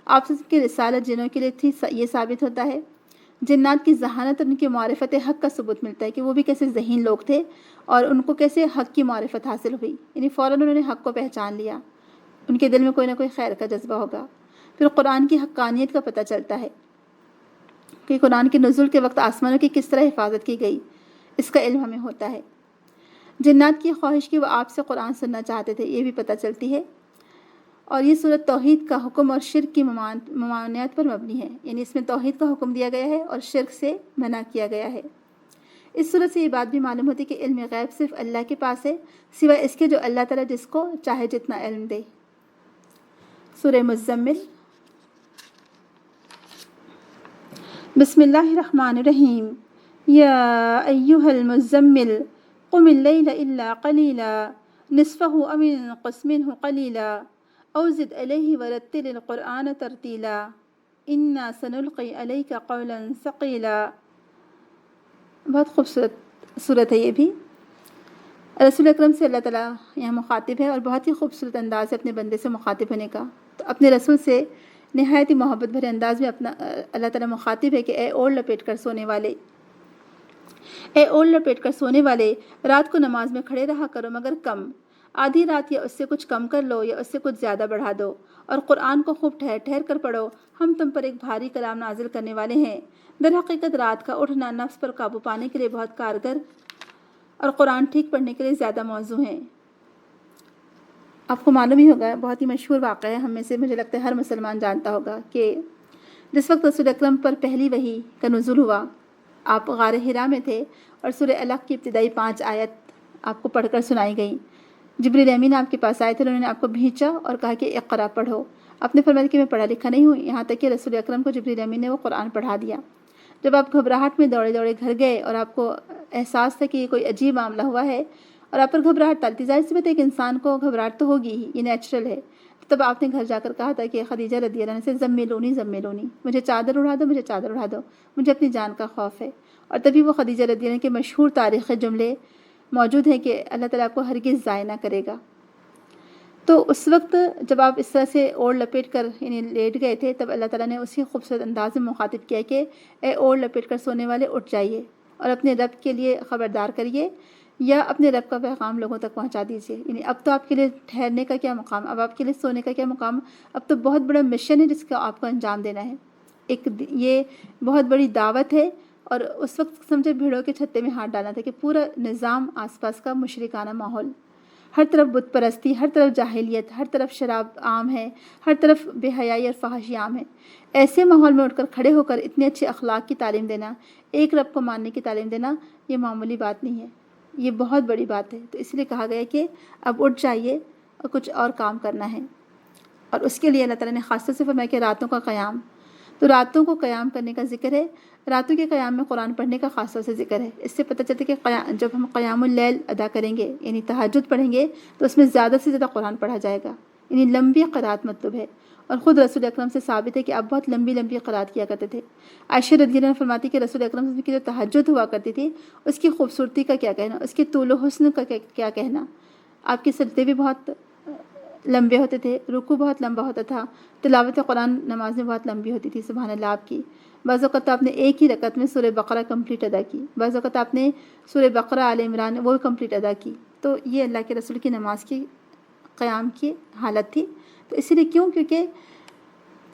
آپ سب کی رسالت جنوں کے لیے تھی یہ ثابت ہوتا ہے۔ جنات کی ذہانت اور ان کی معرفت حق کا ثبوت ملتا ہے کہ وہ بھی کیسے ذہین لوگ تھے اور ان کو کیسے حق کی معرفت حاصل ہوئی، یعنی فوراً انہوں نے حق کو پہچان لیا، ان کے دل میں کوئی نہ کوئی خیر کا جذبہ ہوگا۔ پھر قرآن کی حقانیت کا پتہ چلتا ہے کہ قرآن کے نزول کے وقت آسمانوں کی کس طرح حفاظت کی گئی، اس کا علم ہمیں ہوتا ہے۔ جنات کی خواہش کی وہ آپ سے قرآن سننا چاہتے تھے، یہ بھی پتہ چلتی ہے۔ اور یہ صورت توحید کا حکم اور شرک کی ممانعت پر مبنی ہے، یعنی اس میں توحید کا حکم دیا گیا ہے اور شرک سے منع کیا گیا ہے۔ اس صورت سے یہ بات بھی معلوم ہوتی ہے کہ علم غیب صرف اللہ کے پاس ہے، سوائے اس کے جو اللہ تعالیٰ جس کو چاہے جتنا علم دے۔ سورہ مزمل۔ بسم اللہ الرحمن الرحیم۔ یا ایہا المزمل قم اللیل الا قلیلا نصفہ او انقص منہ قلیلا او زد علیہ ورتل القرآن ترتیلا انا سنلقی علیک قولا ثقیلا۔ بہت خوبصورت صورت ہے یہ بھی۔ رسول اکرم سے اللہ تعالیٰ یہاں مخاطب ہے اور بہت ہی خوبصورت انداز ہے اپنے بندے سے مخاطب ہونے کا۔ تو اپنے رسول سے نہایت ہی محبت بھرے انداز میں اپنا اللہ تعالیٰ مخاطب ہے کہ اے اوڑھ لپیٹ کر سونے والے، اے اوڑھ لپیٹ کر سونے والے، رات کو نماز میں کھڑے رہا کرو مگر کم، آدھی رات یا اس سے کچھ کم کر لو یا اس سے کچھ زیادہ بڑھا دو، اور قرآن کو خوب ٹھہر ٹھہر کر پڑھو، ہم تم پر ایک بھاری کلام نازل کرنے والے ہیں۔ در حقیقت رات کا اٹھنا نفس پر قابو پانے کے لیے بہت کارگر اور قرآن ٹھیک پڑھنے کے لیے زیادہ موزوں ہے۔ آپ کو معلوم ہی ہوگا، بہت ہی مشہور واقعہ ہے، ہم میں سے مجھے لگتا ہے ہر مسلمان جانتا ہوگا کہ جس وقت رسول اکرم پر پہلی وحی کا نزول ہوا، آپ غار حرا میں تھے اور سورہ الق کی ابتدائی 5 آیت آپ کو پڑھ کر سنائی گئیں۔ جبریل امین آپ کے پاس آئے تھے، انہوں نے آپ کو بھیجا اور کہا کہ اقرا پڑھو۔ آپ نے فرمایا کہ میں پڑھا لکھا نہیں ہوں، یہاں تک کہ رسول اکرم کو جبریل امین نے وہ قرآن پڑھا دیا۔ جب آپ گھبراہٹ میں دوڑے دوڑے گھر گئے اور آپ کو احساس تھا کہ یہ کوئی عجیب معاملہ ہوا ہے اور آپ پر گھبراہٹ تلتی، ظاہر سی بات ہے کہ انسان کو گھبراہٹ تو ہوگی ہی، یہ نیچرل ہے۔ تب آپ نے گھر جا کر کہا تھا کہ خدیجہ رضی اللہ عنہا سے زملونی زملونی، مجھے چادر اڑا دو، مجھے چادر اڑا دو، مجھے اپنی جان کا خوف ہے۔ اور تبھی وہ خدیجہ رضی اللہ عنہ کے مشہور تاریخی جملے موجود ہیں کہ اللہ تعالیٰ آپ کو ہرگز ضائع نہ کرے گا۔ تو اس وقت جب آپ اس طرح سے اوڑھ لپیٹ کر یعنی لیٹ گئے تھے، تب اللہ تعالیٰ نے اسی خوبصورت انداز میں مخاطب کیا کہ اے اوڑھ لپیٹ کر سونے والے، اٹھ جائیے اور اپنے رب کے لیے خبردار کریے یا اپنے رب کا پیغام لوگوں تک پہنچا دیجیے۔ یعنی اب تو آپ کے لیے ٹھہرنے کا کیا مقام، اب آپ کے لیے سونے کا کیا مقام، اب تو بہت بڑا مشن ہے جس کا آپ کو انجام دینا ہے۔ یہ بہت بڑی دعوت ہے، اور اس وقت سمجھے بھیڑوں کے چھتے میں ہاتھ ڈالنا تھا کہ پورا نظام آس پاس کا مشرکانہ ماحول، ہر طرف بت پرستی، ہر طرف جاہلیت، ہر طرف شراب عام ہے، ہر طرف بے حیائی اور فحاشی عام ہے۔ ایسے ماحول میں اٹھ کر کھڑے ہو کر اتنے اچھے اخلاق کی تعلیم دینا، ایک رب کو ماننے کی تعلیم دینا، یہ معمولی بات نہیں ہے، یہ بہت بڑی بات ہے۔ تو اس لیے کہا گیا کہ اب اٹھ جائیے اور کچھ اور کام کرنا ہے، اور اس کے لیے اللہ تعالیٰ نے خاص طور سے فرمایا کہ راتوں کا قیام، تو راتوں کو قیام کرنے کا ذکر ہے۔ راتوں کے قیام میں قرآن پڑھنے کا خاص طور سے ذکر ہے۔ اس سے پتہ چلتا ہے کہ جب ہم قیام اللیل ادا کریں گے، یعنی تہجد پڑھیں گے، تو اس میں زیادہ سے زیادہ قرآن پڑھا جائے گا، یعنی لمبی قرات مطلوب ہے۔ اور خود رسول اکرم سے ثابت ہے کہ آپ بہت لمبی لمبی قرات کیا کرتے تھے۔ عائشہ رضی اللہ عنہ فرماتی کہ رسول اکرم کی جو تہجد ہوا کرتی تھی، اس کی خوبصورتی کا کیا کہنا، اس کے طول و حسن کا کیا کہنا۔ آپ کے سجدے بھی بہت لمبے ہوتے تھے، رکوع بہت لمبا ہوتا تھا، تلاوت قرآن نماز میں بہت لمبی ہوتی تھی، سبحان اللہ آپ کی۔ بعض اوقات آپ نے ایک ہی رکعت میں سورہ بقرہ کمپلیٹ ادا کی، بعض اوقات آپ نے سورہ بقرہ آل عمران وہ کمپلیٹ ادا کی۔ تو یہ اللہ کے رسول کی نماز کی قیام کی حالت تھی۔ تو اسی لیے کیونکہ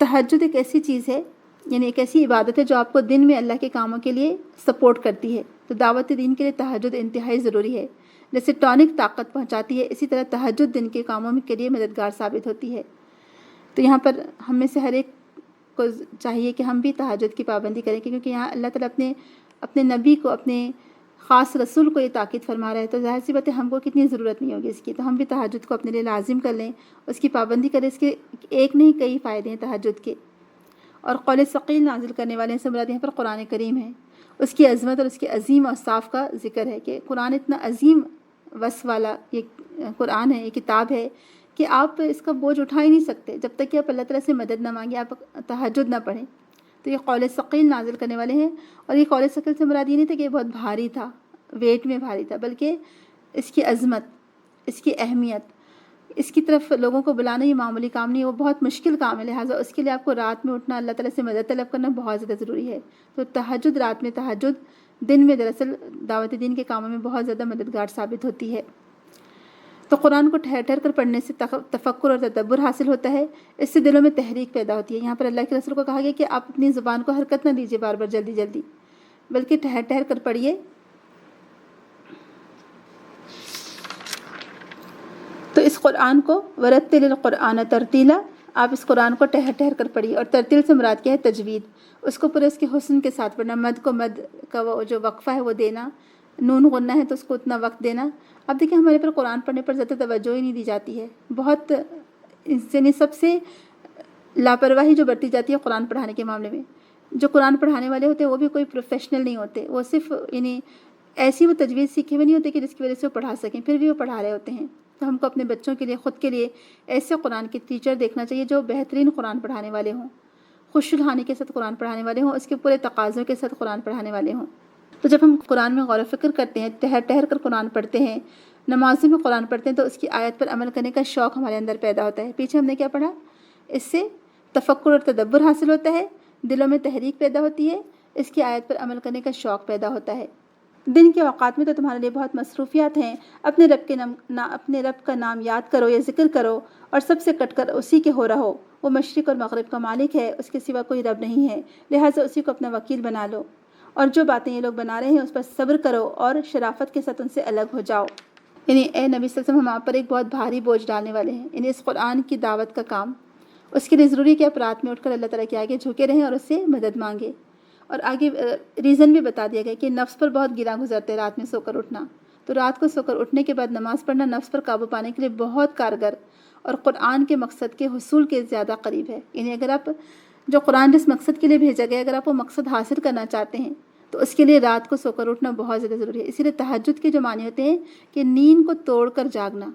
تہجد ایک ایسی چیز ہے، یعنی ایک ایسی عبادت ہے جو آپ کو دن میں اللہ کے کاموں کے لیے سپورٹ کرتی ہے۔ تو دعوت دین کے لیے تہجد انتہائی ضروری ہے۔ جیسے ٹونک طاقت پہنچاتی ہے، اسی طرح تہجد دن کے کاموں کے لیے مددگار ثابت ہوتی ہے۔ تو یہاں پر ہم میں سے ہر ایک کو چاہیے کہ ہم بھی تہجد کی پابندی کریں، کیونکہ یہاں اللہ تعالیٰ اپنے نبی کو، اپنے خاص رسول کو یہ تاکید فرما رہا ہے، تو ظاہر سی بات ہے ہم کو کتنی ضرورت نہیں ہوگی اس کی۔ تو ہم بھی تہجد کو اپنے لیے لازم کر لیں، اس کی پابندی کریں۔ اس کے ایک نہیں کئی فائدے ہیں تہجد کے۔ اور قول ثقیل نازل کرنے والے سے مراد یہاں پر قرآن کریم ہے، اس کی عظمت اور اس کے عظیم اوصاف کا ذکر ہے کہ قرآن اتنا عظیم وصف والا یہ قرآن ہے، یہ کتاب ہے کہ آپ اس کا بوجھ اٹھا ہی نہیں سکتے جب تک کہ آپ اللہ تعالیٰ سے مدد نہ مانگیں، آپ تہجد نہ پڑھیں۔ تو یہ قول ثقیل نازل کرنے والے ہیں، اور یہ قول ثقیل سے مراد یہ نہیں تھا کہ یہ بہت بھاری تھا، ویٹ میں بھاری تھا، بلکہ اس کی عظمت، اس کی اہمیت، اس کی طرف لوگوں کو بلانا یہ معمولی کام نہیں ہے، وہ بہت مشکل کام ہے، لہٰذا اس کے لیے آپ کو رات میں اٹھنا، اللہ تعالیٰ سے مدد طلب کرنا بہت زیادہ ضروری ہے۔ تو تہجد، رات میں تہجد دن میں دراصل دعوت دین کے کاموں میں بہت زیادہ مددگار ثابت ہوتی ہے۔ تو قرآن کو ٹھہر ٹھہر کر پڑھنے سے تفکر اور تدبر حاصل ہوتا ہے، اس سے دلوں میں تحریک پیدا ہوتی ہے۔ یہاں پر اللہ کے رسول کو کہا گیا کہ آپ اپنی زبان کو حرکت نہ دیجیے بار بار جلدی جلدی، بلکہ ٹھہر ٹھہر کر پڑھیے۔ تو اس قرآن کو ورتل القرآن ترتیلا، آپ اس قرآن کو ٹھہر ٹھہر کر پڑھیے۔ اور ترتیل سے مراد کیا ہے؟ تجوید، اس کو پورے اس کے حسن کے ساتھ پڑھنا، مد کو مد کا وہ جو وقفہ ہے وہ دینا، نون غنہ ہے تو اس کو اتنا وقت دینا۔ اب دیکھیں ہمارے پر قرآن پڑھنے پر زیادہ توجہ ہی نہیں دی جاتی ہے، بہت یعنی سب سے لاپرواہی جو برتی جاتی ہے قرآن پڑھانے کے معاملے میں۔ جو قرآن پڑھانے والے ہوتے ہیں وہ بھی کوئی پروفیشنل نہیں ہوتے، وہ صرف یعنی ایسی وہ تجوید سیکھے ہوئے نہیں ہوتے کہ جس کی وجہ سے وہ پڑھا سکیں، پھر بھی وہ پڑھا رہے ہوتے ہیں۔ تو ہم کو اپنے بچوں کے لیے، خود کے لیے ایسے قرآن کے ٹیچر دیکھنا چاہیے جو بہترین قرآن پڑھانے والے ہوں، خوش الحانی کے ساتھ قرآن پڑھانے والے ہوں، اس کے پورے تقاضوں کے ساتھ قرآن پڑھانے والے ہوں۔ تو جب ہم قرآن میں غور و فکر کرتے ہیں، ٹھہر ٹھہر کر قرآن پڑھتے ہیں، نمازوں میں قرآن پڑھتے ہیں، تو اس کی آیت پر عمل کرنے کا شوق ہمارے اندر پیدا ہوتا ہے۔ پیچھے ہم نے کیا پڑھا؟ اس سے تفکر اور تدبر حاصل ہوتا ہے، دلوں میں تحریک پیدا ہوتی ہے، اس کی آیت پر عمل کرنے کا شوق پیدا ہوتا ہے۔ دن کے اوقات میں تو تمہارے لیے بہت مصروفیات ہیں، اپنے رب کا نام یاد کرو یا ذکر کرو، اور سب سے کٹ کر اسی کے ہو رہو۔ وہ مشرق اور مغرب کا مالک ہے، اس کے سوا کوئی رب نہیں ہے، لہٰذا اسی کو اپنا وکیل بنا لو، اور جو باتیں یہ لوگ بنا رہے ہیں اس پر صبر کرو اور شرافت کے ساتھ ان سے الگ ہو جاؤ۔ یعنی اے نبی صلی اللہ علیہ وسلم، ہم آپ پر ایک بہت بھاری بوجھ ڈالنے والے ہیں، یعنی اس قرآن کی دعوت کا کام، اس کے لیے ضروری ہے کہ آپ رات میں اٹھ کر اللہ تعالیٰ کے آگے جھکے رہیں اور اس سے مدد مانگے۔ اور آگے ریزن بھی بتا دیا گیا کہ نفس پر بہت گرا گزرتے ہیں رات میں سو کر اٹھنا، تو رات کو سو کر اٹھنے کے بعد نماز پڑھنا نفس پر قابو پانے کے لیے بہت کارگر اور قرآن کے مقصد کے حصول کے زیادہ قریب ہے۔ یعنی اگر آپ جو قرآن جس مقصد کے لیے بھیجا گیا، اگر آپ وہ مقصد حاصل کرنا چاہتے ہیں تو اس کے لیے رات کو سو کر اٹھنا بہت زیادہ ضروری ہے۔ اسی لیے تہجد کے جو معنی ہوتے ہیں کہ نیند کو توڑ کر جاگنا۔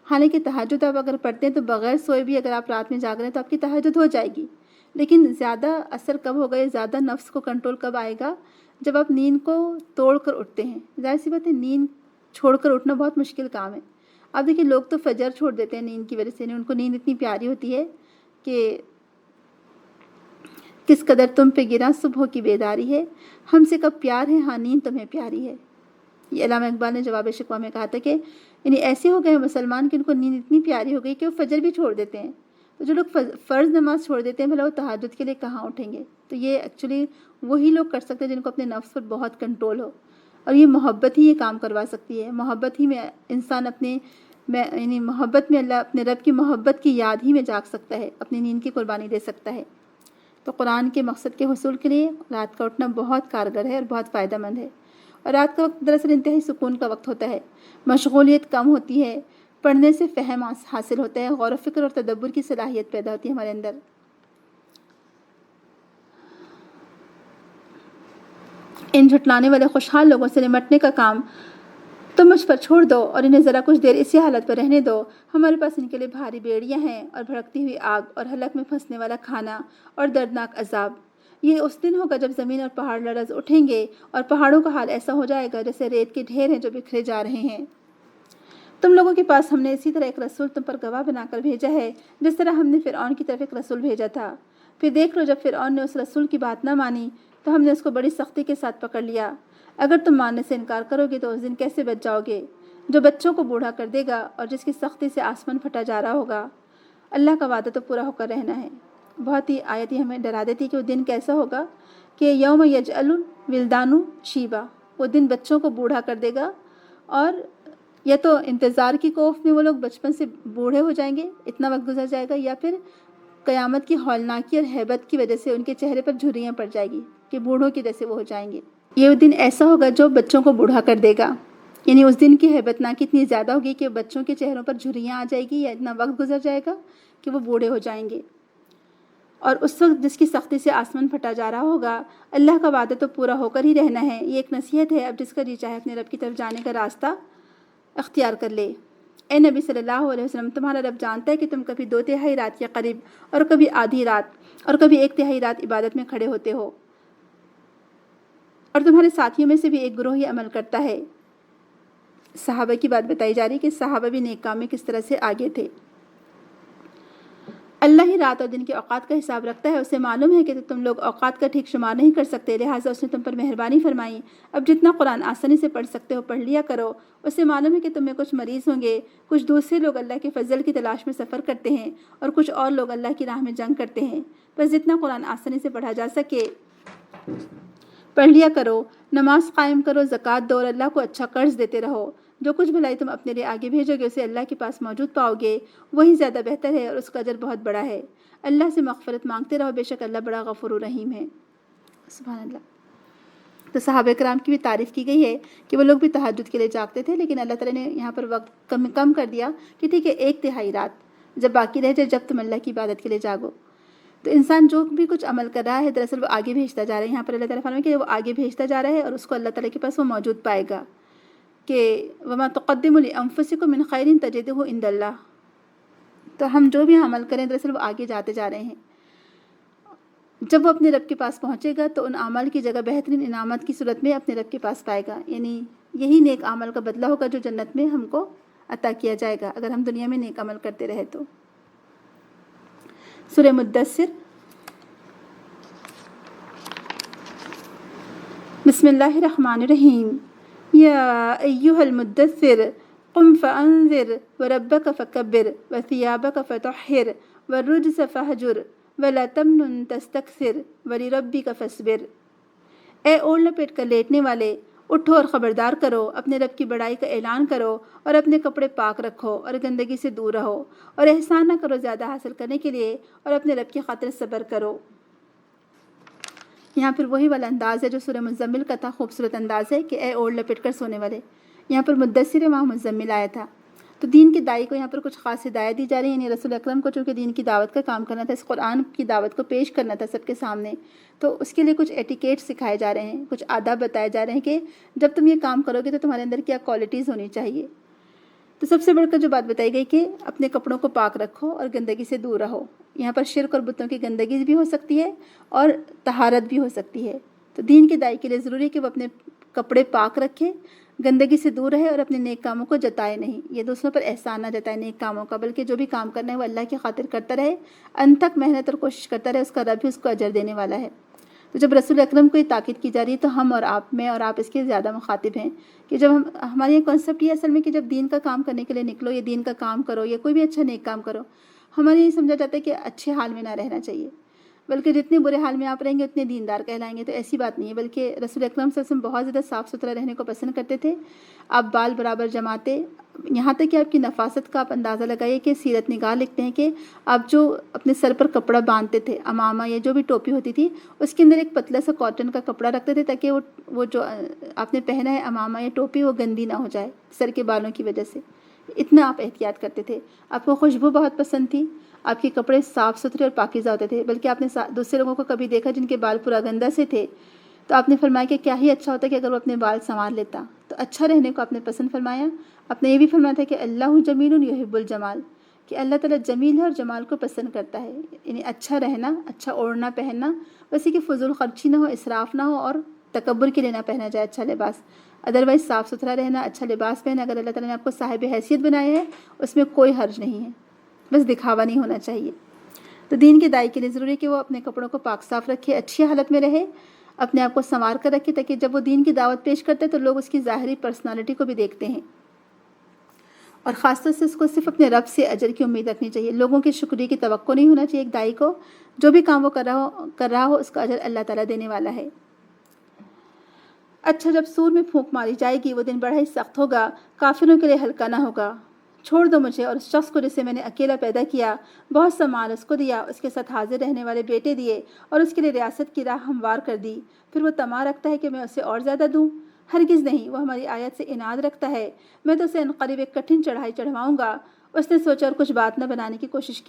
حالانکہ تہجد آپ اگر پڑھتے ہیں تو بغیر سوئے بھی اگر آپ رات میں جاگ رہے ہیں تو آپ کی تہجد ہو جائے گی، لیکن زیادہ اثر کب ہوگا، زیادہ نفس کو کنٹرول کب آئے گا؟ جب آپ نیند کو توڑ کر اٹھتے ہیں، ظاہر سی بات ہے نیند چھوڑ کر اٹھنا بہت مشکل کام ہے۔ آپ دیکھیں لوگ تو فجر چھوڑ دیتے ہیں نیند کی وجہ سے، ان کو نیند اتنی پیاری ہوتی ہے کہ کس قدر تم پہ گرا صبح کی بیداری ہے، ہم سے کب پیار ہے ہاں نیند تمہیں پیاری ہے۔ یہ علامہ اقبال نے جواب شکوہ میں کہا تھا کہ یعنی ایسے ہو گئے ہیں مسلمان کہ ان کو نیند اتنی پیاری ہو گئی کہ وہ فجر بھی چھوڑ دیتے ہیں۔ تو جو لوگ فرض نماز چھوڑ دیتے ہیں بھلا وہ تہجد کے لیے کہاں اٹھیں گے؟ تو یہ ایکچولی وہی لوگ کر سکتے ہیں جن کو اپنے نفس پر بہت کنٹرول ہو، اور یہ محبت ہی یہ کام کروا سکتی ہے۔ محبت ہی میں انسان یعنی محبت میں اللہ اپنے رب کی محبت کی یاد ہی میں جاگ سکتا ہے، اپنی نیند کی قربانی دے سکتا ہے۔ تو قرآن کے مقصد کے حصول کے لیے رات کا اٹھنا بہت کارگر ہے اور بہت فائدہ مند ہے۔ اور رات کا وقت دراصل انتہائی سکون کا وقت ہوتا ہے، مشغولیت کم ہوتی ہے، پڑھنے سے فہم حاصل ہوتا ہے، غور و فکر اور تدبر کی صلاحیت پیدا ہوتی ہے ہمارے اندر۔ ان جھٹلانے والے خوشحال لوگوں سے نمٹنے کا کام تم مجھ پر چھوڑ دو اور انہیں ذرا کچھ دیر اسی حالت پر رہنے دو۔ ہمارے پاس ان کے لیے بھاری بیڑیاں ہیں اور بھڑکتی ہوئی آگ اور حلق میں پھنسنے والا کھانا اور دردناک عذاب۔ یہ اس دن ہوگا جب زمین اور پہاڑ لرز اٹھیں گے اور پہاڑوں کا حال ایسا ہو جائے گا جیسے ریت کے ڈھیر ہیں جو بکھرے جا رہے ہیں۔ تم لوگوں کے پاس ہم نے اسی طرح ایک رسول تم پر گواہ بنا کر بھیجا ہے جس طرح ہم نے فرعون کی طرف ایک رسول بھیجا تھا۔ پھر دیکھ لو جب فرعون نے اس رسول کی بات نہ مانی تو ہم نے اس کو بڑی سختی کے ساتھ پکڑ لیا۔ اگر تم ماننے سے انکار کرو گے تو اس دن کیسے بچ جاؤ گے؟ جو بچوں کو بوڑھا کر دے گا اور جس کی سختی سے آسمان پھٹا جا رہا ہوگا۔ اللہ کا وعدہ تو پورا ہو کر رہنا ہے۔ بہت ہی آیت ہی ہمیں ڈرا دیتی کہ وہ دن کیسا ہوگا کہ یوم یجعل الولدان شیبا، وہ دن بچوں کو بوڑھا کر دے گا، اور یا تو انتظار کی خوف میں وہ لوگ بچپن سے بوڑھے ہو جائیں گے، اتنا وقت گزر جائے گا، یا پھر قیامت کی ہولناکی اور ہیبت کی وجہ سے ان کے چہرے پر جھریاں پڑ جائے گی کہ بوڑھوں کی جیسے وہ ہو جائیں گے۔ یہ دن ایسا ہوگا جو بچوں کو بوڑھا کر دے گا، یعنی اس دن کی ہیبت ناکی اتنی زیادہ ہوگی کہ بچوں کے چہروں پر جھریاں آ جائے گی، یا اتنا وقت گزر جائے گا کہ وہ بوڑھے ہو جائیں گے۔ اور اس وقت جس کی سختی سے آسمان پھٹا جا رہا ہوگا، اللہ کا وعدہ تو پورا ہو کر ہی رہنا ہے۔ یہ ایک نصیحت ہے، اب جس کا جی چاہے اپنے رب کی طرف جانے کا راستہ اختیار کر لے۔ اے نبی صلی اللہ علیہ وسلم، تمہارا رب جانتا ہے کہ تم کبھی 2/3 رات کے قریب اور کبھی آدھی رات اور کبھی 1/3 رات عبادت میں کھڑے ہوتے ہو، اور تمہارے ساتھیوں میں سے بھی ایک گروہ یہ عمل کرتا ہے۔ صحابہ کی بات بتائی جا رہی کہ صحابہ بھی نیک کام میں کس طرح سے آگے تھے۔ اللہ ہی رات اور دن کے اوقات کا حساب رکھتا ہے، اسے معلوم ہے کہ تم لوگ اوقات کا ٹھیک شمار نہیں کر سکتے، لہٰذا اس نے تم پر مہربانی فرمائی۔ اب جتنا قرآن آسانی سے پڑھ سکتے ہو پڑھ لیا کرو۔ اسے معلوم ہے کہ تم میں کچھ مریض ہوں گے، کچھ دوسرے لوگ اللہ کے فضل کی تلاش میں سفر کرتے ہیں، اور کچھ اور لوگ اللہ کی راہ میں جنگ کرتے ہیں۔ بس جتنا قرآن آسانی سے پڑھا جا سکے پڑھ لیا کرو، نماز قائم کرو، زکوٰۃ دو اور اللہ کو اچھا قرض دیتے رہو۔ جو کچھ بھلائی تم اپنے لیے آگے بھیجو گے اسے اللہ کے پاس موجود پاؤ گے، وہی زیادہ بہتر ہے اور اس کا اجر بہت بڑا ہے۔ اللہ سے مغفرت مانگتے رہو، بے شک اللہ بڑا غفور و رحیم ہے۔ سبحان اللہ۔ تو صحابہ کرام کی بھی تعریف کی گئی ہے کہ وہ لوگ بھی تہجد کے لیے جاگتے تھے، لیکن اللہ تعالیٰ نے یہاں پر وقت کم کر دیا کہ ٹھیک ہے 1/3 رات جب باقی رہ جائے، جب تم اللہ کی عبادت کے لیے جاگو۔ تو انسان جو بھی کچھ عمل کر رہا ہے دراصل وہ آگے بھیجتا جا رہا ہے۔ یہاں پر اللہ تعالیٰ فرمائے کہ وہ آگے بھیجتا جا رہا ہے اور اس کو اللہ تعالیٰ کے پاس وہ موجود پائے گا کہ وَمَا تُقَدِّمُوا لِأَنفُسِكُم مِّن خَيْرٍ تَجِدُوهُ عِندَ اللَّهِ۔ تو ہم جو بھی عمل کریں دراصل وہ آگے جاتے جا رہے ہیں۔ جب وہ اپنے رب کے پاس پہنچے گا تو ان اعمال کی جگہ بہترین انعامات کی صورت میں اپنے رب کے پاس پائے گا، یعنی یہی نیک عمل کا بدلہ ہوگا جو جنت میں ہم کو عطا کیا جائے گا اگر ہم دنیا میں نیک عمل کرتے رہے تو۔ سورہ مدثر۔ بسم اللہ الرحمن الرحیم۔ یا ایہا المدثر قم فانذر وربک فکبر وثیابک فطہر والرجز فہجر ولا تمنن تستکثر ولربک فاصبر۔ اے اوڑھ لپیٹ کر لیٹنے والے، اٹھو اور خبردار کرو، اپنے رب کی بڑائی کا اعلان کرو اور اپنے کپڑے پاک رکھو اور گندگی سے دور رہو، اور احسان نہ کرو زیادہ حاصل کرنے کے لیے، اور اپنے رب کی خاطر صبر کرو۔ یہاں پر وہی والا انداز ہے جو سورہ مزمل کا تھا، خوبصورت انداز ہے کہ اے اوڑھ لپٹ کر سونے والے۔ یہاں پر مدثر ہے، وہاں مزمل آیا تھا۔ تو دین کے داعی کو یہاں پر کچھ خاص ہدایت دی جا رہی ہے، یعنی رسول اکرم کو چونکہ دین کی دعوت کا کام کرنا تھا، اس قرآن کی دعوت کو پیش کرنا تھا سب کے سامنے، تو اس کے لیے کچھ ایٹیکیٹ سکھائے جا رہے ہیں، کچھ آداب بتائے جا رہے ہیں کہ جب تم یہ کام کرو گے تو تمہارے اندر کیا کوالٹیز ہونی چاہیے۔ تو سب سے بڑھ کر جو بات بتائی گئی کہ اپنے کپڑوں کو پاک رکھو اور گندگی سے دور رہو۔ یہاں پر شرک اور بتوں کی گندگی بھی ہو سکتی ہے اور طہارت بھی ہو سکتی ہے۔ تو دین کے داعی کے لیے ضروری ہے کہ وہ اپنے کپڑے پاک رکھے، گندگی سے دور رہے اور اپنے نیک کاموں کو جتائے نہیں، یہ دوسروں پر احسان نہ جتائے نیک کاموں کا، بلکہ جو بھی کام کرنا ہے وہ اللہ کی خاطر کرتا رہے، انت تک محنت اور کوشش کرتا رہے، اس کا رب بھی اس کو اجر دینے والا ہے۔ تو جب رسول اکرم کو یہ تاکید کی جا رہی ہے تو ہم اور آپ، میں اور آپ اس کے زیادہ مخاطب ہیں کہ جب ہماری یہ کانسیپٹ یہ اصل میں کہ جب دین کا کام کرنے کے لیے نکلو یا دین کا کام کرو یا کوئی بھی اچھا نیک کام کرو، ہمارے یہ سمجھا جاتا ہے کہ اچھے حال میں نہ رہنا چاہیے، بلکہ جتنے برے حال میں آپ رہیں گے اتنے دیندار کہلائیں گے۔ تو ایسی بات نہیں ہے، بلکہ رسول اکرم صلی اللہ علیہ وسلم بہت زیادہ صاف ستھرا رہنے کو پسند کرتے تھے۔ آپ بال برابر جماتے، یہاں تک کہ آپ کی نفاست کا آپ اندازہ لگائیے کہ سیرت نگار لکھتے ہیں کہ آپ جو اپنے سر پر کپڑا باندھتے تھے، امامہ یا جو بھی ٹوپی ہوتی تھی، اس کے اندر ایک پتلا سا کاٹن کا کپڑا رکھتے تھے تاکہ وہ جو آپ نے پہنا ہے امامہ یا ٹوپی وہ گندی نہ ہو جائے سر کے بالوں کی وجہ سے، اتنا آپ احتیاط کرتے تھے۔ آپ کو خوشبو بہت پسند تھی، آپ کے کپڑے صاف ستھرے اور پاکیزہ ہوتے تھے، بلکہ آپ نے دوسرے لوگوں کو کبھی دیکھا جن کے بال پورا گندہ سے تھے تو آپ نے فرمایا کہ کیا ہی اچھا ہوتا کہ اگر وہ اپنے بال سنوار لیتا۔ تو اچھا رہنے کو آپ نے پسند فرمایا۔ آپ نے یہ بھی فرمایا تھا کہ اللہ جمیل یحب الجمال، کہ اللہ تعالیٰ جمیل ہے اور جمال کو پسند کرتا ہے، یعنی اچھا رہنا، اچھا اوڑھنا پہننا، ویسے کہ فضول خرچی نہ ہو، اسراف نہ ہو اور تکبر کے لیے نہ پہنا جائے اچھا لباس، ادروائز صاف ستھرا رہنا، اچھا لباس پہنا۔ اگر اللہ تعالیٰ نے آپ کو صاحب حیثیت بنایا ہے اس میں کوئی حرج نہیں ہے، بس دکھاوا نہیں ہونا چاہیے۔ تو دین کے داعی کے لیے ضروری ہے کہ وہ اپنے کپڑوں کو پاک صاف رکھے، اچھی حالت میں رہے، اپنے آپ کو سنوار کر رکھے تاکہ جب وہ دین کی دعوت پیش کرتے ہیں تو لوگ اس کی ظاہری پرسنالٹی کو بھی دیکھتے ہیں، اور خاص طور سے اس کو صرف اپنے رب سے اجر کی امید رکھنی چاہیے، لوگوں کے شکریہ کی توقع نہیں ہونا چاہیے۔ ایک داعی کو جو بھی کام وہ کر رہا ہو اس کا اجر اللہ تعالیٰ دینے والا ہے۔ اچھا، جب سور میں پھونک ماری جائے گی وہ دن بڑا ہی سخت ہوگا، کافروں کے لیے ہلکا نہ ہوگا۔ چھوڑ دو مجھے اور اس شخص کو جسے میں نے اکیلا پیدا کیا، بہت سا مال اس کو دیا، اس کے ساتھ حاضر رہنے والے بیٹے دیے اور اس کے لیے ریاست کی راہ ہموار کر دی، پھر وہ طمع رکھتا ہے کہ میں اسے اور زیادہ دوں؟ ہرگز نہیں، وہ ہماری آیت سے اناد رکھتا ہے، میں تو اسے عنقریب ایک کٹھن چڑھائی چڑھواؤں گا۔ اس نے سوچا اور کچھ بات بنانے کی کوشش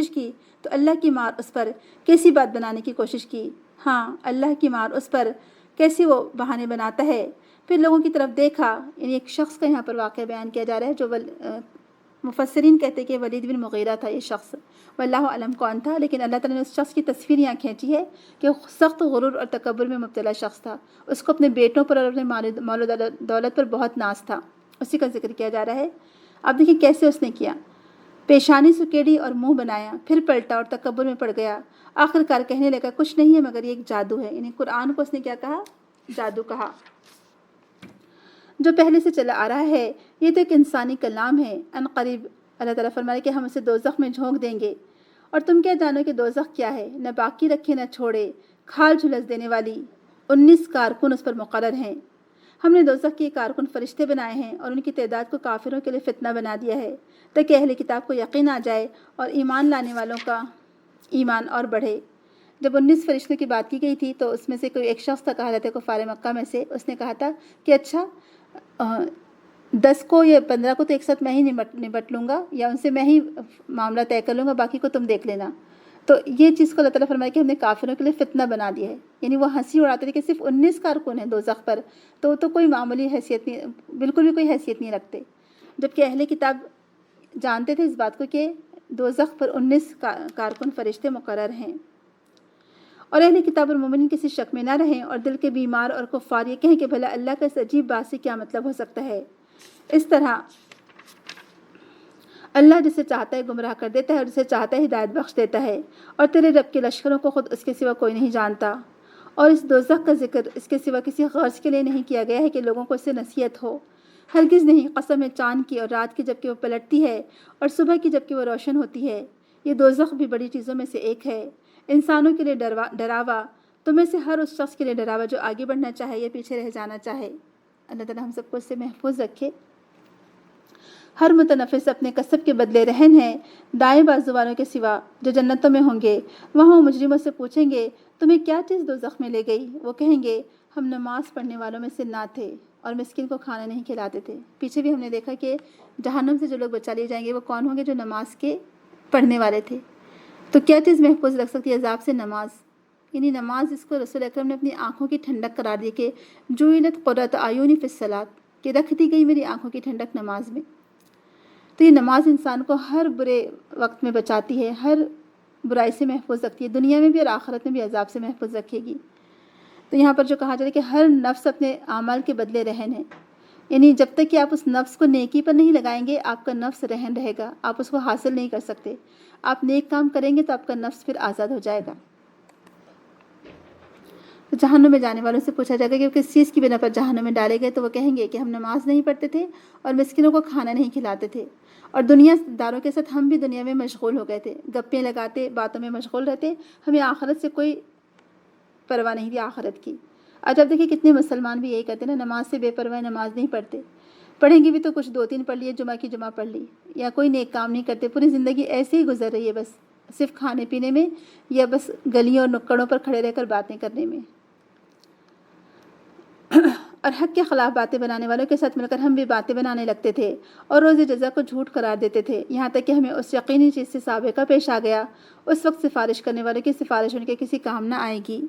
کی تو اللہ کی مار اس پر کیسی بات بنانے کی کوشش کی، ہاں اللہ کی مار اس پر کیسی وہ بہانے بناتا ہے۔ پھر لوگوں کی طرف دیکھا، یعنی ایک شخص کا یہاں پر واقعہ بیان کیا جا رہا ہے جو مفسرین کہتے ہیں کہ ولید بن مغیرہ تھا یہ شخص، واللہ علم کون تھا، لیکن اللہ تعالیٰ نے اس شخص کی تصویر یہاں کھینچی ہے کہ سخت غرور اور تکبر میں مبتلا شخص تھا، اس کو اپنے بیٹوں پر اور اپنے مال و دولت پر بہت ناز تھا، اسی کا ذکر کیا جا رہا ہے۔ اب دیکھیں کیسے اس نے کیا، پیشانی سکیڑی اور منہ بنایا، پھر پلٹا اور تکبر میں پڑ گیا، آخر کار کہنے لگا کچھ نہیں ہے مگر یہ ایک جادو ہے، یعنی قرآن کو اس نے کیا کہا، جادو کہا، جو پہلے سے چلا آ رہا ہے، یہ تو ایک انسانی کلام ہے، ان قریب اللہ تعالیٰ فرمائے کہ ہم اسے دوزخ میں جھونک دیں گے، اور تم کیا جانو کہ دوزخ کیا ہے، نہ باقی رکھے نہ چھوڑے، کھال جھلس دینے والی 19 کارکن اس پر مقرر ہیں۔ ہم نے دوزخ کے کارکن فرشتے بنائے ہیں اور ان کی تعداد کو کافروں کے لیے فتنہ بنا دیا ہے تاکہ اہل کتاب کو یقین آ جائے اور ایمان لانے والوں کا ایمان اور بڑھے۔ جب 19 فرشتوں کی بات کی گئی تھی تو اس میں سے کوئی ایک شخص تھا، کہا جاتا ہے کفار مکہ میں سے، اس نے کہا تھا کہ اچھا 10 کو یا 15 کو تو ایک ساتھ میں ہی نمٹ لوں گا، یا ان سے میں ہی معاملہ طے کر لوں گا، باقی کو تم دیکھ لینا۔ تو یہ چیز کو اللہ تعالیٰ فرمایا کہ ہم نے کافروں کے لیے فتنہ بنا دیا ہے، یعنی وہ ہنسی اڑاتے تھے کہ صرف 19 کارکن ہیں دوزخ پر، تو کوئی معمولی حیثیت نہیں، بالکل بھی کوئی حیثیت نہیں رکھتے، جبکہ اہل کتاب جانتے تھے اس بات کو کہ دوزخ پر 19 کارکن فرشتے مقرر ہیں۔ اور اہل کتاب اور مومنین کسی شک میں نہ رہیں اور دل کے بیمار اور کفار یہ کہیں کہ بھلا اللہ کا اس عجیب بات سے کیا مطلب ہو سکتا ہے۔ اس طرح اللہ جسے چاہتا ہے گمراہ کر دیتا ہے اور جسے چاہتا ہے ہدایت بخش دیتا ہے، اور تیرے رب کے لشکروں کو خود اس کے سوا کوئی نہیں جانتا، اور اس دوزخ کا ذکر اس کے سوا کسی غرض کے لیے نہیں کیا گیا ہے کہ لوگوں کو اس سے نصیحت ہو، ہرگز نہیں، قسم ہے چاند کی اور رات کی جبکہ وہ پلٹتی ہے اور صبح کی جبکہ وہ روشن ہوتی ہے، یہ دوزخ بھی بڑی چیزوں میں سے ایک ہے، انسانوں کے لیے ڈراوا، تمہیں سے ہر اس شخص کے لیے ڈراوا جو آگے بڑھنا چاہے یا پیچھے رہ جانا چاہے۔ اللہ تعالیٰ ہم سب کو اس سے محفوظ رکھے۔ ہر متنفس اپنے کسب کے بدلے رہن ہے، دائیں بازو والوں کے سوا جو جنتوں میں ہوں گے، وہاں وہ مجرموں سے پوچھیں گے تمہیں کیا چیز دوزخ میں لے گئی، وہ کہیں گے ہم نماز پڑھنے والوں میں سے نہ تھے اور مسکین کو کھانا نہیں کھلاتے تھے۔ پیچھے بھی ہم نے دیکھا کہ جہنم سے جو لوگ بچا لیے جائیں گے وہ کون ہوں گے، جو نماز کے پڑھنے والے تھے۔ تو کیا چیز محفوظ رکھ سکتی ہے عذاب سے؟ نماز، یعنی نماز اس کو رسول اکرم نے اپنی آنکھوں کی ٹھنڈک قرار دی کہ جعلت قرۃ اعین فی الصلاۃ، کہ رکھ دی گئی میری آنکھوں کی ٹھنڈک نماز میں۔ تو یہ نماز انسان کو ہر برے وقت میں بچاتی ہے، ہر برائی سے محفوظ رکھتی ہے، دنیا میں بھی اور آخرت میں بھی عذاب سے محفوظ رکھے گی۔ تو یہاں پر جو کہا جاتا ہے کہ ہر نفس اپنے اعمال کے بدلے رہن ہے، یعنی جب تک کہ آپ اس نفس کو نیکی پر نہیں لگائیں گے آپ کا نفس رہن رہے گا، آپ اس کو حاصل نہیں کر سکتے۔ آپ نیک کام کریں گے تو آپ کا نفس پھر آزاد ہو جائے گا۔ تو جہنم میں جانے والوں سے پوچھا جائے گا کہ وہ کس چیز کی بنا پر جہنم میں ڈالے گئے، تو وہ کہیں گے کہ ہم نماز نہیں پڑھتے تھے اور مسکینوں کو کھانا نہیں کھلاتے تھے، اور دنیا داروں کے ساتھ ہم بھی دنیا میں مشغول ہو گئے تھے، گپیں لگاتے، باتوں میں مشغول رہتے، ہمیں آخرت سے کوئی پرواہ نہیں تھی آخرت کی۔ آج آپ دیکھیں کتنے مسلمان بھی یہی کہتے ہیں نا، نماز سے بے پرواہ، نماز نہیں پڑھتے، پڑھیں گے بھی تو کچھ 2-3 پڑھ لیے، جمعہ کی جمعہ پڑھ لی، یا کوئی نیک کام نہیں کرتے، پوری زندگی ایسے ہی گزر رہی ہے، بس صرف کھانے پینے میں یا بس گلیوں اور نکڑوں پر کھڑے رہ کر باتیں کرنے میں۔ اور حق کے خلاف باتیں بنانے والوں کے ساتھ مل کر ہم بھی باتیں بنانے لگتے تھے اور روز جزا کو جھوٹ قرار دیتے تھے، یہاں تک کہ ہمیں اس یقینی چیز سے سابقہ پیش آ گیا، اس وقت سفارش کرنے والوں کی سفارش ان کے کسی کام نہ آئے گی۔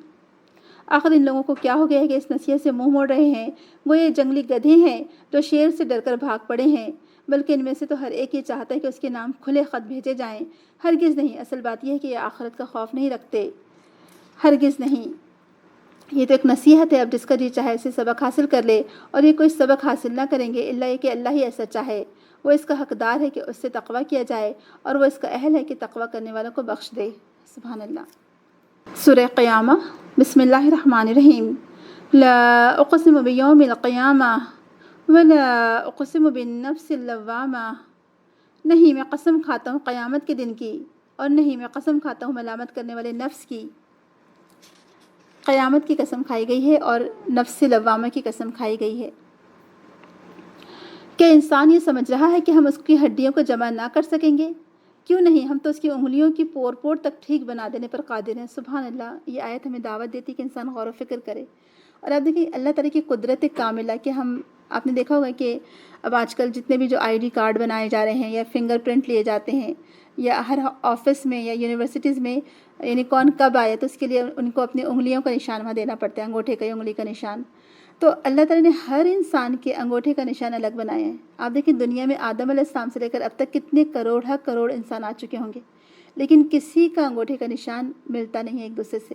آخر ان لوگوں کو کیا ہو گیا ہے کہ اس نصیحت سے منہ موڑ رہے ہیں؟ وہ یہ جنگلی گدھے ہیں جو شیر سے ڈر کر بھاگ پڑے ہیں، بلکہ ان میں سے تو ہر ایک یہ چاہتا ہے کہ اس کے نام کھلے خط بھیجے جائیں۔ ہرگز نہیں، اصل بات یہ ہے کہ یہ آخرت کا خوف نہیں رکھتے، ہرگز نہیں۔ یہ تو ایک نصیحت ہے، اب جس کا جی چاہے اسے سبق حاصل کر لے، اور یہ کوئی سبق حاصل نہ کریں گے الا یہ کہ اللہ ہی ایسا چاہے، وہ اس کا حقدار ہے کہ اس سے تقویٰ کیا جائے، اور وہ اس کا اہل ہے کہ تقویٰ کرنے والوں کو بخش دے۔ سبحان اللہ۔ سورہ قیامہ، بسم اللہ الرحمن الرحیم۔ لا اقسم بیوم القیامہ ولا اقسم بالنفس اللوامہ، نہیں میں قسم کھاتا ہوں قیامت کے دن کی، اور نہیں میں قسم کھاتا ہوں ملامت کرنے والے نفس کی۔ قیامت کی قسم کھائی گئی ہے اور نفس لوامہ کی قسم کھائی گئی ہے۔ کیا انسان یہ سمجھ رہا ہے کہ ہم اس کی ہڈیوں کو جمع نہ کر سکیں گے؟ کیوں نہیں، ہم تو اس کی انگلیوں کی پور پور تک ٹھیک بنا دینے پر قادر ہیں۔ سبحان اللہ۔ یہ آیت ہمیں دعوت دیتی کہ انسان غور و فکر کرے۔ اور آپ دیکھیں اللہ تعالیٰ کی قدرت کاملہ کہ آپ نے دیکھا ہوگا کہ اب آج کل جتنے بھی جو ID کارڈ بنائے جا رہے ہیں یا فنگر پرنٹ لیے جاتے ہیں، یا ہر آفس میں یا یونیورسٹیز میں، یعنی کون کب آئے تو اس کے لیے ان کو اپنی انگلیوں کا نشان وہاں دینا پڑتا ہے، انگوٹھے کا یا انگلی کا نشان۔ تو اللہ تعالیٰ نے ہر انسان کے انگوٹھے کا نشان الگ بنایا ہے۔ آپ دیکھیں دنیا میں آدم علیہ السلام سے لے کر اب تک کتنے کروڑ انسان آ چکے ہوں گے، لیکن کسی کا انگوٹھے کا نشان ملتا نہیں ہے ایک دوسرے سے۔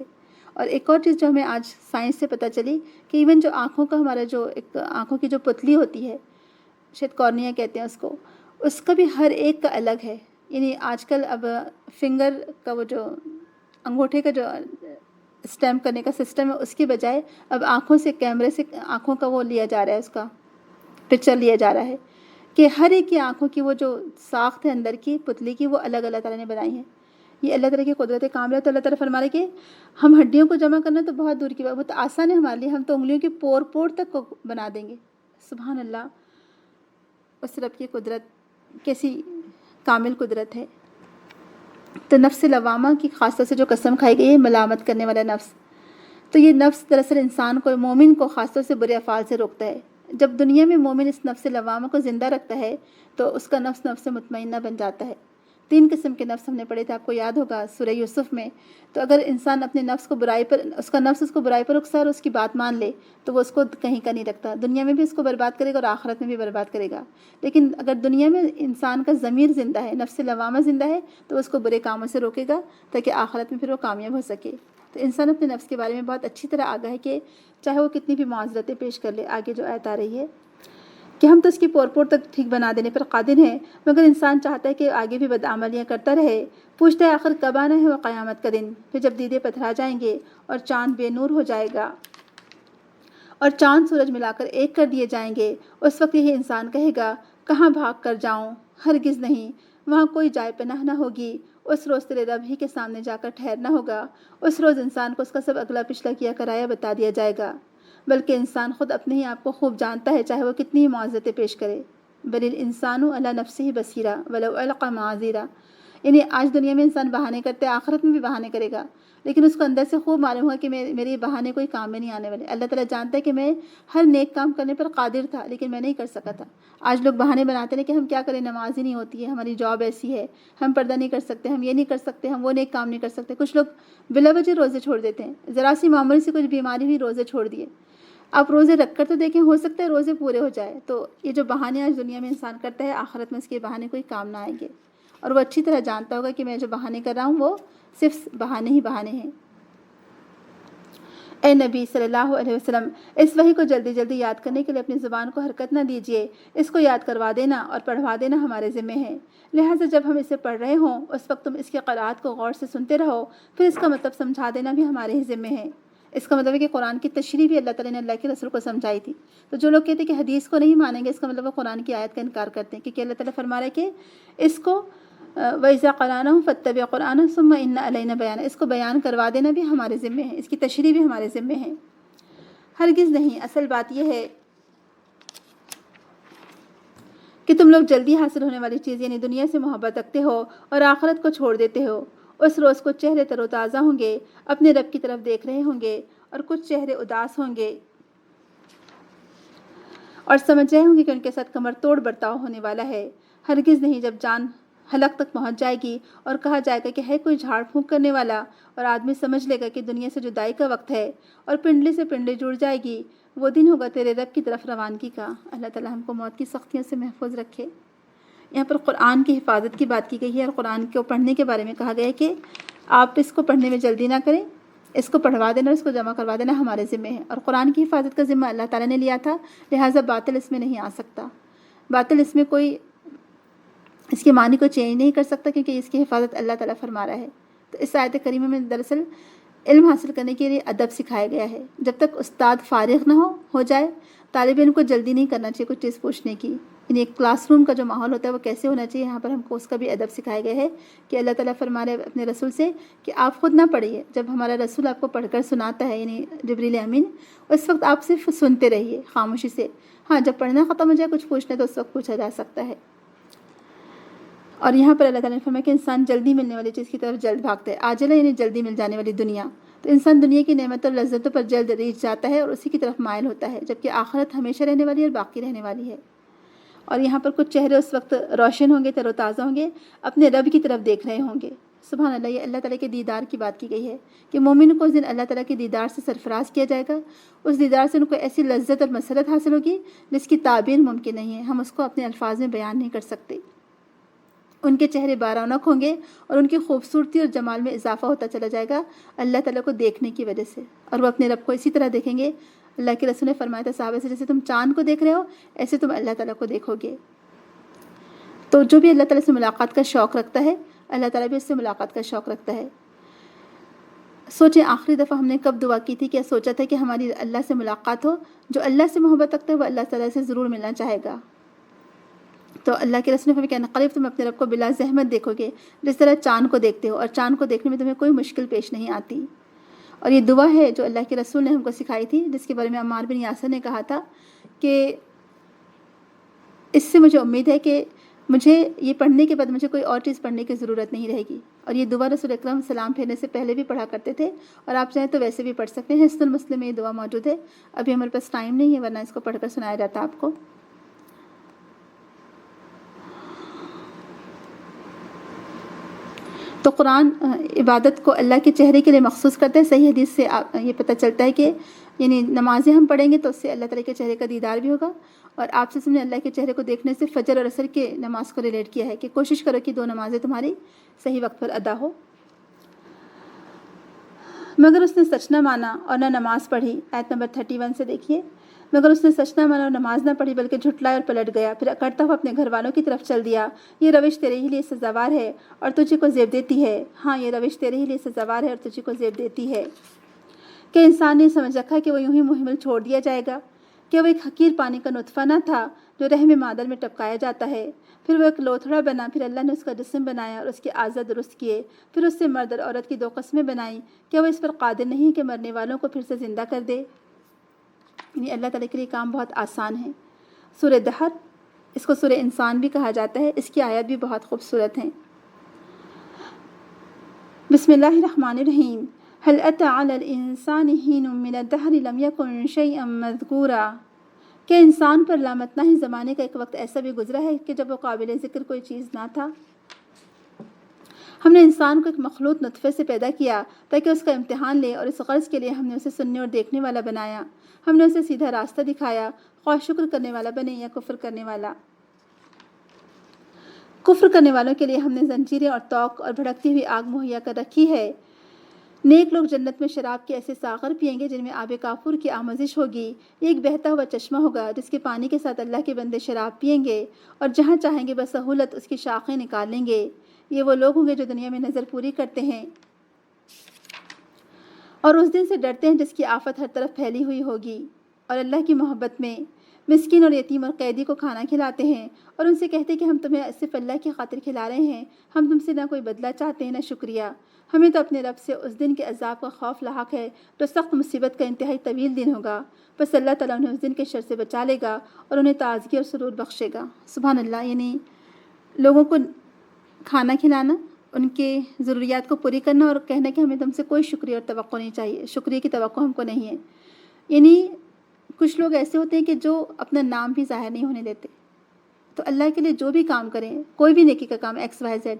اور ایک اور چیز جو ہمیں آج سائنس سے پتہ چلی کہ ایون جو آنکھوں کا ہمارا جو ایک آنکھوں کی جو پتلی ہوتی ہے، شاید کارنیا کہتے ہیں اس کا بھی ہر ایک کا الگ ہے۔ یعنی آج کل اب فنگر کا وہ جو انگوٹھے کا جو اسٹیمپ کرنے کا سسٹم ہے، اس کے بجائے اب آنکھوں سے کیمرے سے آنکھوں کا وہ لیا جا رہا ہے، اس کا پکچر لیا جا رہا ہے کہ ہر ایک کی آنکھوں کی وہ جو ساخت ہے اندر کی پتلی کی، وہ الگ اللہ تعالیٰ نے بنائی ہے۔ یہ اللہ تعالیٰ کی قدرت کاملہ ہے۔ تو اللہ تعالیٰ فرما رہے کہ ہم ہڈیوں کو جمع کرنا تو بہت دور کی بات، وہ تو آسان ہے ہمارے لیے، ہم تو انگلیوں کی پور پور تک کو بنا دیں گے۔ سبحان اللہ۔ اس رب کی قدرت کیسی کامل قدرت ہے۔ تو نفس لوامہ کی خاص طور سے جو قسم کھائی گئی ہے، ملامت کرنے والا نفس، تو یہ نفس دراصل انسان کو، مومن کو خاص طور سے برے افعال سے روکتا ہے۔ جب دنیا میں مومن اس نفس لوامہ کو زندہ رکھتا ہے تو اس کا نفس مطمئنہ بن جاتا ہے۔ 3 قسم کے نفس ہم نے پڑھے تھے، آپ کو یاد ہوگا سورہ یوسف میں۔ تو اگر انسان اپنے نفس کو برائی پر، اس کا نفس اس کو برائی پر اکسا اور اس کی بات مان لے تو وہ اس کو کہیں کا نہیں رکھتا، دنیا میں بھی اس کو برباد کرے گا اور آخرت میں بھی برباد کرے گا۔ لیکن اگر دنیا میں انسان کا ضمیر زندہ ہے، نفس لوامہ زندہ ہے، تو اس کو برے کاموں سے روکے گا تاکہ آخرت میں پھر وہ کامیاب ہو سکے۔ تو انسان اپنے نفس کے بارے میں بہت اچھی طرح آگاہ ہے کہ چاہے وہ کتنی بھی معذرتیں پیش کر لے۔ آگے جو آیت آ رہی ہے کہ ہم تو اس کی پور پور تک ٹھیک بنا دینے پر قادر ہیں، مگر انسان چاہتا ہے کہ آگے بھی بدعملیاں کرتا رہے۔ پوچھتا ہے آخر کب آنا ہے وہ قیامت کا دن، پھر جب دیدے پتھرا جائیں گے اور چاند بے نور ہو جائے گا اور چاند سورج ملا کر ایک کر دیے جائیں گے، اس وقت یہی انسان کہے گا کہاں بھاگ کر جاؤں؟ ہرگز نہیں، وہاں کوئی جائے پناہ نہ ہوگی۔ اس روز تیرے رب ہی کے سامنے جا کر ٹھہرنا ہوگا۔ اس روز انسان کو اس کا سب اگلا پچھلا کیا کرایا بتا دیا جائے گا، بلکہ انسان خود اپنے ہی آپ کو خوب جانتا ہے، چاہے وہ کتنی ہی معذرتیں پیش کرے۔ بل الانسان علی نفسہ بصیرہ ولو القی معاذیرہ، یعنی آج دنیا میں انسان بہانے کرتے ہیں، آخرت میں بھی بہانے کرے گا، لیکن اس کو اندر سے خوب معلوم ہوا کہ میرے یہ بہانے کوئی کام میں نہیں آنے والے۔ اللہ تعالیٰ جانتا ہے کہ میں ہر نیک کام کرنے پر قادر تھا لیکن میں نہیں کر سکا تھا۔ آج لوگ بہانے بناتے ہیں کہ ہم کیا کریں، نماز ہی نہیں ہوتی ہے، ہماری جاب ایسی ہے، ہم پردہ نہیں کر سکتے، ہم یہ نہیں کر سکتے، ہم وہ نیک کام نہیں کر سکتے۔ کچھ لوگ بلا وجہ روزے چھوڑ دیتے ہیں، ذرا سی معمولی سی کچھ بیماری ہوئی روزے چھوڑ دیے۔ آپ روزے رکھ کر تو دیکھیں، ہو سکتا ہے روزے پورے ہو جائے۔ تو یہ جو بہانے آج دنیا میں انسان کرتا ہے، آخرت میں اس کے بہانے کوئی کام نہ آئیں گے۔ اور وہ اچھی طرح جانتا ہوگا کہ میں جو بہانے کر رہا ہوں وہ صرف بہانے ہی بہانے ہیں۔ اے نبی صلی اللہ علیہ وسلم، اس وحی کو جلدی جلدی یاد کرنے کے لیے اپنی زبان کو حرکت نہ دیجیے، اس کو یاد کروا دینا اور پڑھوا دینا ہمارے ذمہ ہے، لہٰذا جب ہم اسے پڑھ رہے ہوں اس وقت تم اس کی قرأت کو غور سے سنتے رہو، پھر اس کا مطلب سمجھا دینا بھی ہمارے ہی ذمہ ہے۔ اس کا مطلب ہے کہ قرآن کی تشریح بھی اللہ تعالیٰ نے اللہ کے رسول کو سمجھائی تھی۔ تو جو لوگ کہتے ہیں کہ حدیث کو نہیں مانیں گے، اس کا مطلب وہ قرآن کی آیت کا انکار کرتے ہیں، کیونکہ اللہ تعالیٰ فرما رہا ہے کہ اس کو وَإِذَا قَرَأْنَاهُ فَاتَّبِعْ قُرْآنَهُ ثُمَّ إِنَّ عَلَيْنَا بَيَانَهُ، اس کو بیان کروا دینا بھی ہمارے ذمہ ہے، اس کی تشریح بھی ہمارے ذمہ ہے۔ ہرگز نہیں، اصل بات یہ ہے کہ تم لوگ جلدی حاصل ہونے والی چیز یعنی دنیا سے محبت رکھتے ہو اور آخرت کو چھوڑ دیتے ہو۔ اس روز کچھ چہرے تر و تازہ ہوں گے، اپنے رب کی طرف دیکھ رہے ہوں گے، اور کچھ چہرے اداس ہوں گے اور سمجھ رہے ہوں گے کہ ان کے ساتھ کمر توڑ برتاؤ ہونے والا ہے۔ ہرگز نہیں، جب جان حلق تک پہنچ جائے گی اور کہا جائے گا کہ ہے کوئی جھاڑ پھونک کرنے والا، اور آدمی سمجھ لے گا کہ دنیا سے جدائی کا وقت ہے اور پنڈلی سے پنڈلی جڑ جائے گی، وہ دن ہوگا تیرے رب کی طرف روانگی کا۔ اللہ تعالیٰ ہم کو موت کی سختیوں سے محفوظ رکھے۔ یہاں پر قرآن کی حفاظت کی بات کی گئی ہے، اور قرآن کو پڑھنے کے بارے میں کہا گیا ہے کہ آپ اس کو پڑھنے میں جلدی نہ کریں، اس کو پڑھوا دینا اور اس کو جمع کروا دینا ہمارے ذمہ ہے، اور قرآن کی حفاظت کا ذمہ اللہ تعالیٰ نے لیا تھا، لہٰذا باطل اس میں نہیں آ سکتا، باطل اس میں کوئی اس کے معنی کو چینج نہیں کر سکتا، کیونکہ اس کی حفاظت اللہ تعالیٰ فرما رہا ہے۔ تو اس آیت کریمہ میں دراصل علم حاصل کرنے کے لیے ادب سکھایا گیا ہے۔ جب تک استاد فارغ نہ ہو جائے، طالب علم کو جلدی نہیں کرنا چاہیے کچھ چیز پوچھنے کی، یعنی ایک کلاس روم کا جو ماحول ہوتا ہے وہ کیسے ہونا چاہیے، یہاں پر ہم کو اس کا بھی ادب سکھایا گیا ہے کہ اللہ تعالیٰ فرما رہے اپنے رسول سے کہ آپ خود نہ پڑھیے، جب ہمارا رسول آپ کو پڑھ کر سناتا ہے یعنی جبریل امین، اس وقت آپ صرف سنتے رہیے خاموشی سے۔ ہاں، جب پڑھنا ختم ہو جائے کچھ پوچھنا تو اس وقت پوچھا جا سکتا ہے۔ اور یہاں پر اللہ تعالیٰ نے فرمایا کہ انسان جلدی ملنے والی چیز کی طرف جلد بھاگتا ہے، عاجلہ یعنی جلدی مل جانے والی دنیا، تو انسان دنیا کی نعمتوں اور لذتوں پر جلد ریچھ جاتا ہے اور اسی کی طرف مائل ہوتا ہے، جبکہ آخرت ہمیشہ رہنے والی اور باقی رہنے والی ہے۔ اور یہاں پر کچھ چہرے اس وقت روشن ہوں گے، تر و تازہ ہوں گے، اپنے رب کی طرف دیکھ رہے ہوں گے۔ سبحان اللہ، یہ اللہ تعالیٰ کے دیدار کی بات کی گئی ہے کہ مومن کو اس دن اللہ تعالیٰ کے دیدار سے سرفراز کیا جائے گا، اس دیدار سے ان کو ایسی لذت اور مسرت حاصل ہوگی جس کی تعبیر ممکن نہیں ہے، ہم اس کو اپنے الفاظ میں بیان نہیں کر سکتے۔ ان کے چہرے بارونق ہوں گے اور ان کی خوبصورتی اور جمال میں اضافہ ہوتا چلا جائے گا اللہ تعالیٰ کو دیکھنے کی وجہ سے، اور وہ اپنے رب کو اسی طرح دیکھیں گے۔ اللہ کے رسول نے فرمایا تھا صحابہ سے، جیسے تم چاند کو دیکھ رہے ہو ایسے تم اللہ تعالیٰ کو دیکھو گے۔ تو جو بھی اللہ تعالیٰ سے ملاقات کا شوق رکھتا ہے، اللہ تعالیٰ بھی اس سے ملاقات کا شوق رکھتا ہے۔ سوچیں آخری دفعہ ہم نے کب دعا کی تھی، کیا سوچا تھا کہ ہماری اللہ سے ملاقات ہو؟ جو اللہ سے محبت رکھتا ہے وہ اللہ تعالیٰ سے ضرور ملنا چاہے گا۔ تو اللہ کے رسول نے فرمایا کہ انقریب تم اپنے رب کو بلا زحمت دیکھو گے، جس طرح چاند کو دیکھتے ہو، اور چاند کو دیکھنے میں تمہیں کوئی مشکل پیش نہیں آتی۔ اور یہ دعا ہے جو اللہ کے رسول نے ہم کو سکھائی تھی، جس کے بارے میں عمار بن یاسر نے کہا تھا کہ اس سے مجھے امید ہے کہ مجھے یہ پڑھنے کے بعد مجھے کوئی اور چیز پڑھنے کی ضرورت نہیں رہے گی۔ اور یہ دعا رسول اکرم سلام پھیرنے سے پہلے بھی پڑھا کرتے تھے، اور آپ چاہیں تو ویسے بھی پڑھ سکتے ہیں۔ حسن المسلم میں یہ دعا موجود ہے، ابھی ہمارے پاس ٹائم نہیں ہے ورنہ اس کو پڑھ کر سنایا جاتا آپ کو۔ تو قرآن عبادت کو اللہ کے چہرے کے لیے مخصوص کرتا ہے۔ صحیح حدیث سے یہ پتہ چلتا ہے کہ یعنی نمازیں ہم پڑھیں گے تو اس سے اللہ تعالیٰ کے چہرے کا دیدار بھی ہوگا، اور آپ سے نے اللہ کے چہرے کو دیکھنے سے فجر اور عصر کے نماز کو ریلیٹ کیا ہے کہ کوشش کرو کہ 2 نمازیں تمہاری صحیح وقت پر ادا ہو۔ مگر اس نے سچ نہ مانا اور نہ نماز پڑھی، آیت نمبر 31 سے دیکھیے۔ مگر اس نے سچ نہ مانا اور نماز نہ پڑھی بلکہ جھٹلایا اور پلٹ گیا، پھر اکڑتا ہوا اپنے گھر والوں کی طرف چل دیا۔ یہ روش تیرے ہی لیے سزاوار ہے اور تجھے کو زیب دیتی ہے۔ ہاں، یہ روش تیرے ہی لیے سزاوار ہے اور تجھے کو زیب دیتی ہے۔ کہ انسان نے سمجھ رکھا کہ وہ یوں ہی محمل چھوڑ دیا جائے گا، کہ وہ ایک حقیر پانی کا نطفہ نہ تھا جو رحم مادر میں ٹپکایا جاتا ہے، پھر وہ ایک لوتھڑا بنا، پھر اللہ نے اس کا جسم بنایا اور اس کے اعضاء درست کیے، پھر اس سے مرد اور عورت کی 2 قسمیں بنائیں۔ کیا وہ اس پر قادر نہیں کہ مرنے والوں کو پھر سے زندہ کر دے؟ یعنی اللہ تعالیٰ کے لیے کام بہت آسان ہے۔ سورہ دہر، اس کو سورہ انسان بھی کہا جاتا ہے، اس کی آیات بھی بہت خوبصورت ہیں۔ بسم اللہ الرحمن الرحیم، هل أتى على الإنسان حين من الدهر لم يكن شيئا مذكورا، کہ انسان پر لامتناہ ہی زمانے کا ایک وقت ایسا بھی گزرا ہے کہ جب وہ قابل ذکر کوئی چیز نہ تھا۔ ہم نے انسان کو ایک مخلوط نطفے سے پیدا کیا تاکہ اس کا امتحان لے، اور اس غرض کے لیے ہم نے اسے سننے اور دیکھنے والا بنایا۔ ہم نے اسے سیدھا راستہ دکھایا، خواہ شکر کرنے والا بنے یا کفر کرنے والا۔ کفر کرنے والوں کے لیے ہم نے زنجیریں اور توق اور بھڑکتی ہوئی آگ مہیا کر رکھی ہے۔ نیک لوگ جنت میں شراب کے ایسے ساغر پئیں گے جن میں آب کافور کی آمیزش ہوگی۔ یہ ایک بہتا ہوا چشمہ ہوگا جس کے پانی کے ساتھ اللہ کے بندے شراب پئیں گے اور جہاں چاہیں گے بسہولت اس کی شاخیں نکال لیں گے۔ یہ وہ لوگ ہوں گے جو دنیا میں نظر پوری کرتے ہیں اور اس دن سے ڈرتے ہیں جس کی آفت ہر طرف پھیلی ہوئی ہوگی، اور اللہ کی محبت میں مسکین اور یتیم اور قیدی کو کھانا کھلاتے ہیں اور ان سے کہتے ہیں کہ ہم تمہیں صرف اللہ کی خاطر کھلا رہے ہیں، ہم تم سے نہ کوئی بدلہ چاہتے ہیں نہ شکریہ، ہمیں تو اپنے رب سے اس دن کے عذاب کا خوف لاحق ہے جو سخت مصیبت کا انتہائی طویل دن ہوگا۔ بس اللہ تعالیٰ انہیں اس دن کے شر سے بچا لے گا اور انہیں تازگی اور سرور بخشے گا۔ سبحان اللہ، یعنی لوگوں کو کھانا کھلانا، ان کے ضروریات کو پوری کرنا اور کہنا کہ ہمیں تم سے کوئی شکریہ اور توقع نہیں چاہیے، شکریہ کی توقع ہم کو نہیں ہے۔ یعنی کچھ لوگ ایسے ہوتے ہیں کہ جو اپنا نام بھی ظاہر نہیں ہونے دیتے، تو اللہ کے لیے جو بھی کام کریں، کوئی بھی نیکی کا کام ایکس وائی زیڈ،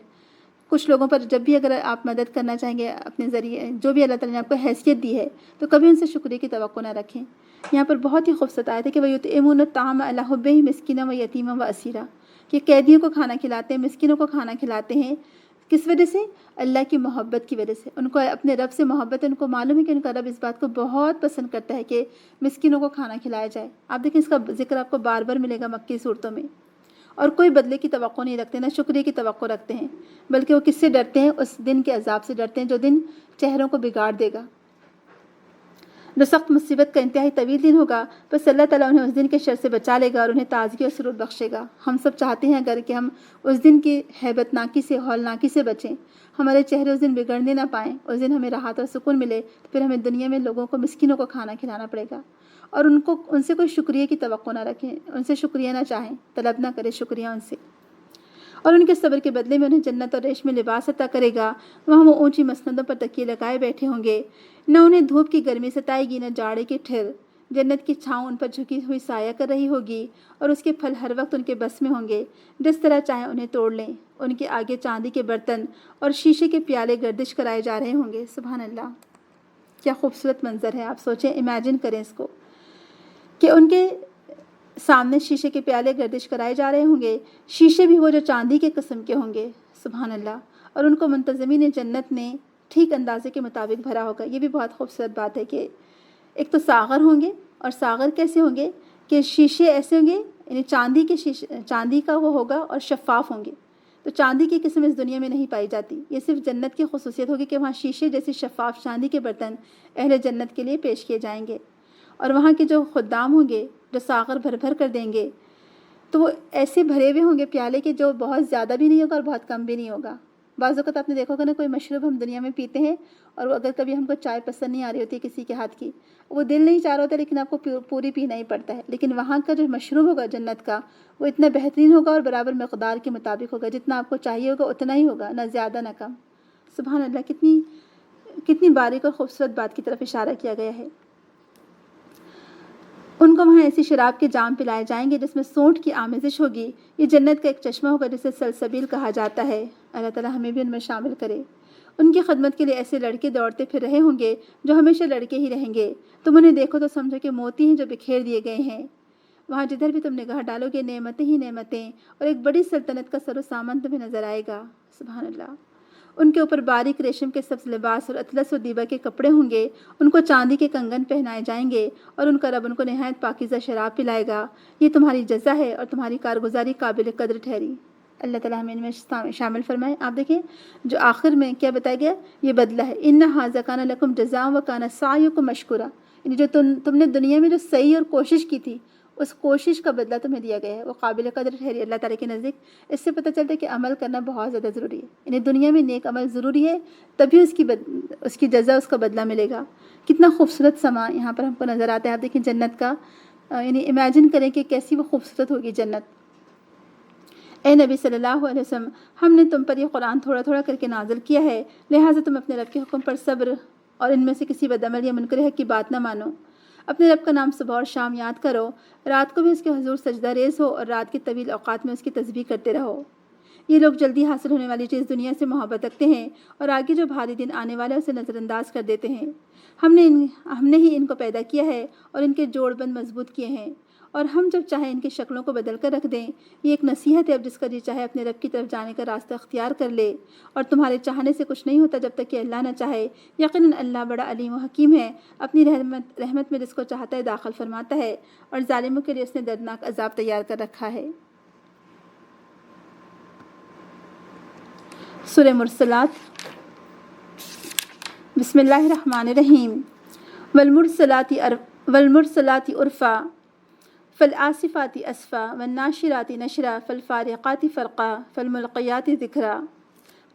کچھ لوگوں پر جب بھی اگر آپ مدد کرنا چاہیں گے اپنے ذریعے، جو بھی اللہ تعالیٰ نے آپ کو حیثیت دی ہے، تو کبھی ان سے شکریہ کی توقع نہ رکھیں۔ یہاں پر بہت ہی خوبصورت آیت ہے کہ وَيُطْعِمُونَ الطَّعَامَ عَلَىٰ حُبِّهِ مِسْكِینًا وَیتیمًا وَاسِیرًا، کہ قیدیوں کو کھانا کھلاتے ہیں، مسکینوں کو کھانا کھلاتے ہیں۔ کس وجہ سے؟ اللہ کی محبت کی وجہ سے۔ ان کو اپنے رب سے محبت ہے، ان کو معلوم ہے کہ ان کا رب اس بات کو بہت پسند کرتا ہے کہ مسکینوں کو کھانا کھلایا جائے۔ آپ دیکھیں اس کا ذکر آپ کو بار بار ملے گا مکی صورتوں میں، اور کوئی بدلے کی توقع نہیں رکھتے، نہ شکریہ کی توقع رکھتے ہیں، بلکہ وہ کس سے ڈرتے ہیں؟ اس دن کے عذاب سے ڈرتے ہیں جو دن چہروں کو بگاڑ دے گا، جو سخت مصیبت کا انتہائی طویل دن ہوگا۔ بس اللہ تعالیٰ انہیں اس دن کے شر سے بچا لے گا اور انہیں تازگی اور سرور بخشے گا۔ ہم سب چاہتے ہیں اگر کہ ہم اس دن کی ہیبت ناکی سے، ہولناکی سے بچیں، ہمارے چہرے اس دن بگڑنے نہ پائیں، اس دن ہمیں راحت اور سکون ملے، تو پھر ہمیں دنیا میں لوگوں کو، مسکینوں کو کھانا کھلانا پڑے گا، اور ان سے کوئی شکریہ کی توقع نہ رکھیں، ان سے شکریہ نہ چاہیں، طلب نہ کرے شکریہ ان سے، اور ان کے صبر کے بدلے میں انہیں جنت اور ریشمی لباس عطا کرے گا۔ وہاں وہ اونچی مسندوں پر تکیے لگائے بیٹھے ہوں گے، نہ انہیں دھوپ کی گرمی ستائے گی نہ جاڑے کی ٹھر۔ جنت کی چھاؤں ان پر جھکی ہوئی سایہ کر رہی ہوگی اور اس کے پھل ہر وقت ان کے بس میں ہوں گے، جس طرح چاہیں انہیں توڑ لیں۔ ان کے آگے چاندی کے برتن اور شیشے کے پیالے گردش کرائے جا رہے ہوں گے۔ سبحان اللہ، کیا خوبصورت منظر ہے! آپ سوچیں، امیجن کریں اس کو کہ ان کے سامنے شیشے کے پیالے گردش کرائے جا رہے ہوں گے، شیشے بھی وہ جو چاندی کے قسم کے ہوں گے۔ سبحان اللہ، اور ان کو منتظمین جنت نے ٹھیک اندازے کے مطابق بھرا ہوگا۔ یہ بھی بہت خوبصورت بات ہے کہ ایک تو ساغر ہوں گے، اور ساغر کیسے ہوں گے کہ شیشے ایسے ہوں گے، یعنی چاندی کا وہ ہوگا اور شفاف ہوں گے۔ تو چاندی کی قسم اس دنیا میں نہیں پائی جاتی، یہ صرف جنت کی خصوصیت ہوگی کہ وہاں شیشے جیسی شفاف چاندی کے برتن اہل جنت کے لیے پیش کیے جائیں گے، اور وہاں کے جو خدام ہوں گے جو ساغر بھر بھر کر دیں گے، تو وہ ایسے بھرے ہوئے ہوں گے پیالے کے جو بہت زیادہ بھی نہیں ہوگا اور بہت کم بھی نہیں ہوگا۔ بعض اوقات آپ نے دیکھا ہوگا نا، کوئی مشروب ہم دنیا میں پیتے ہیں، اور اگر کبھی ہم کو چائے پسند نہیں آ رہی ہوتی ہے کسی کے ہاتھ کی، وہ دل نہیں چاہ رہا ہوتا، لیکن آپ کو پوری پینا ہی پڑتا ہے۔ لیکن وہاں کا جو مشروب ہوگا جنت کا، وہ اتنا بہترین ہوگا اور برابر مقدار کے مطابق ہوگا، جتنا آپ کو چاہیے ہوگا اتنا ہی ہوگا، نہ زیادہ نہ کم۔ سبحان اللہ، کتنی باریک اور خوبصورت بات کی طرف اشارہ کیا گیا ہے۔ ان کو وہاں ایسی شراب کے جام پلائے جائیں گے جس میں سونٹ کی آمیزش ہوگی۔ یہ جنت کا ایک چشمہ ہوگا جسے سلسبیل کہا جاتا ہے۔ اللہ تعالیٰ ہمیں بھی ان میں شامل کرے۔ ان کی خدمت کے لیے ایسے لڑکے دوڑتے پھر رہے ہوں گے جو ہمیشہ لڑکے ہی رہیں گے۔ تم انہیں دیکھو تو سمجھو کہ موتی ہیں جو بکھیر دیے گئے ہیں۔ وہاں جدھر بھی تم نگاہ ڈالو گے نعمتیں ہی نعمتیں، اور ایک بڑی سلطنت کا سر و سامان تمہیں نظر آئے گا۔ سبحان اللہ، ان کے اوپر باریک ریشم کے سبز لباس اور اطلس و دیبا کے کپڑے ہوں گے، ان کو چاندی کے کنگن پہنائے جائیں گے، اور ان کا رب ان کو نہایت پاکیزہ شراب پلائے گا۔ یہ تمہاری جزا ہے اور تمہاری کارگزاری قابل قدر ٹھہری۔ اللہ تعالیٰ ہمیں ان میں شامل فرمائے۔ آپ دیکھیں جو آخر میں کیا بتایا گیا، یہ بدلہ ہے، ان ھذا کان لکم جزاء وکان سعیکم مشکورا، یعنی جو تم نے دنیا میں جو صحیح اور کوشش کی تھی، اس کوشش کا بدلہ تمہیں دیا گیا ہے، وہ قابل قدر ٹھہری اللہ تعالیٰ کے نزدیک۔ اس سے پتہ چلتا ہے کہ عمل کرنا بہت زیادہ ضروری ہے، یعنی دنیا میں نیک عمل ضروری ہے، تبھی اس کی جزا، اس کا بدلہ ملے گا۔ کتنا خوبصورت سما یہاں پر ہم کو نظر آتا ہے۔ آپ دیکھیں جنت کا، یعنی امیجن کریں کہ کیسی وہ خوبصورت ہوگی جنت۔ اے نبی صلی اللہ علیہ وسلم، ہم نے تم پر یہ قرآن تھوڑا تھوڑا کر کے نازل کیا ہے، لہٰذا تم اپنے رب کے حکم پر صبر اور ان میں سے کسی بدعمل یا منکر حق کی بات نہ مانو۔ اپنے رب کا نام صبح اور شام یاد کرو، رات کو بھی اس کے حضور سجدہ ریز ہو اور رات کے طویل اوقات میں اس کی تسبیح کرتے رہو۔ یہ لوگ جلدی حاصل ہونے والی چیز دنیا سے محبت رکھتے ہیں اور آگے جو بھاری دن آنے والا ہے اسے نظر انداز کر دیتے ہیں۔ ہم نے ہی ان کو پیدا کیا ہے اور ان کے جوڑ بند مضبوط کیے ہیں، اور ہم جب چاہیں ان کی شکلوں کو بدل کر رکھ دیں۔ یہ ایک نصیحت ہے، اب جس کا جی چاہے اپنے رب کی طرف جانے کا راستہ اختیار کر لے، اور تمہارے چاہنے سے کچھ نہیں ہوتا جب تک کہ اللہ نہ چاہے۔ یقیناً اللہ بڑا علیم و حکیم ہے، اپنی رحمت میں جس کو چاہتا ہے داخل فرماتا ہے، اور ظالموں کے لیے اس نے دردناک عذاب تیار کر رکھا ہے۔ سورہ مرسلات۔ بسم اللہ الرحمن الرحیم۔ والمرسلات عرفا فالآصفات اسفا والناشرات نشرا فالفارقات فرقا فالملقیات ذکرا۔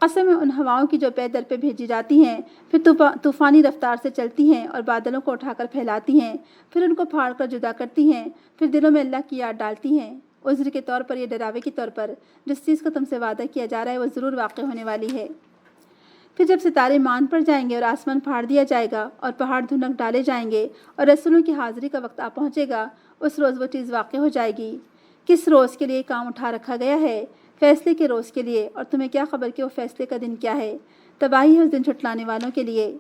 قسم ہے ان ہواؤں کی جو پے در پہ بھیجی جاتی ہیں، پھر طوفانی رفتار سے چلتی ہیں اور بادلوں کو اٹھا کر پھیلاتی ہیں، پھر ان کو پھاڑ کر جدا کرتی ہیں، پھر دلوں میں اللہ کی یاد ڈالتی ہیں، عذر کے طور پر یا ڈراوے کے طور پر۔ جس چیز کا تم سے وعدہ کیا جا رہا ہے وہ ضرور واقع ہونے والی ہے۔ پھر جب ستارے مان پڑ جائیں گے اور آسمان پھاڑ دیا جائے گا اور پہاڑ دھنک ڈالے جائیں گے اور رسولوں کی حاضری کا وقت آ پہنچے گا، اس روز وہ چیز واقع ہو جائے گی۔ کس روز کے لیے کام اٹھا رکھا گیا ہے؟ فیصلے کے روز کے لیے، اور تمہیں کیا خبر کہ وہ فیصلے کا دن کیا ہے؟ تباہی ہے اس دن جھٹلانے والوں کے لیے۔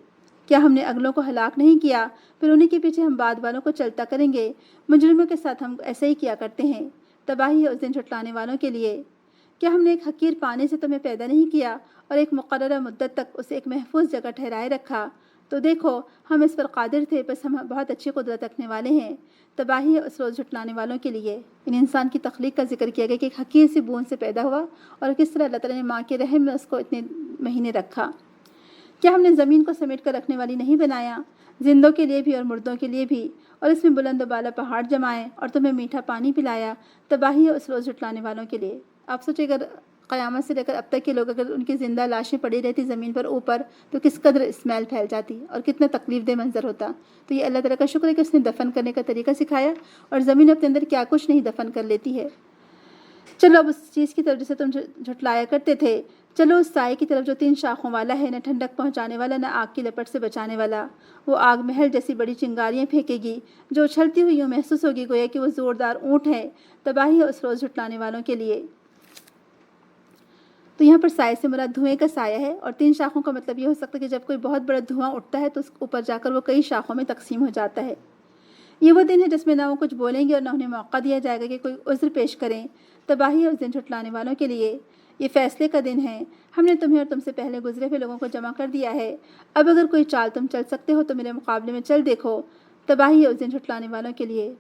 کیا ہم نے اگلوں کو ہلاک نہیں کیا، پھر انہیں کے پیچھے ہم بعد والوں کو چلتا کریں گے؟ مجرموں کے ساتھ ہم ایسا ہی کیا کرتے ہیں۔ تباہی ہے اس دن جھٹلانے والوں کے لیے۔ کیا ہم نے ایک حقیر پانے سے تمہیں پیدا نہیں کیا اور ایک مقررہ مدت تک اسے ایک محفوظ جگہ ٹھہرائے رکھا؟ تو دیکھو ہم اس پر قادر تھے، بس ہم بہت اچھی قدرت رکھنے والے ہیں۔ تباہی ہے اس روز جھٹلانے والوں کے لیے۔ ان انسان کی تخلیق کا ذکر کیا گیا کہ ایک حقیر سی بوند سے پیدا ہوا اور کس طرح اللہ تعالیٰ نے ماں کے رحم میں اس کو اتنے مہینے رکھا۔ کیا ہم نے زمین کو سمیٹ کر رکھنے والی نہیں بنایا، زندوں کے لیے بھی اور مردوں کے لیے بھی، اور اس میں بلند و بالا پہاڑ جمائے اور تمہیں میٹھا پانی پلایا؟ تباہی ہے اس روز جھٹلانے والوں کے لیے۔ آپ سوچیں اگر قیامت سے لے کر اب تک کے لوگ اگر ان کی زندہ لاشیں پڑی رہتی زمین پر اوپر تو کس قدر اسمیل پھیل جاتی اور کتنا تکلیف دہ منظر ہوتا۔ تو یہ اللہ تعالیٰ کا شکر ہے کہ اس نے دفن کرنے کا طریقہ سکھایا، اور زمین اپنے اندر کیا کچھ نہیں دفن کر لیتی ہے۔ چلو اب اس چیز کی طرف جسے تم جھٹلایا کرتے تھے، چلو اس سائے کی طرف جو 3 شاخوں والا ہے، نہ ٹھنڈک پہنچانے والا نہ آگ کی لپٹ سے بچانے والا۔ وہ آگ محل جیسی بڑی چنگاریاں پھینکے گی جو اچھلتی ہوئی یوں محسوس ہوگی گویا کہ وہ زوردار اونٹ ہے۔ تباہی ہے اس روز جھٹلانے والوں کے لیے۔ تو یہاں پر سائے سے مراد دھوئیں کا سایہ ہے، اور 3 شاخوں کا مطلب یہ ہو سکتا ہے کہ جب کوئی بہت بڑا دھواں اٹھتا ہے تو اس اوپر جا کر وہ کئی شاخوں میں تقسیم ہو جاتا ہے۔ یہ وہ دن ہے جس میں نہ وہ کچھ بولیں گے اور نہ انہیں موقع دیا جائے گا کہ کوئی عذر پیش کریں۔ تباہی ہے اس دن جھٹلانے والوں کے لیے۔ یہ فیصلے کا دن ہے۔ ہم نے تمہیں اور تم سے پہلے گزرے ہوئے لوگوں کو جمع کر دیا ہے۔ اب اگر کوئی چال تم چل سکتے ہو تو میرے مقابلے میں چل دیکھو۔ تباہی ہے اس دن جھٹلانے والوں کے لیے۔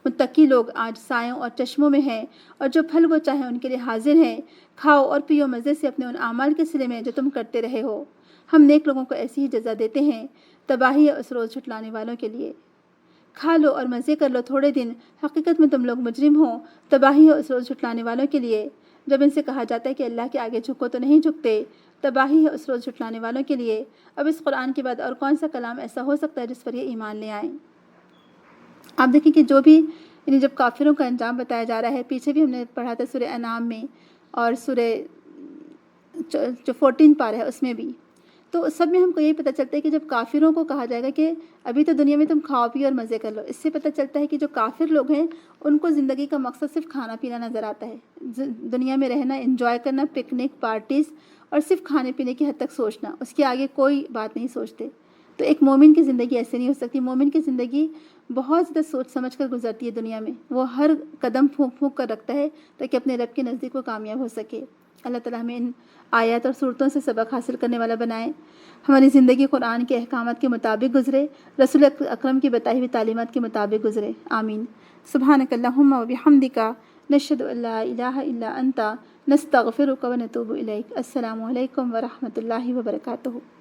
متقی لوگ آج سایوں اور چشموں میں ہیں، اور جو پھل وہ چاہیں ان کے لیے حاضر ہیں۔ کھاؤ اور پیو مزے سے اپنے ان اعمال کے صلے میں جو تم کرتے رہے ہو۔ ہم نیک لوگوں کو ایسی ہی جزا دیتے ہیں۔ تباہی ہے اس روز جھٹلانے والوں کے لیے۔ کھا لو اور مزے کر لو تھوڑے دن، حقیقت میں تم لوگ مجرم ہو۔ تباہی ہے اس روز جھٹلانے والوں کے لیے۔ جب ان سے کہا جاتا ہے کہ اللہ کے آگے جھکو تو نہیں جھکتے۔ تباہی ہے اس روز جھٹلانے والوں کے لیے۔ اب اس قرآن کے بعد اور کون سا کلام ایسا ہو سکتا ہے جس پر یہ ایمان لے آئیں؟ آپ دیکھیں کہ جو بھی یعنی جب کافروں کا انجام بتایا جا رہا ہے، پیچھے بھی ہم نے پڑھا تھا سورہ انعام میں اور سورہ جو 14 پارہ ہے اس میں بھی، تو سب میں ہم کو یہی پتہ چلتا ہے کہ جب کافروں کو کہا جائے گا کہ ابھی تو دنیا میں تم کھاؤ پیو اور مزے کر لو، اس سے پتہ چلتا ہے کہ جو کافر لوگ ہیں ان کو زندگی کا مقصد صرف کھانا پینا نظر آتا ہے، دنیا میں رہنا، انجوائے کرنا، پکنک پارٹیز، اور صرف کھانے پینے کی حد تک سوچنا، اس کے آگے کوئی بات نہیں سوچتے۔ تو ایک مومن کی زندگی ایسے نہیں ہو سکتی۔ مومن کی زندگی بہت زیادہ سوچ سمجھ کر گزرتی ہے دنیا میں۔ وہ ہر قدم پھونک پھونک کر رکھتا ہے تاکہ اپنے رب کے نزدیک وہ کامیاب ہو سکے۔ اللہ تعالیٰ ہمیں ان آیات اور صورتوں سے سبق حاصل کرنے والا بنائے، ہماری زندگی قرآن کے احکامات کے مطابق گزرے، رسول اکرم کی بتائی ہوئی تعلیمات کے مطابق گزرے۔ آمین۔ سبحانک اللہم و بحمدک، نشہد ان لا الہ الا انت، نستغفرک و نتوب الیک۔ السلام علیکم ورحمۃ اللہ وبرکاتہ۔